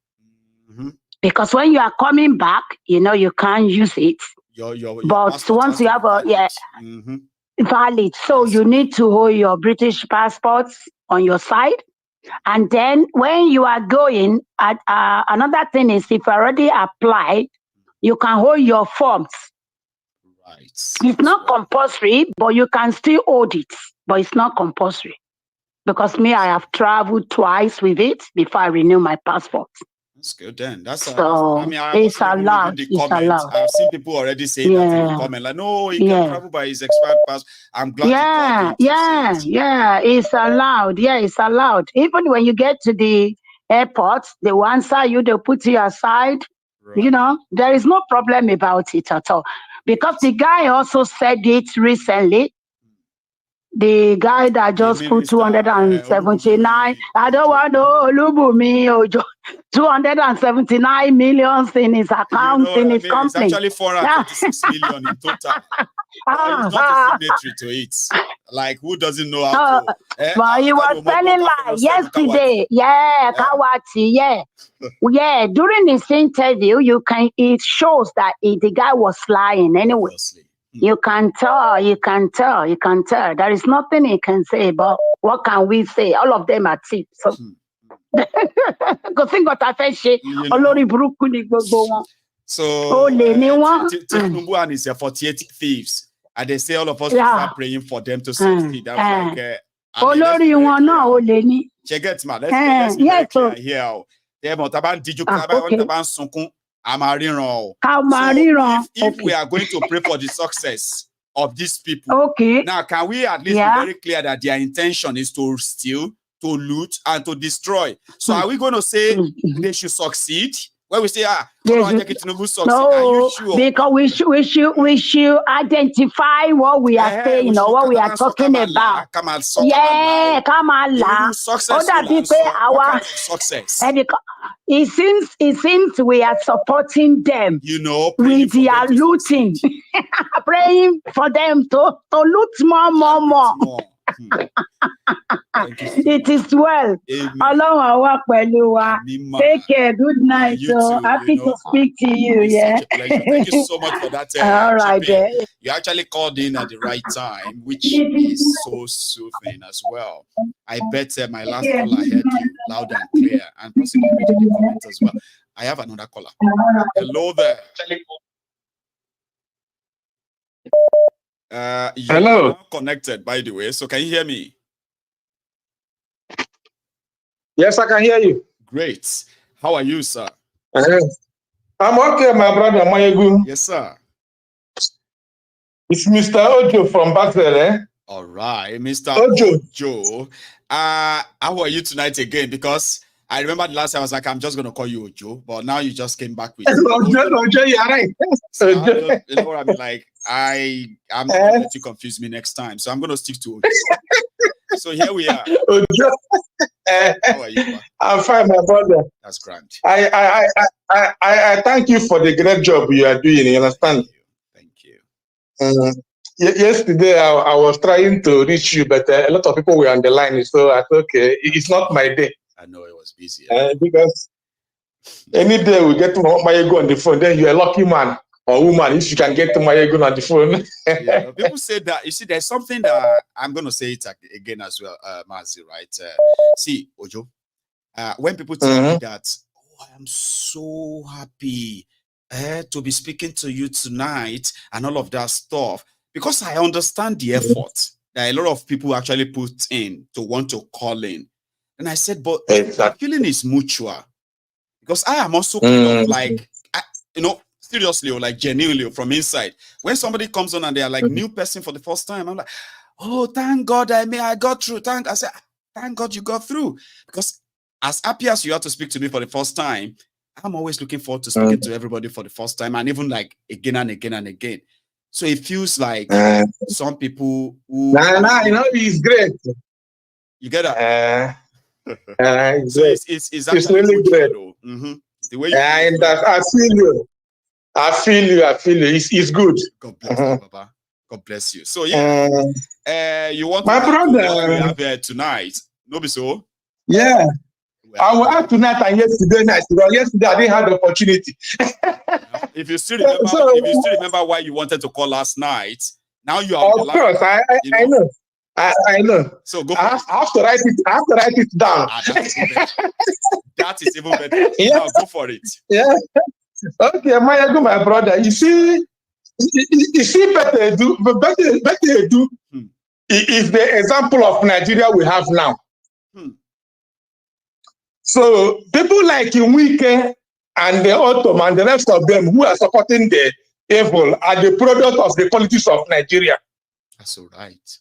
because when you are coming back, you can't use it. Your but once you have valid, so you need to hold your British passports on your side. And then when you are going, another thing is if you already applied, you can hold your forms. Right. It's not compulsory, but you can still hold it. But it's not compulsory. Because I have traveled twice with it before I renew my passport. That's good then. It's allowed. It's allowed. I've seen people already saying that in the comment. Like, no, he can travel by his expired passport. I'm glad you called it. It's allowed. Yeah, it's allowed. Even when you get to the airport, they will answer you, they'll put you aside. Right. There is no problem about it at all. Because the guy also said it recently. The guy that just put 279, I don't want to Olubunmin-Ojo 279 million in his account, in his company. It's actually 436 million in total. He's not a signatory to it. Like, who doesn't know how to... But he was telling like yesterday. Kawati, yeah. During his interview, it shows that the guy was lying anyway. Obviously. You can tell. There is nothing he can say, but what can we say? All of them are thieves. So, So Tinubu and his 48 thieves, and they say all of us start praying for them to succeed. Check it, man. Let's be very clear here. If we are going to pray for the success of these people, now can we at least be very clear that their intention is to steal, to loot, and to destroy? So are we going to say they should succeed, When we say, no, sure? Because we should identify what we are saying or what we are talking about. Yeah, come on, success. It seems we are supporting them. With their looting, praying for them to loot more. It is well. Take care. Good night. So happy to speak to you. Yeah. Thank you so much for that. All right. You actually called in at the right time, which is so soothing as well. I bet my last caller heard you loud and clear, and possibly reading the comments as well. I have another caller. Hello there. Hello. Are connected, by the way. So can you hear me? Yes, I can hear you. Great. How are you, sir? I'm okay, my brother. Yes, sir. It's Mr. Ojo from Basel, eh? All right, Mr. Ojo. How are you tonight again? Because I remember the last time I was like, I'm just going to call you Ojo, but now you just came back with Ojo, you're right. So you know what I mean? Like, I'm not going to let you confuse me next time, so I'm going to stick to Ojo. So here we are. Ojo. How are you, man? I'm fine, my brother. That's grand. I thank you for the great job you are doing. You understand? Thank you. Yesterday, I was trying to reach you, but a lot of people were on the line, so I thought, okay, it's not my day. I know it was busy. Because any day we get to Mayego on the phone, then you're a lucky man or woman if you can get to Mayego on the phone. Yeah, people say that. You see, there's something that I'm going to say it again as well, Mazi, right? See, Ojo, when people tell me that, oh, I am so happy to be speaking to you tonight and all of that stuff, because I understand the effort that a lot of people actually put in to want to call in. And I said, but the feeling is mutual, because I am also kind of like, seriously, or like genuinely from inside. When somebody comes on and they are like new person for the first time, I'm like, oh, thank God I got through. I said, thank God you got through. Because as happy as you are to speak to me for the first time, I'm always looking forward to speaking to everybody for the first time, and even like again and again and again. So it feels like some people who he's great. You get that? So it's actually really great. The way you I feel you. It's good. God bless you, Baba. God bless you. So yeah, you want my brother we have here tonight? No, be so. Yeah. I will have tonight and yesterday night. Because yesterday I didn't have the opportunity. If you still remember why you wanted to call last night, now you are. Of course, I know. I know. So go. I have to write it down. That is even better. Yeah. Now go for it. Yeah. Okay, my brother. You see, Betta is the example of Nigeria we have now. So people like Wike and the Ortom and the rest of them who are supporting the evil are the product of the politics of Nigeria. That's all right.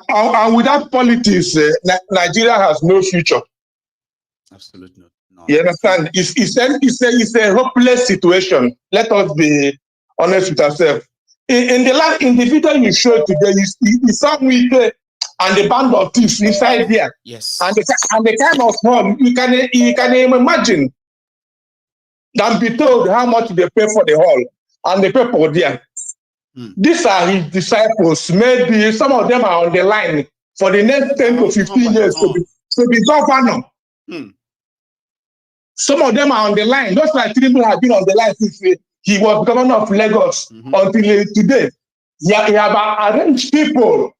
And without politics, Nigeria has no future. Absolutely not. You understand? It's a hopeless situation. Let us be honest with ourselves. In the video you showed today, you saw Wike and the band of thieves inside there. Yes. And the kind of hall you can imagine. Than be told how much they pay for the hall and the people there. These are his disciples. Maybe some of them are on the line for the next 10 to 15 years to be governor. Some of them are on the line. Just like Tinubu have been on the line since he was governor of Lagos until today. He have arranged people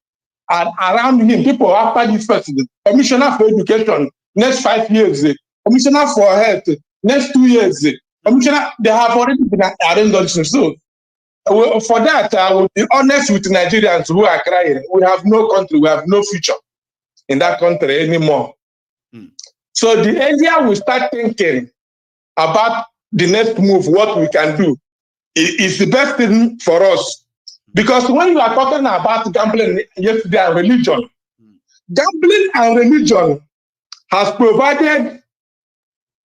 and around him, people after this president, commissioner for education, next 5 years, commissioner for health, next 2 years, commissioner, they have already been arranged. So, for that, I will be honest with Nigerians who are crying. We have no country, we have no future in that country anymore. So the earlier we start thinking about the next move, what we can do, is the best thing for us. Because when you are talking about gambling yesterday and religion, gambling and religion has provided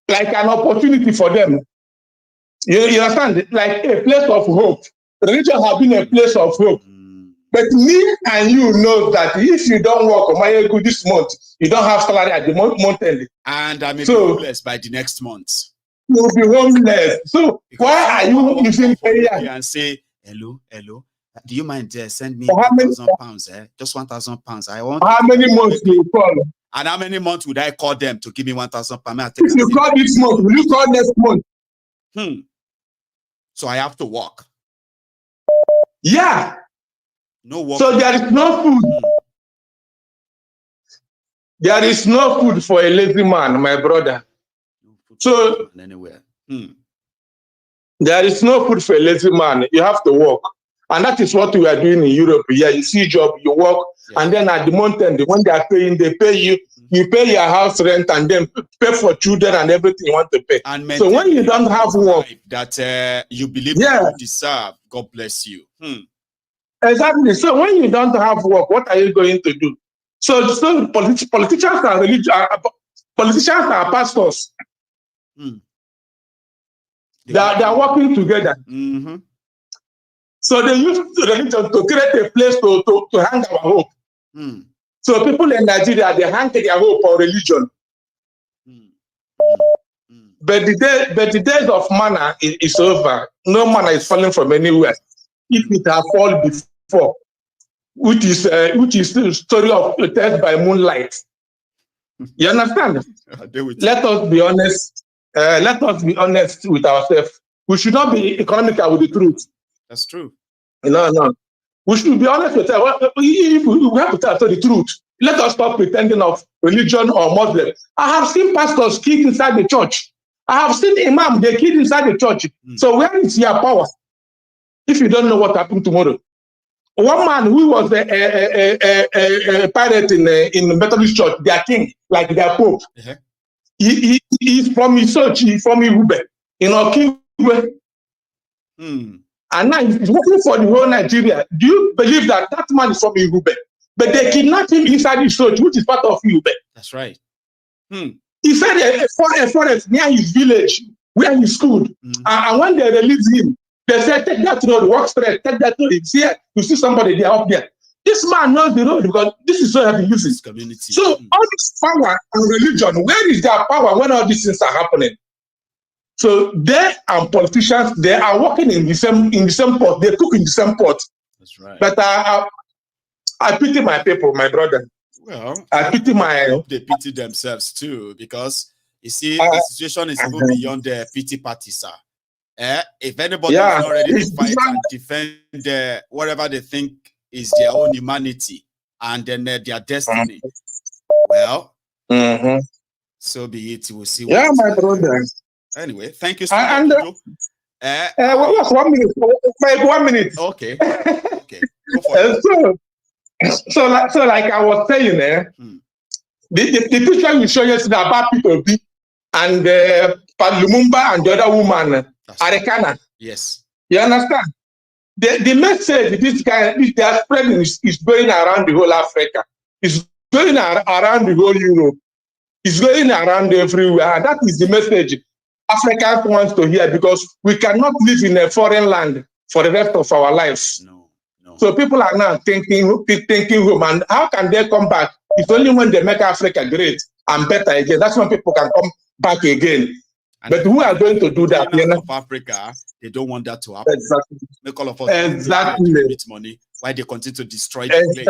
like an opportunity for them. You understand? Like a place of hope. Religion has been a place of hope. But me and you know that if you don't work on my this month, you don't have salary at the month end. And I may be homeless by the next month. You'll be homeless. So because why are you using prayer and say, hello, do you mind send me £1,000? Just £1,000. I want. How many months will you call? And how many months would I call them to give me £1,000? If you call this month, will you call next month? So I have to work. Yeah. No work. So there is no food. There is no food for a lazy man, my brother. So anywhere. There is no food for a lazy man. You have to work. And that is what we are doing in Europe. Yeah, you see job, you work, and then at the month end, when they are paying, they pay you. You pay your house rent and then pay for children and everything you want to pay. And so when you don't have work that you believe you deserve, God bless you. Exactly. So when you don't have work, what are you going to do? So politicians are politicians are pastors. They are working together. So they use religion to create a place to hang our hope. So people in Nigeria, they hang their hope on religion. But the days of manna is over. No manna is falling from anywhere. If it has fallen before, which is the story of a test by moonlight. You understand? Let us be honest. Let us be honest with ourselves. We should not be economical with the truth. That's true. No. We should be honest with ourselves. If we have to tell the truth, let us stop pretending of religion or Muslim. I have seen pastors killed inside the church. I have seen imam, they killed inside the church. So where is your power? If you don't know what happened tomorrow. One man who was a pirate in the Methodist church, their king, like their pope, he's from his church, he's from Irube, Okigwe. And now he's working for the whole Nigeria. Do you believe that man is from Irube? But they kidnapped him inside his church, which is part of Irube. That's right. He said a forest near his village where he schooled. And when they released him, they said, take that road, walk straight, take that road. It's here. You see somebody there up there. This man knows the road because this is what I've been using. Community. So all this power and religion, where is their power when all these things are happening? So they and politicians, they are working in the same pot. They cook in the same pot. That's right. But I pity my people, my brother. Well, I pity I hope they pity themselves too, because you see, the situation is even beyond the pity party, sir. If anybody is not ready to fight and defend whatever they think is their own humanity and then their destiny, well, so be it. We'll see. Yeah, my brother. Anyway, thank you so much. What's 1 minute? 1 minute. Okay. Okay. Go for it. So like I was saying, the picture you show yesterday about Peter Obi and Lumumba and the other woman, Arekana. Yes. You understand? The message they are spreading is going around the whole Africa. It's going around the whole Europe. It's going around everywhere. And that is the message Africans want to hear, because we cannot live in a foreign land for the rest of our lives. No. So people are now thinking home, and how can they come back? It's only when they make Africa great and better again. That's when people can come back again. And but who are going to do that? Of Africa, they don't want that to happen. Exactly. Make all of us exactly money while they continue to destroy the place.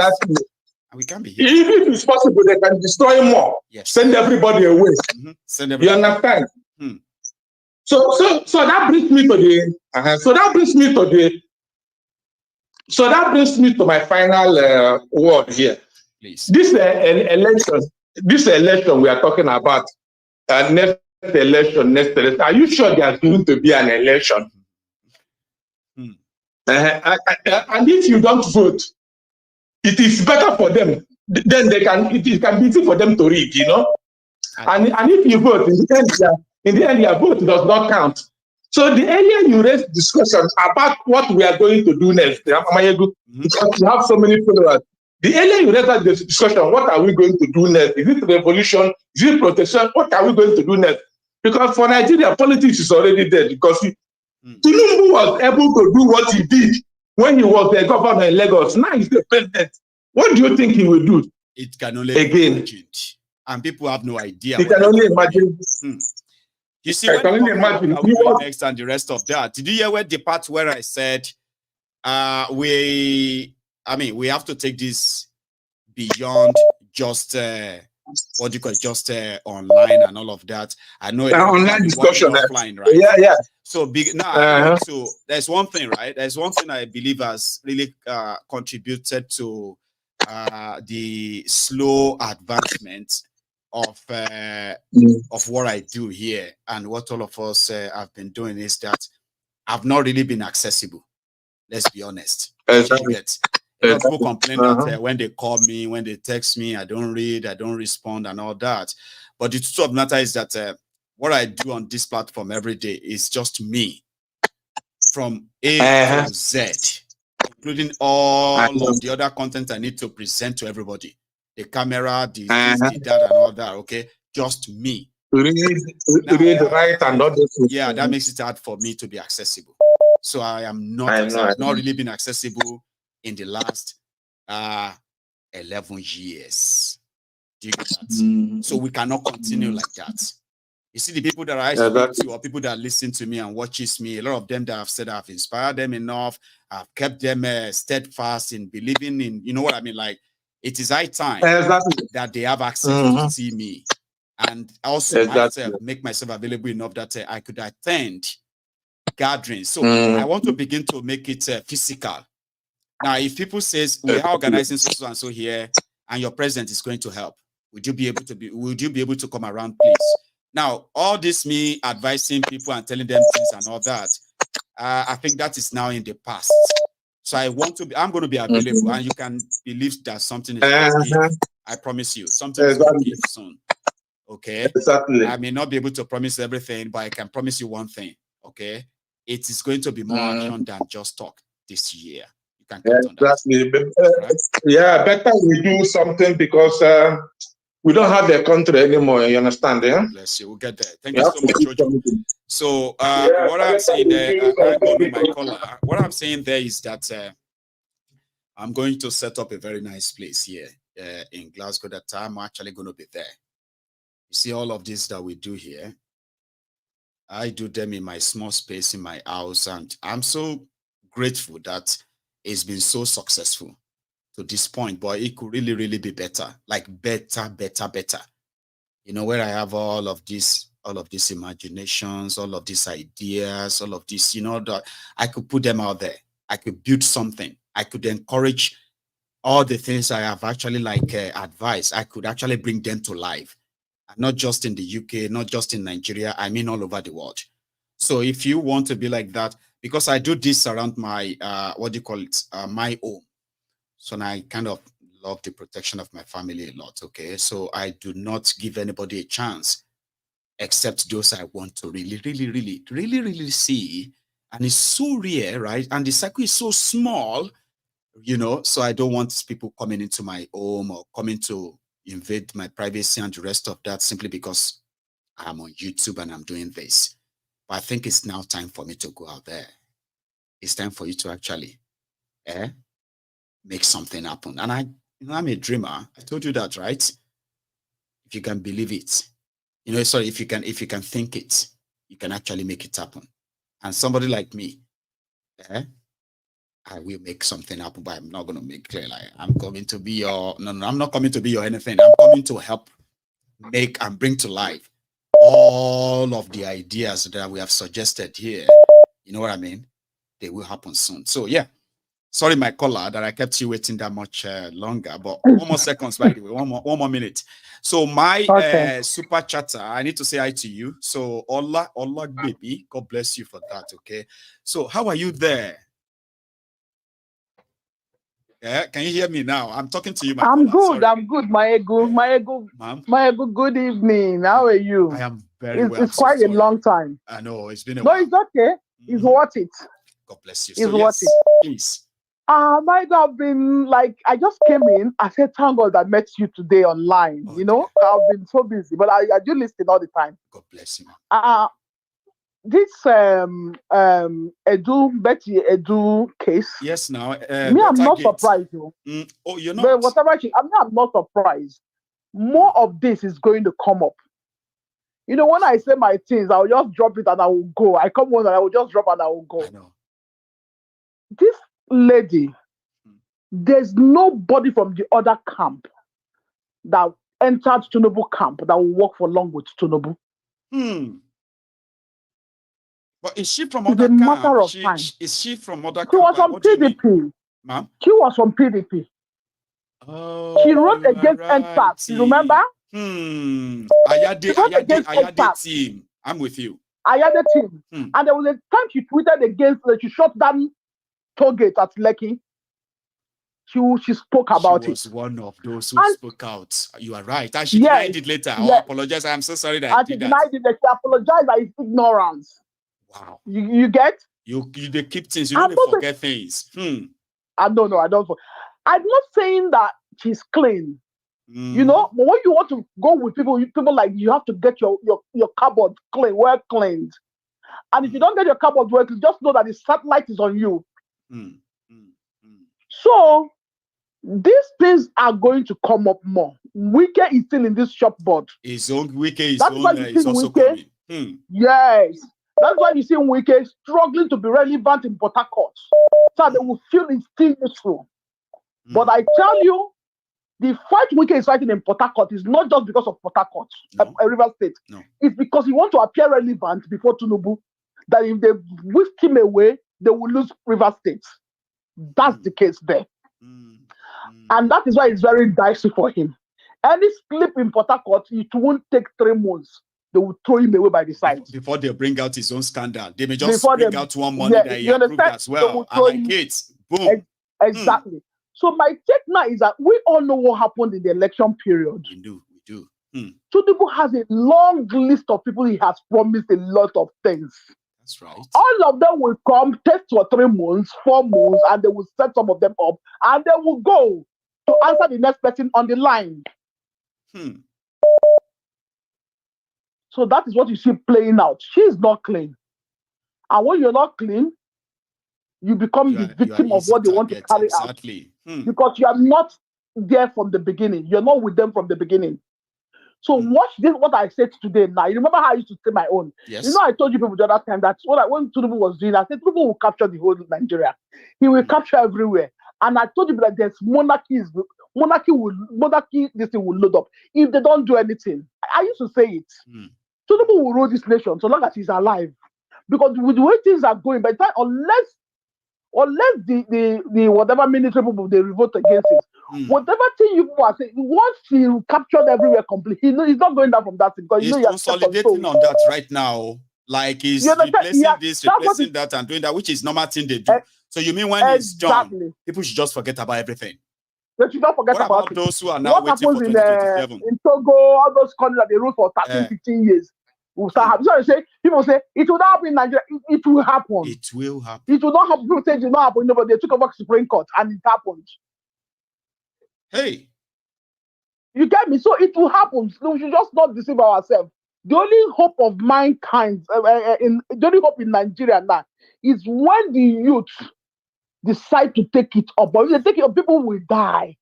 And we can't be here. If it's possible, they can destroy more. Yes. Send everybody away. Send everybody. You understand? So that brings me to the. So that brings me to my final word here. Please. This election we are talking about, next election. Are you sure there's going to be an election? And if you don't vote, it is better for them. Then it can be easy for them to read, you know. And if you vote, in the end, your vote does not count. So the earlier you raise discussions about what we are going to do next, because you have so many followers, the earlier you raise that discussion, what are we going to do next? Is it revolution? Is it protection? What are we going to do next? Because for Nigeria, politics is already dead. Because Tinubu was able to do what he did when he was the governor in Lagos. Now he's the president. What do you think he will do? It can only again. be imagined. And people have no idea. You can only imagine. You see, I can only imagine. Next and the rest of that. Did you hear where the part where I said we have to take this beyond just what do you call it, just online and all of that. I know online discussion offline, right? Yeah. So big now. So there's one thing, right? There's one thing I believe has really contributed to the slow advancement of what I do here, and what all of us have been doing is that I've not really been accessible. Let's be honest. Exactly. People complain that when they call me, when they text me, I don't read, I don't respond, and all that. But the truth of the matter is that what I do on this platform every day is just me, from A to Z, including all of the other content I need to present to everybody. The camera, the this, the that, and all that. Okay, just me. Read, write, and all this. Yeah, that makes it hard for me to be accessible. So I am not. I've not really been accessible in the last 11 years. Do you get that? So we cannot continue like that. You see, the people that I speak to, or people that listen to me and watches me, a lot of them that have said I've inspired them enough, I've kept them steadfast in believing in, you know what I mean? Like, it is high time that they have access to see me. And also make myself available enough that I could attend gatherings. So I want to begin to make it physical. Now, if people says we are organizing so and so here, and your president is going to help, would you be able to come around, please? Now, all this me advising people and telling them things and all that, I think that is now in the past. So I'm going to be available, and you can believe that something is going to give. I promise you, something is going to give soon. Okay? Exactly. I may not be able to promise everything, but I can promise you one thing. Okay? It is going to be more action than just talk this year. You can count on that. Right? Yeah, better we do something because we don't have the country anymore. You understand? Yeah? Bless you. We'll get there. Thank you so much, Jojo. So what I'm saying there, what I'm saying there is that I'm going to set up a very nice place here in Glasgow that I'm actually going to be there. You see all of this that we do here, I do them in my small space in my house, and I'm so grateful that it's been so successful to this point, but it could really, really be better, like better. You know, where I have all of these imaginations, all of these ideas, all of this, you know, that I could put them out there. I could build something. I could encourage all the things I have actually advised. I could actually bring them to life. Not just in the UK, not just in Nigeria, I mean all over the world. So if you want to be like that, because I do this around my, my home. So now I kind of love the protection of my family a lot, okay? So I do not give anybody a chance except those I want to really see. And it's so rare, right? And the circle is so small, you know, so I don't want people coming into my home or coming to invade my privacy and the rest of that simply because I'm on YouTube and I'm doing this. But I think it's now time for me to go out there. It's time for you to actually make something happen. And I'm a dreamer. I told you that, right? If you can believe it, you know, sorry, if you can think it, you can actually make it happen. And somebody like me, I will make something happen, but I'm not going to make clear like I'm coming to be your, no, I'm not coming to be your anything. I'm coming to help make and bring to life all of the ideas that we have suggested here. You know what I mean? They will happen soon. So yeah, sorry, my caller, that I kept you waiting that much longer, but one more seconds, by the way, one more minute. So my super chatter, I need to say hi to you. So Ola baby, God bless you for that. Okay. So how are you there? Yeah, can you hear me now? I'm talking to you, my I'm caller. good. Sorry. I'm good, my ego, good evening. How are you? I am very well. It's quite a long time. I know, it's been a while. No, it's okay. It's worth it. God bless you. It's worth it. Please. Might have been like I just came in. I said, "Thank God I met you today online." Oh, you know, I've been so busy, but I do listen all the time. God bless you. This Betty Edu case. Yes, now Me, I'm not surprised. Oh, you're not. But whatever I'm not surprised. More of this is going to come up. You know, when I say my things, I'll just drop it and I will go. I come on and I will just drop and I will go. I know. This lady, there's nobody from the other camp that entered Tinubu camp that will work for long with Tinubu. But is she from it's other a matter camp? of time. Is she from other camp? She was from PDP. Ma'am? She was from PDP. Oh, she wrote against NSAS. You remember? Ayade team. I'm with you. Ayade team. And there was a time she tweeted against that she shot down toll gate at Lekki. She spoke about it. She was one of those who spoke out. You are right. And she denied it later. I apologize. I'm so sorry that I did that. She denied it. She apologized that it's ignorance. Wow. You get? You they keep things. You don't forget things. I don't know. I don't. I'm not saying that she's clean. You know, but when you want to go with people like you have to get your cupboard clean, well cleaned. And if you don't get your cupboard well cleaned, just know that the satellite is on you. So these things are going to come up more. Wike is still in this shop board. His own Wike is also Wike, coming. Yes. That's why you see Wike struggling to be relevant in Port Harcourt. So they will feel it's still useful. But I tell you, the fight Wike is fighting in Port Harcourt is not just because of Port Harcourt, River State. No. It's because he wants to appear relevant before Tinubu, that if they whisk him away, they will lose River State. That's the case there. And that is why it's very dicey for him. Any slip in Port Harcourt, it won't take 3 months. They will throw him away by the sides. Before they bring out his own scandal, they may just bring out one money that he approved as well. I like it. Boom. Exactly. So my take now is that we all know what happened in the election period. We do. Tinubu has a long list of people he has promised a lot of things. That's right. All of them will come, test for 3 months, 4 months, and they will set some of them up, and they will go to answer the next person on the line. So that is what you see playing out. She is not clean. And when you're not clean, you become the victim of what they want to carry out. Because you are not there from the beginning. You're not with them from the beginning. So watch this, what I said today now. You remember how I used to say my own? Yes. You know, I told you people the other time that when Tinubu was doing, I said, Tinubu will capture the whole Nigeria. He will capture everywhere. And I told you that there's monarchy, this thing will load up. If they don't do anything, I used to say it. Tinubu will rule this nation so long as he's alive. Because with the way things are going, by the time, unless the whatever military people they revolt against it, whatever thing you are saying, once he captured everywhere completely, he's not going down from that thing. Because he's consolidating on that right now. Like he's replacing this, replacing that, and doing that, which is normal thing they do. So you mean when he's done, people should just forget about everything? They should not forget about those who are now waiting for 2027? In Togo, all those countries that they ruled for 13, 15 years. People say it will not happen in Nigeria. It will happen. It will happen. It will not happen. People say it will not happen. No, but they took over the Supreme Court and it happened. Hey. You get me? So it will happen. So we should just not deceive ourselves. The only hope of mankind, the only hope in Nigeria now, is when the youth decide to take it up. But if they take it up, people will die.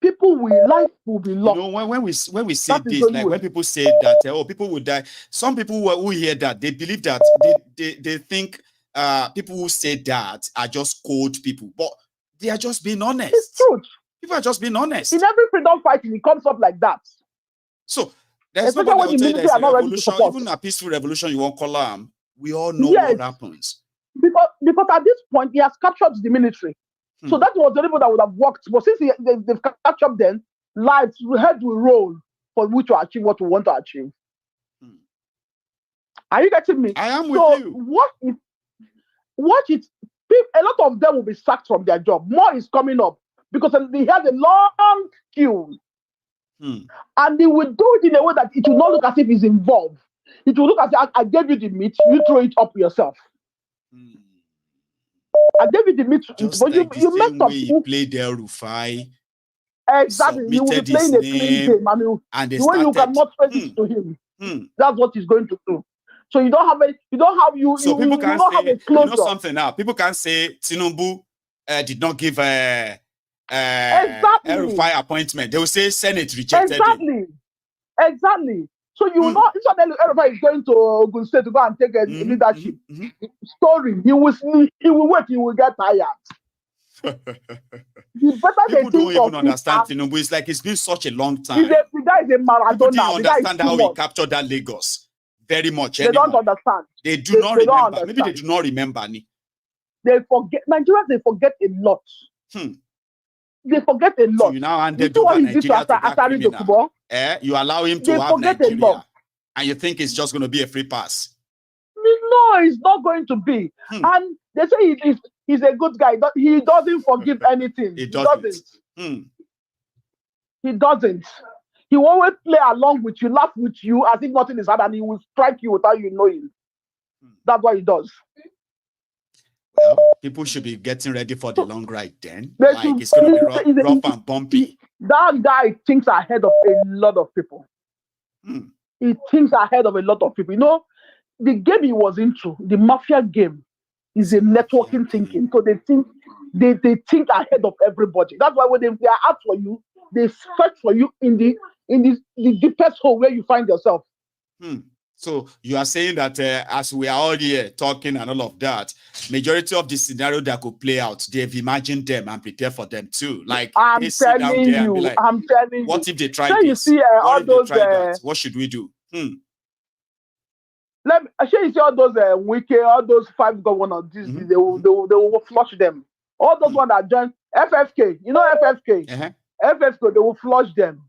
Life will be lost. You know, when we say this, like when people say that, people will die. Some people who hear that, they believe that they think people who say that are just cold people, but they are just being honest. It's true. People are just being honest. In every freedom fighting, it comes up like that. So there's nobody tell you there's a revolution, even a peaceful revolution you won't call them. We all know what happens. Because at this point, he has captured the military. So that was the people that would have worked. But since they've captured them, lives, head will roll for which to achieve what we want to achieve. Are you getting me? I am with you. Watch it. A lot of them will be sacked from their job. More is coming up because they have a long queue. And they will do it in a way that it will not look as if he's involved. It will look as if I gave you the meat, you throw it up yourself. I gave you the meat to eat, Just but like the you messed same up. way he played El Rufai, Exactly. You will be submitted playing his a clean name, game. I mean, and they the way you started. cannot trace it to him. That's what he's going to do. So you don't have So people can don't say, have a you closure. know something now. People can say Tinubu did not give exactly. El Rufai appointment. They will say Senate rejected him. Exactly. So you will not. It's not that everybody is going to Ogun State to go and take a leadership story. He will wait. He will get tired. People don't even understand Tinubu. It's like it's been such a long time. The guy is a Maradona. People didn't understand how he captured that Lagos very much. They don't understand. They do not remember. Maybe they do not remember. They forget. Nigerians, they forget a lot. They forget a lot. So you now handed over Nigeria to that criminal. You allow him to have Nigeria, and you think it's just going to be a free pass? No, it's not going to be. And they say he's a good guy. He doesn't forgive anything. He doesn't. He doesn't. He will always play along with you, laugh with you as if nothing is happening, and he will strike you without you knowing. That's what he does. Well, people should be getting ready for the long ride then. Like it's going to be rough and bumpy. That guy thinks ahead of a lot of people. He thinks ahead of a lot of people. You know, the game he was into, the mafia game, is a networking thinking. So they think ahead of everybody. That's why when they are out for you, they search for you in the deepest hole where you find yourself. So you are saying that as we are all here talking and all of that, majority of the scenario that could play out, they've imagined them and prepare for them too. Like I'm telling you, like, I'm telling you. What if they try this? You see, all those, what should we do? Let me show you see all those Wike, all those 5 governors. They will flush them. All those ones that joined FFK, you know FFK, FFK, they will flush them.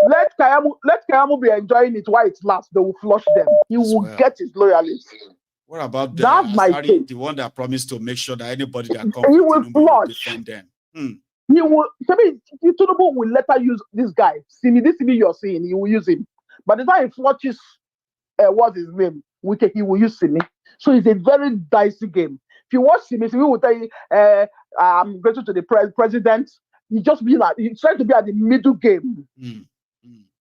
Let Kayamu be enjoying it while it lasts. They will flush them. He will get his loyalists. What about that's my case. The one that promised to make sure that anybody that comes, he will flush. Defend them. He will. Tinubu will let her use this guy. See me you're seeing. He will use him. By the time he flushes, what's his name? He will use Simi. So it's a very dicey game. If you watch Simi will tell you, I'm grateful to the president. He's trying to be at the middle game.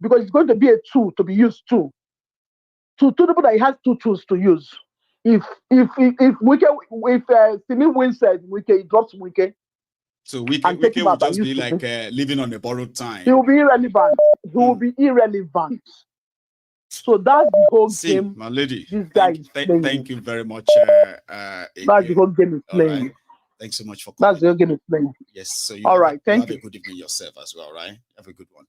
Because it's going to be a tool to be used to Tinubu that he has 2 tools to use. If Simi wins, Wike, he drops Wike. So Wike will just be like living on a borrowed time. He will be irrelevant. He will be irrelevant. So that's the whole game. My lady, this guy thank you very much. That's the whole game is playing. Right. Thanks so much for coming. That's the whole game is playing. Yes. So you have a good evening yourself as well, right? Have a good one.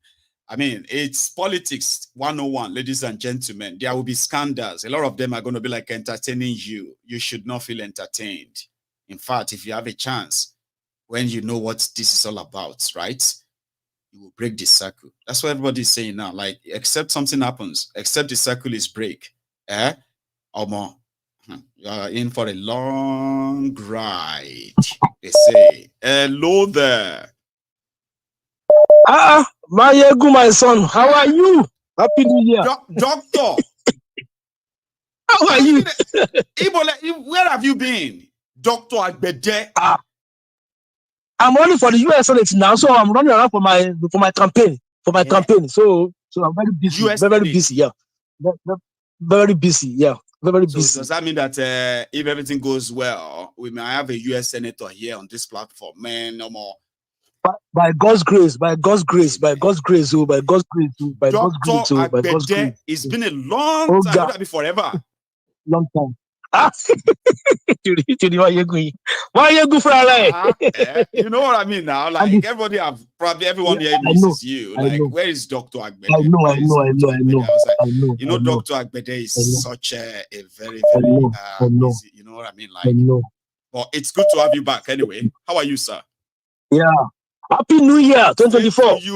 I mean, it's politics 101, ladies and gentlemen. There will be scandals. A lot of them are going to be like entertaining you. You should not feel entertained. In fact, if you have a chance, when you know what this is all about, right? You will break the circle. That's what everybody's saying now. Like, except something happens, except the circle is break. Or more. You are in for a long ride. They say, hello there. Mayegu, my son, how are you? Happy New Year. Doctor. How are you? Where have you been? Dr. Agbede. I'm running for the US Senate now, so I'm running around for my campaign. Campaign. So I'm very busy. Very busy, yeah. Very busy, yeah. Very busy. So does that mean that if everything goes well, we may have a US Senator here on this platform? Man, no more. By God's grace, by God's grace, by God's grace, by God's grace, by God's grace, by God's grace. It's been a long time. Would that be forever? Long time. You know what I mean now? Like everyone here misses you. Like, where is Dr. Agbede? I know. You know, Dr. Agbede is such a very, very busy, you know what I mean? Like, but it's good to have you back anyway. How are you, sir? Yeah. Happy New Year, 2024. Happy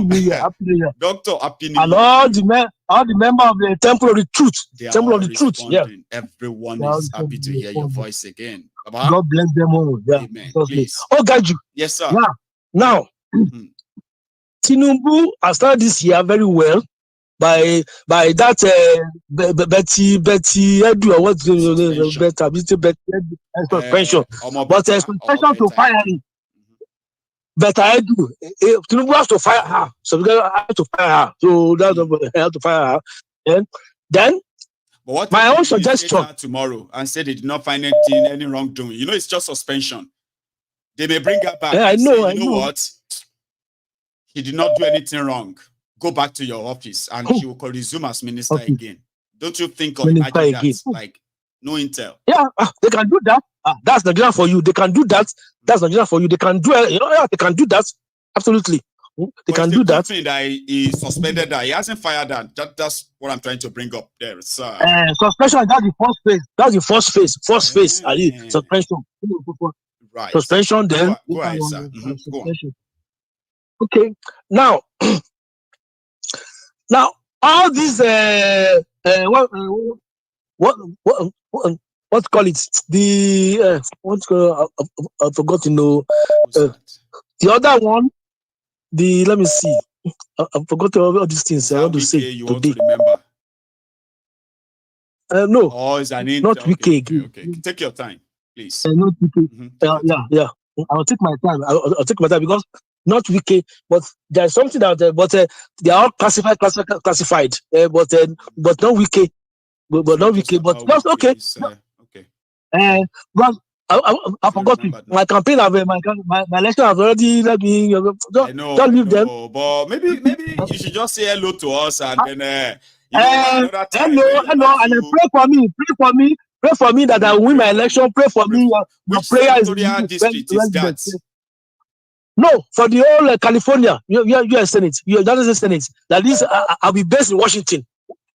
New Year, Happy New Year. Doctor, Happy New Year. And all the members of the Temple of the Truth. Temple of the Truth. Yeah. Everyone is happy to hear your voice again. Baba? God bless them all. Yeah. Amen. Please. Oh, God, you. Yes, sir. Yeah. Now, Tinubu has started this year very well. by that Betty Edu or what Betta suspension, but suspension to firing. Betta Edu, Tinubu has to fire her, so we have to fire her. So that's have to fire her. And then but what my own suggestion tomorrow and say they did not find any wrongdoing. You know, it's just suspension. They may bring her back. Yeah, I know. I know what? He did not do anything wrong. Go back to your office and he will resume as minister again. Don't you think or imagine that? Like, no intel. Yeah, they can do that. That's Nigeria for you. They can do that. That's Nigeria for you. They can do it. They can do that. Absolutely. They can do that. That he suspended that. He hasn't fired that. That's what I'm trying to bring up there, sir. Suspension, that's the first phase. That's the first phase. First phase. Suspension. Right. Suspension, then. Go ahead, sir. Go on. Okay. Now, all these what call it? The I forgot to know. The other one, let me see. I forgot all these things I want to say you today. Want to remember? No. Oh, is an not okay. Take your time, please. Not Wike. Yeah. I'll take my time. I'll take my time because not Wike, but there's something out there. But they are all classified. But not Wike. But not Wike. But just okay. Okay. But I forgot it. My campaign, my election have already let me. Don't leave them. But maybe you should just say hello to us and then. Hello, and pray for me that I win my election. Pray for me. Which senatorial district is that? No, for the whole California, U.S. Senate, U.S. Senate. That is, I'll be based in Washington.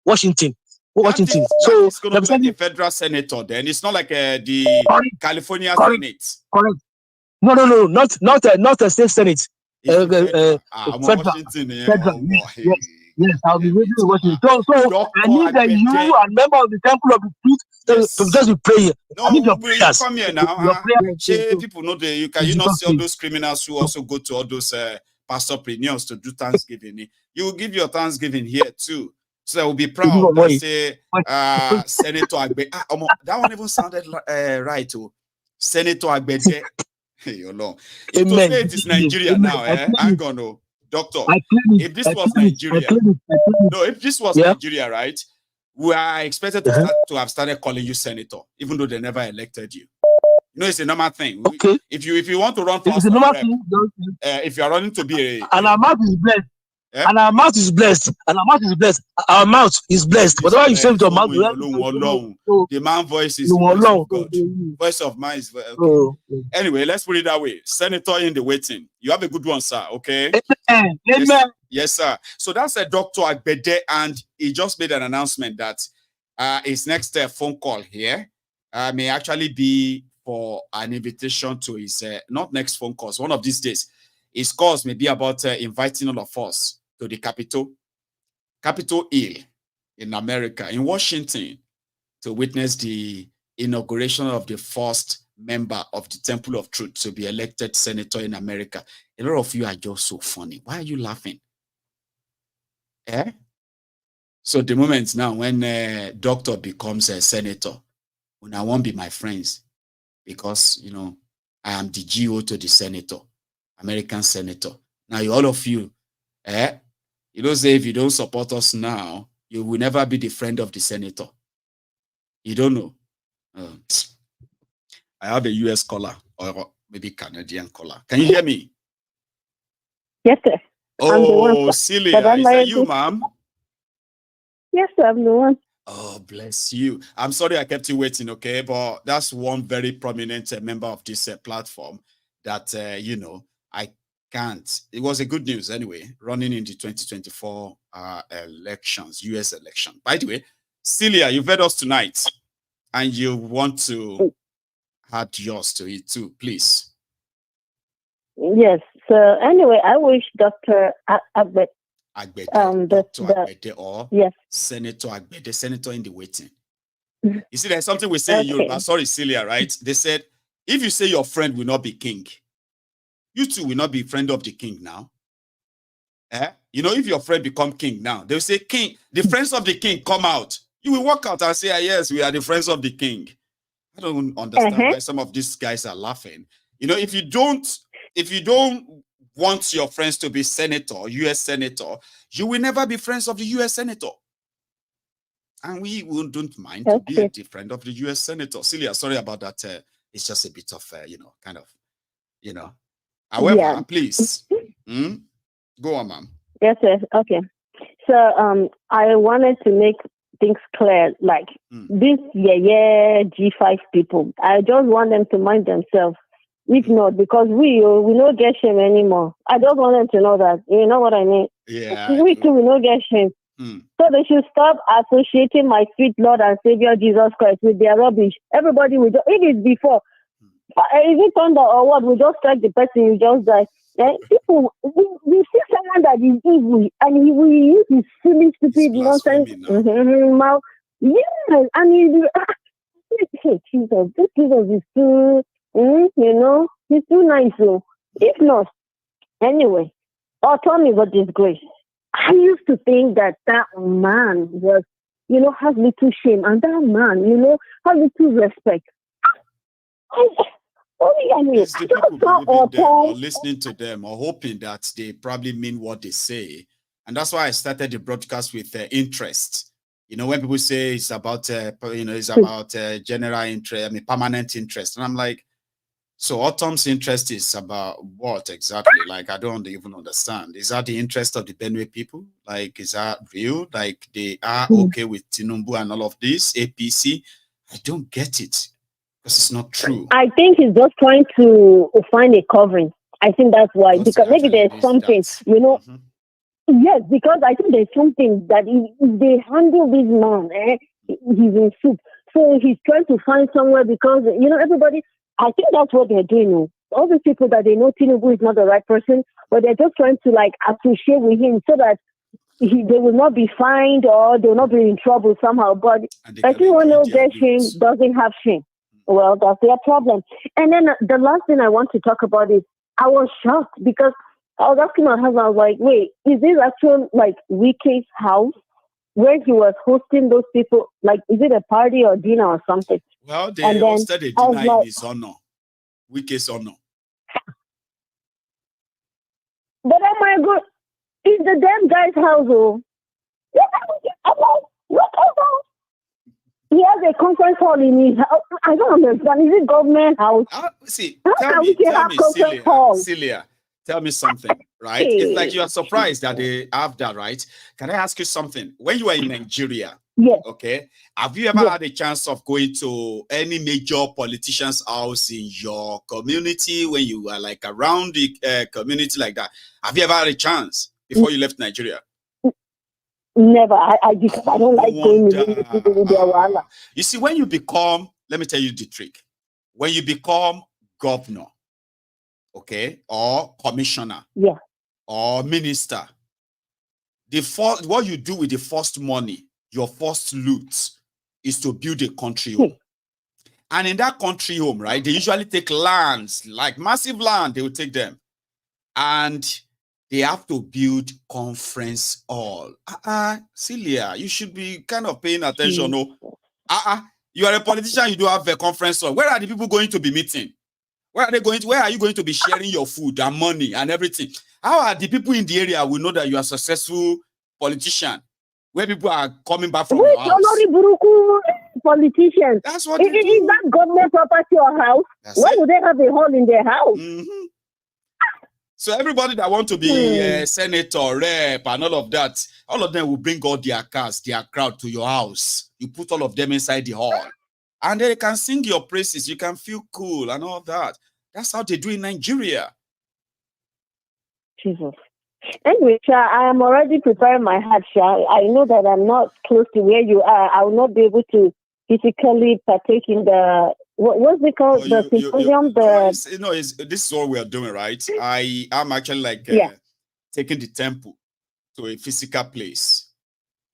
So it's going to be like a federal senator. Then it's not like the California Senate. Correct. No, not a state Senate. Federal. Yes, I'll be waiting in Washington. So I need that you and member of the Temple of the Truth to just be praying. No, I need your prayers. Come here now. People know you not see all those criminals who also go to all those pastor premiers to do Thanksgiving. You will give your Thanksgiving here too. So I will be proud to say Senator Agbe. That one even sounded right. Senator Agbe. Hey, it is Nigeria now. Hang on, Doctor, if this was Nigeria, if this was Nigeria, right, we are expected to have started calling you senator, even though they never elected you. You know, it's a normal thing. Okay. If you want to run for if you are running to be and our mouth is blessed. Yeah? And our mouth is blessed. Our mouth is blessed. Whatever you say with your mouth, the man voice is voice of God. Voice of mine is okay. Anyway, let's put it that way. Senator in the waiting. You have a good one, sir. Okay. Amen. Yes, sir. So that's a Dr. Agbede, and he just made an announcement that his next phone call here may actually be for an invitation to his not next phone calls. One of these days, his calls may be about inviting all of us to the Capitol Hill in America, in Washington, to witness the inauguration of the first member of the Temple of Truth to be elected senator in America. A lot of you are just so funny. Why are you laughing? So the moment now when doctor becomes a senator, when I won't be my friends, because, you know, I am the GO to the senator, American senator. Now, all of you, you don't say if you don't support us now, you will never be the friend of the senator. You don't know. I have a US caller or maybe Canadian caller. Can you hear me? Yes, sir. Oh, Celia, is that you, ma'am? Yes, sir, I'm the one. Oh, bless you. I'm sorry I kept you waiting, okay? But that's one very prominent member of this platform that, you know, I can't. It was a good news anyway, running in the 2024 elections, US election. By the way, Celia, you've heard us tonight, and you want to add yours to it too, please. Yes. So anyway, I wish Dr. Agbede, or yes. Senator Agbede, senator in the waiting. You see, there's something we say in Yoruba. Sorry, Celia, right? They said, if you say your friend will not be king, you too will not be friend of the king now. You know, if your friend become king now, they'll say, king, the friends of the king come out. You will walk out and say, ah, yes, we are the friends of the king. I don't understand why some of these guys are laughing. You know, if you don't want your friends to be senator, U.S. senator, you will never be friends of the U.S. senator. And we don't mind to be a friend of the U.S. senator. Celia, sorry about that. It's just a bit of, kind of, However, please, go on, ma'am. Yes, sir. Okay. So I wanted to make things clear. Like these G5 people, I just want them to mind themselves. If not, because we don't get shame anymore. I just want them to know that. You know what I mean? Yeah. We too, we don't get shame. So they should stop associating my sweet Lord and Savior Jesus Christ with their rubbish. Everybody will just, it is before. Is it thunder or what? We just strike the person, you just die. People, we see someone that is evil and he will use his silly, stupid nonsense mouth. Yes, and hey, Jesus, this Jesus is too, he's too nice. So, if not, anyway, Ortom is a disgrace. I used to think that man was, has little shame, and that man, has little respect. It's the people believing them or listening to them or hoping that they probably mean what they say. And that's why I started the broadcast with interest. You know, when people say it's about, it's about general interest, permanent interest. And I'm like, so Ortom's interest is about what exactly? Like, I don't even understand. Is that the interest of the Benue people? Like, is that real? Like, they are okay with Tinubu and all of this, APC? I don't get it. Because it's not true. I think he's just trying to find a covering. I think that's why. Because maybe there's something, Yes, because I think there's something that if they handle this man, he's in soup. So he's trying to find somewhere because, everybody, I think that's what they're doing. All these people that they know Tinubu is not the right person, but they're just trying to associate with him so that they will not be fined or they will not be in trouble somehow. But everyone knows their shame doesn't have shame. Well, that's their problem. And then the last thing I want to talk about is I was shocked because I was asking my husband, I was like, wait, is this actual Wike's house where he was hosting those people? Like, is it a party or dinner or something? Well, they hosted a dinner in his honor, Wike's honor. But oh my God, it's the damn guy's house. He has a conference hall in his house. I don't understand. Is it government house? Celia, tell me something, right? It's like you are surprised that they have that, right? Can I ask you something? When you were in Nigeria, okay, have you ever had a chance of going to any major politician's house in your community when you were around the community like that? Have you ever had a chance before you left Nigeria? Never. I don't like going with their wala. You see, when you become, let me tell you the trick. When you become governor, okay, or commissioner, or minister, what you do with the first money, your first loot, is to build a country home. And in that country home, right, they usually take lands, like massive land, they will take them. And they have to build conference hall. Celia, you should be kind of paying attention. You are a politician, you do have a conference hall. Where are the people going to be meeting? Where are you going to be sharing your food and money and everything? How are the people in the area will know that you are a successful politician? Where people are coming back from your house? Politicians. That's what is that government property or house? Why would they have a hall in their house? So everybody that want to be senator, rep, and all of that, all of them will bring all their cars, their crowd to your house. You put all of them inside the hall. And they can sing your praises. You can feel cool and all that. That's how they do in Nigeria. Jesus. Anyway, Sha, I am already preparing my heart, Sha. I know that I'm not close to where you are. I will not be able to physically partake in the... What's it called? The symposium? This is what we are doing, right? I am actually taking the temple to a physical place.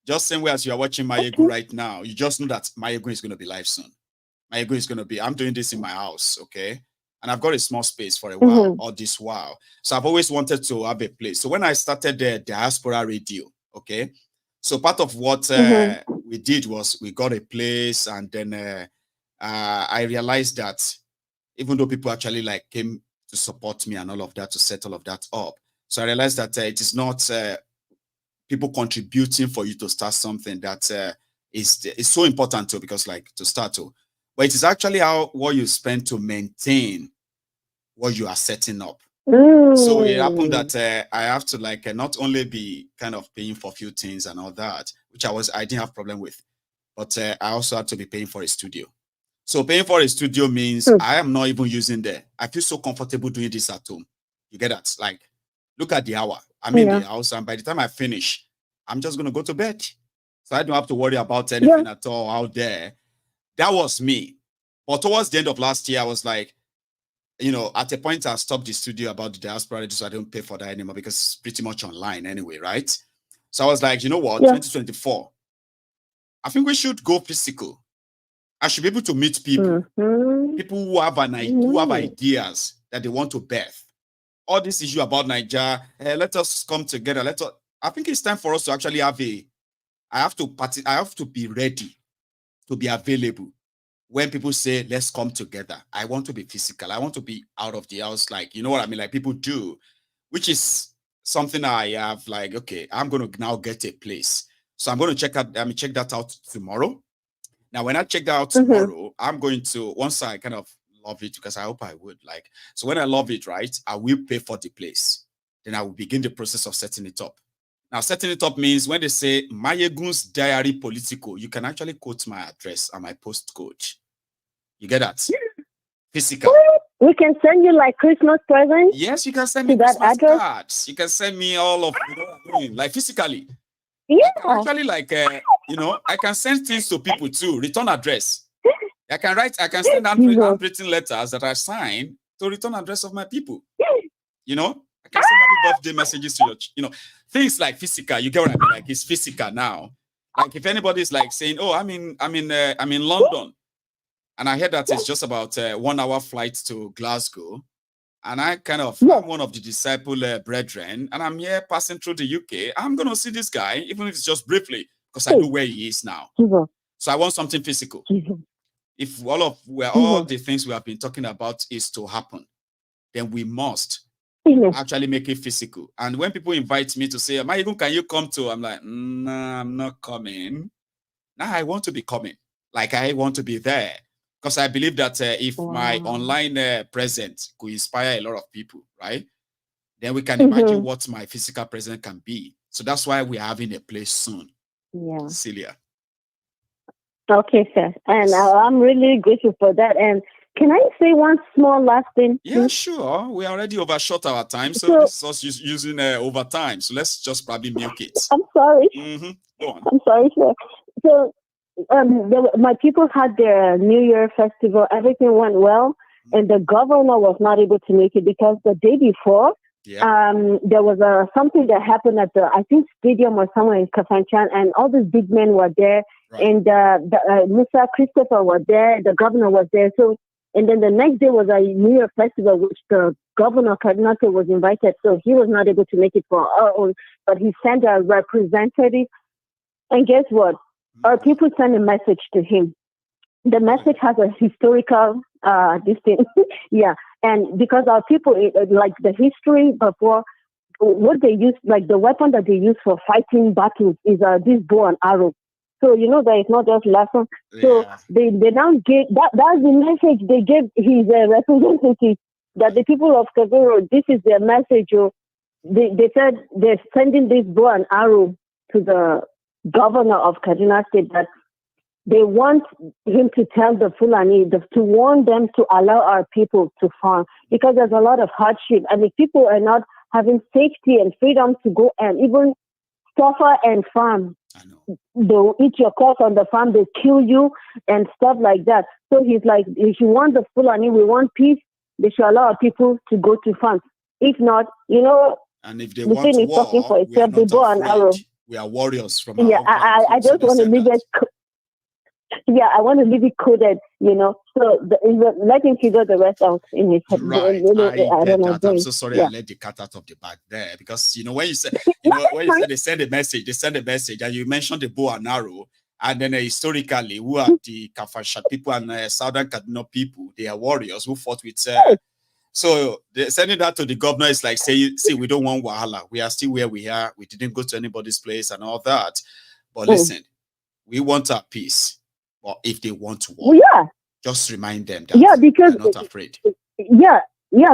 Just same way as you are watching Mayego right now. You just know that Mayego is going to be live soon. Mayego is going to be, I'm doing this in my house, okay? And I've got a small space for a while, all this while. So I've always wanted to have a place. So when I started the diaspora radio, okay, so part of what we did was we got a place, and then I realized that even though people actually like came to support me and all of that, to set all of that up. So I realized that it is not people contributing for you to start something that is so important to, because like to start to, but it is actually what you spend to maintain what you are setting up. So it happened that I have to like not only be kind of paying for a few things and all that, which I didn't have problem with, but I also had to be paying for a studio. So paying for a studio means I am not even using I feel so comfortable doing this at home. You get that? Like, look at the hour. I'm in the house, and by the time I finish, I'm just going to go to bed. So I don't have to worry about anything at all out there. That was me. But towards the end of last year, I was like, you know, at a point I stopped the studio about the diaspora, so I don't pay for that anymore because it's pretty much online anyway, right? So I was like, you know what, 2024, I think we should go physical. I should be able to meet people, people who have who have ideas that they want to birth. All this issue about Nigeria, let us come together. I think it's time for us to actually have I have to be ready to be available when people say, let's come together. I want to be physical. I want to be out of the house. Like, you know what I mean? Like people do, which is something I have like, okay, I'm going to now get a place. So I'm going to check that out tomorrow. Now, when I check that out tomorrow, I'm going to, once I kind of love it, because I hope I would, like, so when I love it, right, I will pay for the place. Then I will begin the process of setting it up. Now, setting it up means when they say Mayegun's Diary Political, you can actually quote my address and my postcode. You get that? Physical. We can send you like Christmas presents. Yes, you can send me Christmas cards. You can send me all of, you know what I mean, like physically. Yeah. Actually, like, you know, I can send things to people too. Return address. I can send handwritten letters that I sign to return address of my people. You know, I can send happy birthday messages to you know, things like physical. You get what I mean? Like it's physical now. Like if anybody's like saying, "Oh, I'm in London," and I heard that it's just about 1 hour flight to Glasgow. And I kind of, I'm one of the disciple brethren, and I'm here passing through the UK. I'm going to see this guy, even if it's just briefly, because I know where he is now. So I want something physical. If all the things we have been talking about is to happen, then we must actually make it physical. And when people invite me to say, Mayegun, can you come to? I'm like, nah, I'm not coming. Now I want to be coming. Like I want to be there. Because I believe that if my online presence could inspire a lot of people, right? Then we can imagine what my physical presence can be. So that's why we're having a place soon. Yeah. Celia. Okay, sir. And I'm really grateful for that. And can I say one small last thing? Yeah, sure. We already overshot our time. So this is us using overtime. So let's just probably milk it. I'm sorry. Go on. I'm sorry, sir. So my people had their New Year festival. Everything went well, and the governor was not able to make it because the day before, there was something that happened at the stadium or somewhere in Kafanchan, and all these big men were there, and Mr. Christopher was there, the governor was there. So, and then the next day was a New Year festival, which the governor Cardinal was invited. So he was not able to make it for our own, but he sent a representative. And guess what? Our people sent a message to him. The message has a historical yeah. And because our people, like the history before, what they use, like the weapon that they use for fighting battles is this bow and arrow. So, you know, that it's not just lesson. Yeah. So they now gave, that's the message they gave his representative, that the people of Kagoro, this is their message. They said they're sending this bow and arrow to the governor of Kaduna State, that they want him to tell the Fulani, to warn them to allow our people to farm, because there's a lot of hardship. I mean, people are not having safety and freedom to go and even suffer and farm. They'll eat your crops on the farm, they kill you and stuff like that. So he's like, if you want the Fulani, we want peace, they should allow our people to go to farm. If not, you know, and if they want war, for itself, they go an arrow. We are warriors from our I just want to leave it. Yeah, I want to leave it coded, So let him figure the rest out in his head. Right, I get that. I'm so sorry I let the cat out of the bag there because when you say they send a message, and you mentioned the bow and arrow, and then historically, who are the Kafasha people and Southern Kaduna people? They are warriors who fought with. So sending that to the governor is like saying, "See, we don't want wahala. We are still where we are. We didn't go to anybody's place and all that. But listen, we want our peace. But if they want to war, just remind them that because they're not afraid. Yeah,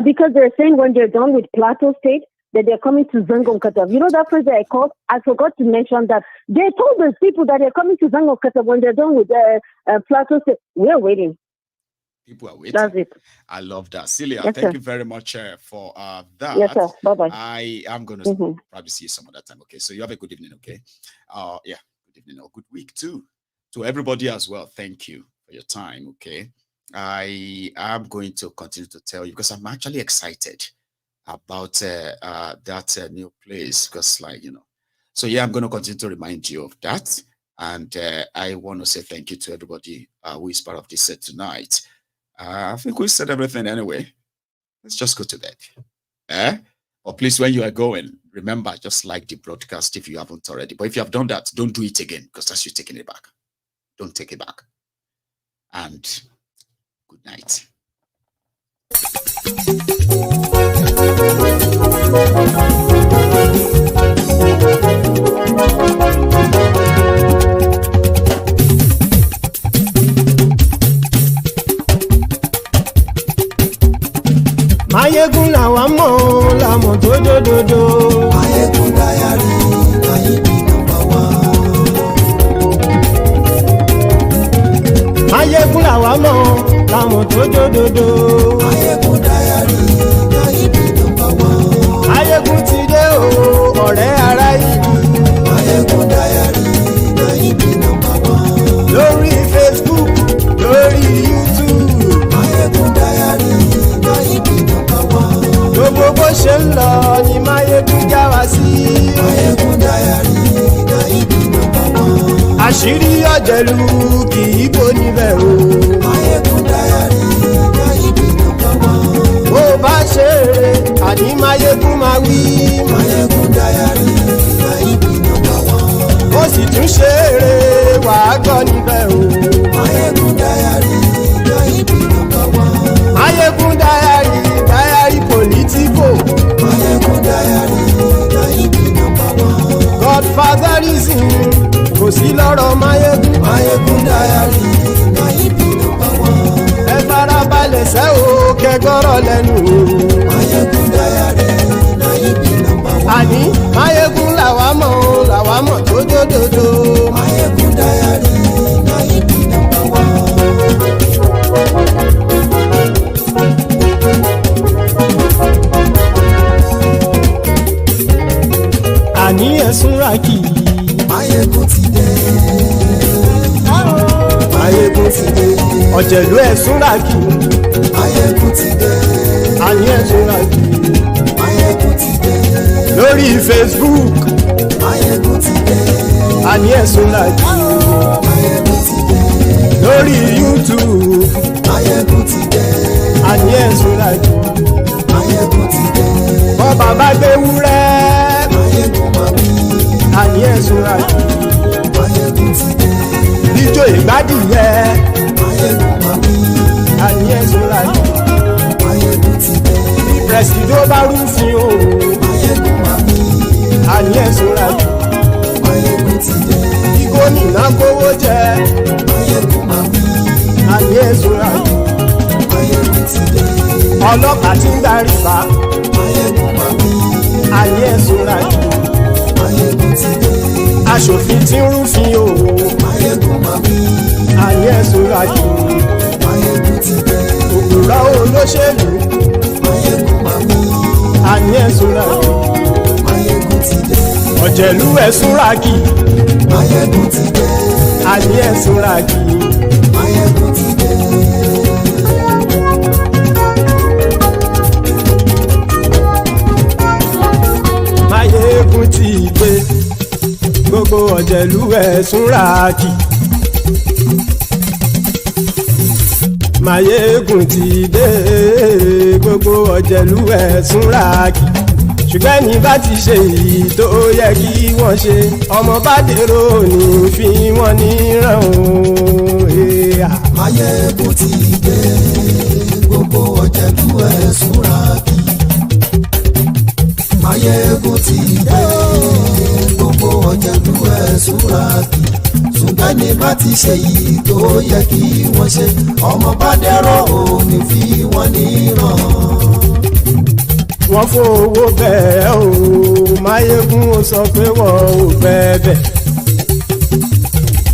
because they're saying when they're done with Plateau State, that they're coming to Zangon Katab. You know that phrase that I called? I forgot to mention that. They told those people that they're coming to Zangon Katab when they're done with Plateau State. We're waiting. People are waiting. That's it. I love that. Celia, Yes, thank sir. you very much for that. Yes, sir. Bye-bye. I am going to probably see you some other time. Okay, so you have a good evening, okay? Yeah, good evening or good week too. To everybody as well, thank you for your time, okay? I am going to continue to tell you because I'm actually excited about that new place because so yeah, I'm going to continue to remind you of that. And I want to say thank you to everybody who is part of this set tonight. I think we said everything anyway. Let's just go to bed. Or please, when you are going, remember, just like the broadcast if you haven't already. But if you have done that, don't do it again because that's you taking it back. Don't take it back. And good night. Mayegun làwa mọ̀ làmọ̀ tó dòdòdò. Mayegun Diary Nayibi #1. Mayegun làwa mọ̀ làmọ̀ tó dòdòdò. Mayegun Diary Nayibi #1. Mayegun ti dé o ọ̀rẹ́ ara ìlú. Mayegun Diary Nayibi #1. Lórí Facebook lórí YouTube. Mayegun Diary Nayibi #1. Gbogbo bó ṣe ń lọ ni Mayegun já wa sí. Mayegun Diary Nayibi #1. Àṣírí ọ̀jẹ̀lú kì í bò níbẹ̀ o. Mayegun Diary Nayibi #1. Bó bá ṣe eré àní Mayegun máa wí. Mayegun Diary Nayibi #1. Ó sì tún ṣe eré wàá gbọ́ níbẹ̀ o. Mayegun Diary Nayibi #1. Mayegun Diary politico. Mayegun Diary Nayibi #1. Godfatherism kò sí lọ́rọ̀ Mayegun. Mayegun Diary Nayibi #1. Ẹ farabalẹ̀ sẹ́ o kẹgbọ́rọ̀ lẹ́nu o. Mayegun Diary Nayibi #1. Àní Mayegun làwa mọ̀ tó dòdòdò. Mayegun Diary Nayibi #1. Àní ẹ̀sùn rákì. Mayegun ti dé. Mayegun ti dé. Ọ̀jẹ̀lú ẹ̀sùn rákì. Mayegun ti dé. Àní ẹ̀sùn rákì. Mayegun ti dé. Lórí Facebook. Mayegun ti dé. Àní ẹ̀sùn rákì. Mayegun ti dé. Lórí YouTube. Mayegun ti dé. Àní ẹ̀sùn rákì. Mayegun ti dé. Bọ́ bàbá gbé wúrẹ́. Mayegun máa wí. Àní ẹ̀sùn rákì. Mayegun ti dé. Ijó ìgbádìyẹ. Mayegun máa wí. Àní ẹ̀sùn rákì. Mayegun ti dé. Presido bá rúfin o. Mayegun máa wí. Àní ẹ̀sùn rákì. Mayegun ti dé. Gómìnà kówó jẹ. Mayegun máa wí. Àní ẹ̀sùn rákì. Mayegun ti dé. Ọlọ́pàá ti ń darí bá. Mayegun máa wí. Àní ẹ̀sùn rákì. Mayegun ti dé. Aṣòfin tí ń rúfin o. Mayegun máa wí. Àní ẹ̀sùn rákì. Mayegun ti dé. Òpùrọ́ olóṣèlú. Mayegun máa wí. Àní ẹ̀sùn rákì. Mayegun ti dé. Ọ̀jẹ̀lú ẹ̀sùn rákì. Mayegun ti dé. Àní ẹ̀sùn rákì. Mayegun ti dé. Mayegun ti dé. Gbogbo ọ̀jẹ̀lú ẹ̀sùn rákì. Mayegun ti dé gbogbo ọ̀jẹ̀lú ẹ̀ súnra kì ṣùgbọ́n ní bá ti ṣe èyí tó yẹ kí wọ́n ṣe ọmọ bá dèrò ní fi wọ́n níran o. Mayegun ti dé gbogbo ọ̀jẹ̀lú ẹ̀ súnra kì Mayegun ti dé gbogbo ọ̀jẹ̀lú ẹ̀ súnra kì ṣùgbọ́n ní bá ti ṣe yìí tó yẹ kí wọ́n ṣe ọmọ bá dẹ́rọ̀ ò ní fi wọ́n níran. Wọ́n fowó bẹ́ẹ̀ o Mayegun ó sọ pé wọ́n ò bẹ́ẹ̀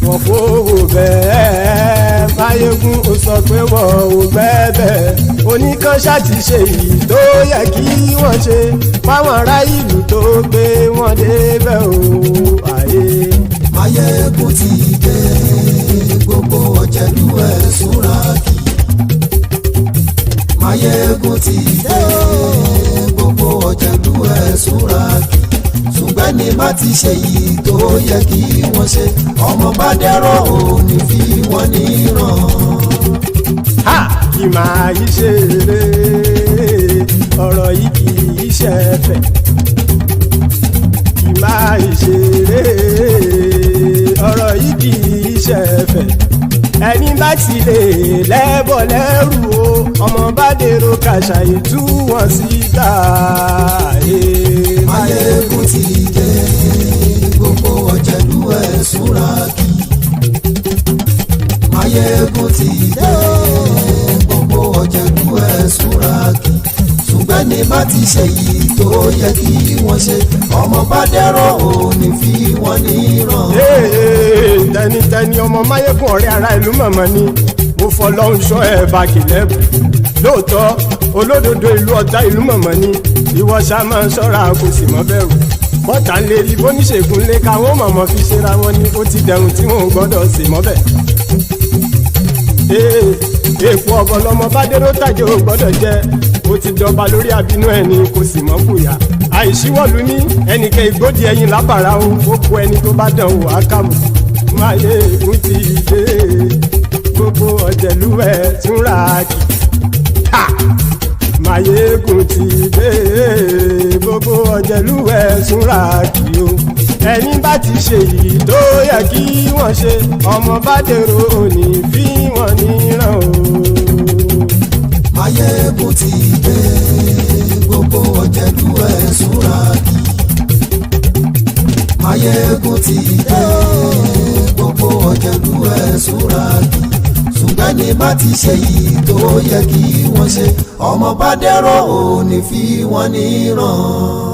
wọ́n fowó bẹ́ẹ̀ Mayegun ó sọ pé wọ́n ò bẹ́ẹ̀ oníkan ṣáàtì ṣe yìí tó yẹ kí wọ́n ṣe fáwọn ará ìlú tó gbé wọn débẹ̀ o àyè. Mayegun ti dé gbogbo ọ̀jẹ̀lú ẹ̀ súnra kì Mayegun ti dé gbogbo ọ̀jẹ̀lú ẹ̀ súnra kì ṣùgbọ́n ní bá ti ṣe yìí tó yẹ kí wọ́n ṣe ọmọ bá dẹ́rọ̀ ò ní fi wọ́n níran. Kì máa yí ṣe eré ọ̀rọ̀ yìí kì í ṣe ẹ̀fẹ̀ kì máa yí ṣe eré ọ̀rọ̀ yìí kì í ṣe ẹ̀fẹ̀ ẹni bá ti lè lẹ́bọ̀ lẹ́rù o ọmọ bá dèrò kàṣà ìtú wọn síta. Mayegun ti dé gbogbo ọ̀jẹ̀lú ẹ̀ súnra kì Mayegun ti dé gbogbo ọ̀jẹ̀lú ẹ̀ súnra kì ṣùgbọ́n ní bá ti ṣe yìí tó yẹ kí wọ́n ṣe ọmọ bá dẹ́rọ̀ ò ní fi wọ́n níran. Tẹnitẹni ọmọ Mayegun ọ̀rẹ́ ara ìlú mọ̀mọ́ ni mo fọlọ́run ṣọ́ ẹ̀ bá kìlẹ́bù lóòótọ́ olódodo ìlú ọ̀tá ìlú mọ̀mọ́ ni ìwọ ṣá máa ń ṣọ́ra kò sì mọ́ bẹ̀rù bọ́tà ń lè rí bóníṣègùn lé káwọn mọ̀mọ́ fi ṣera wọn ni ó ti dẹrùn tí wọn ò gbọ́dọ̀ sì mọ́ bẹ̀. Èèpo ọ̀bọ lọmọ bá dérò tàjẹ́ ò gbọ́dọ̀ jẹ́ ó ti dọba lórí àbínú ẹni kò sì mọ́ bùyà àìsíwọ̀lú ní ẹnìkẹ́ ìgbódì ẹyin lábàrá o ó kó ẹni tó bá dán o àkàmù. Mayegun ti dé gbogbo ọ̀jẹ̀lú ẹ̀ túnra kì Mayegun ti dé gbogbo ọ̀jẹ̀lú ẹ̀ túnra kì o ẹni bá ti ṣe yìí tó yẹ kí wọ́n ṣe ọmọ bá dèrò òní fi wọ́n níran o. Mayegun ti dé gbogbo ọ̀jẹ̀lú ẹ̀ súnra kì Mayegun ti dé gbogbo ọ̀jẹ̀lú ẹ̀ súnra kì ṣùgbọ́n ní bá ti ṣe yìí tó yẹ kí wọ́n ṣe ọmọ bá dẹ́rọ̀ ò ní fi wọ́n níran.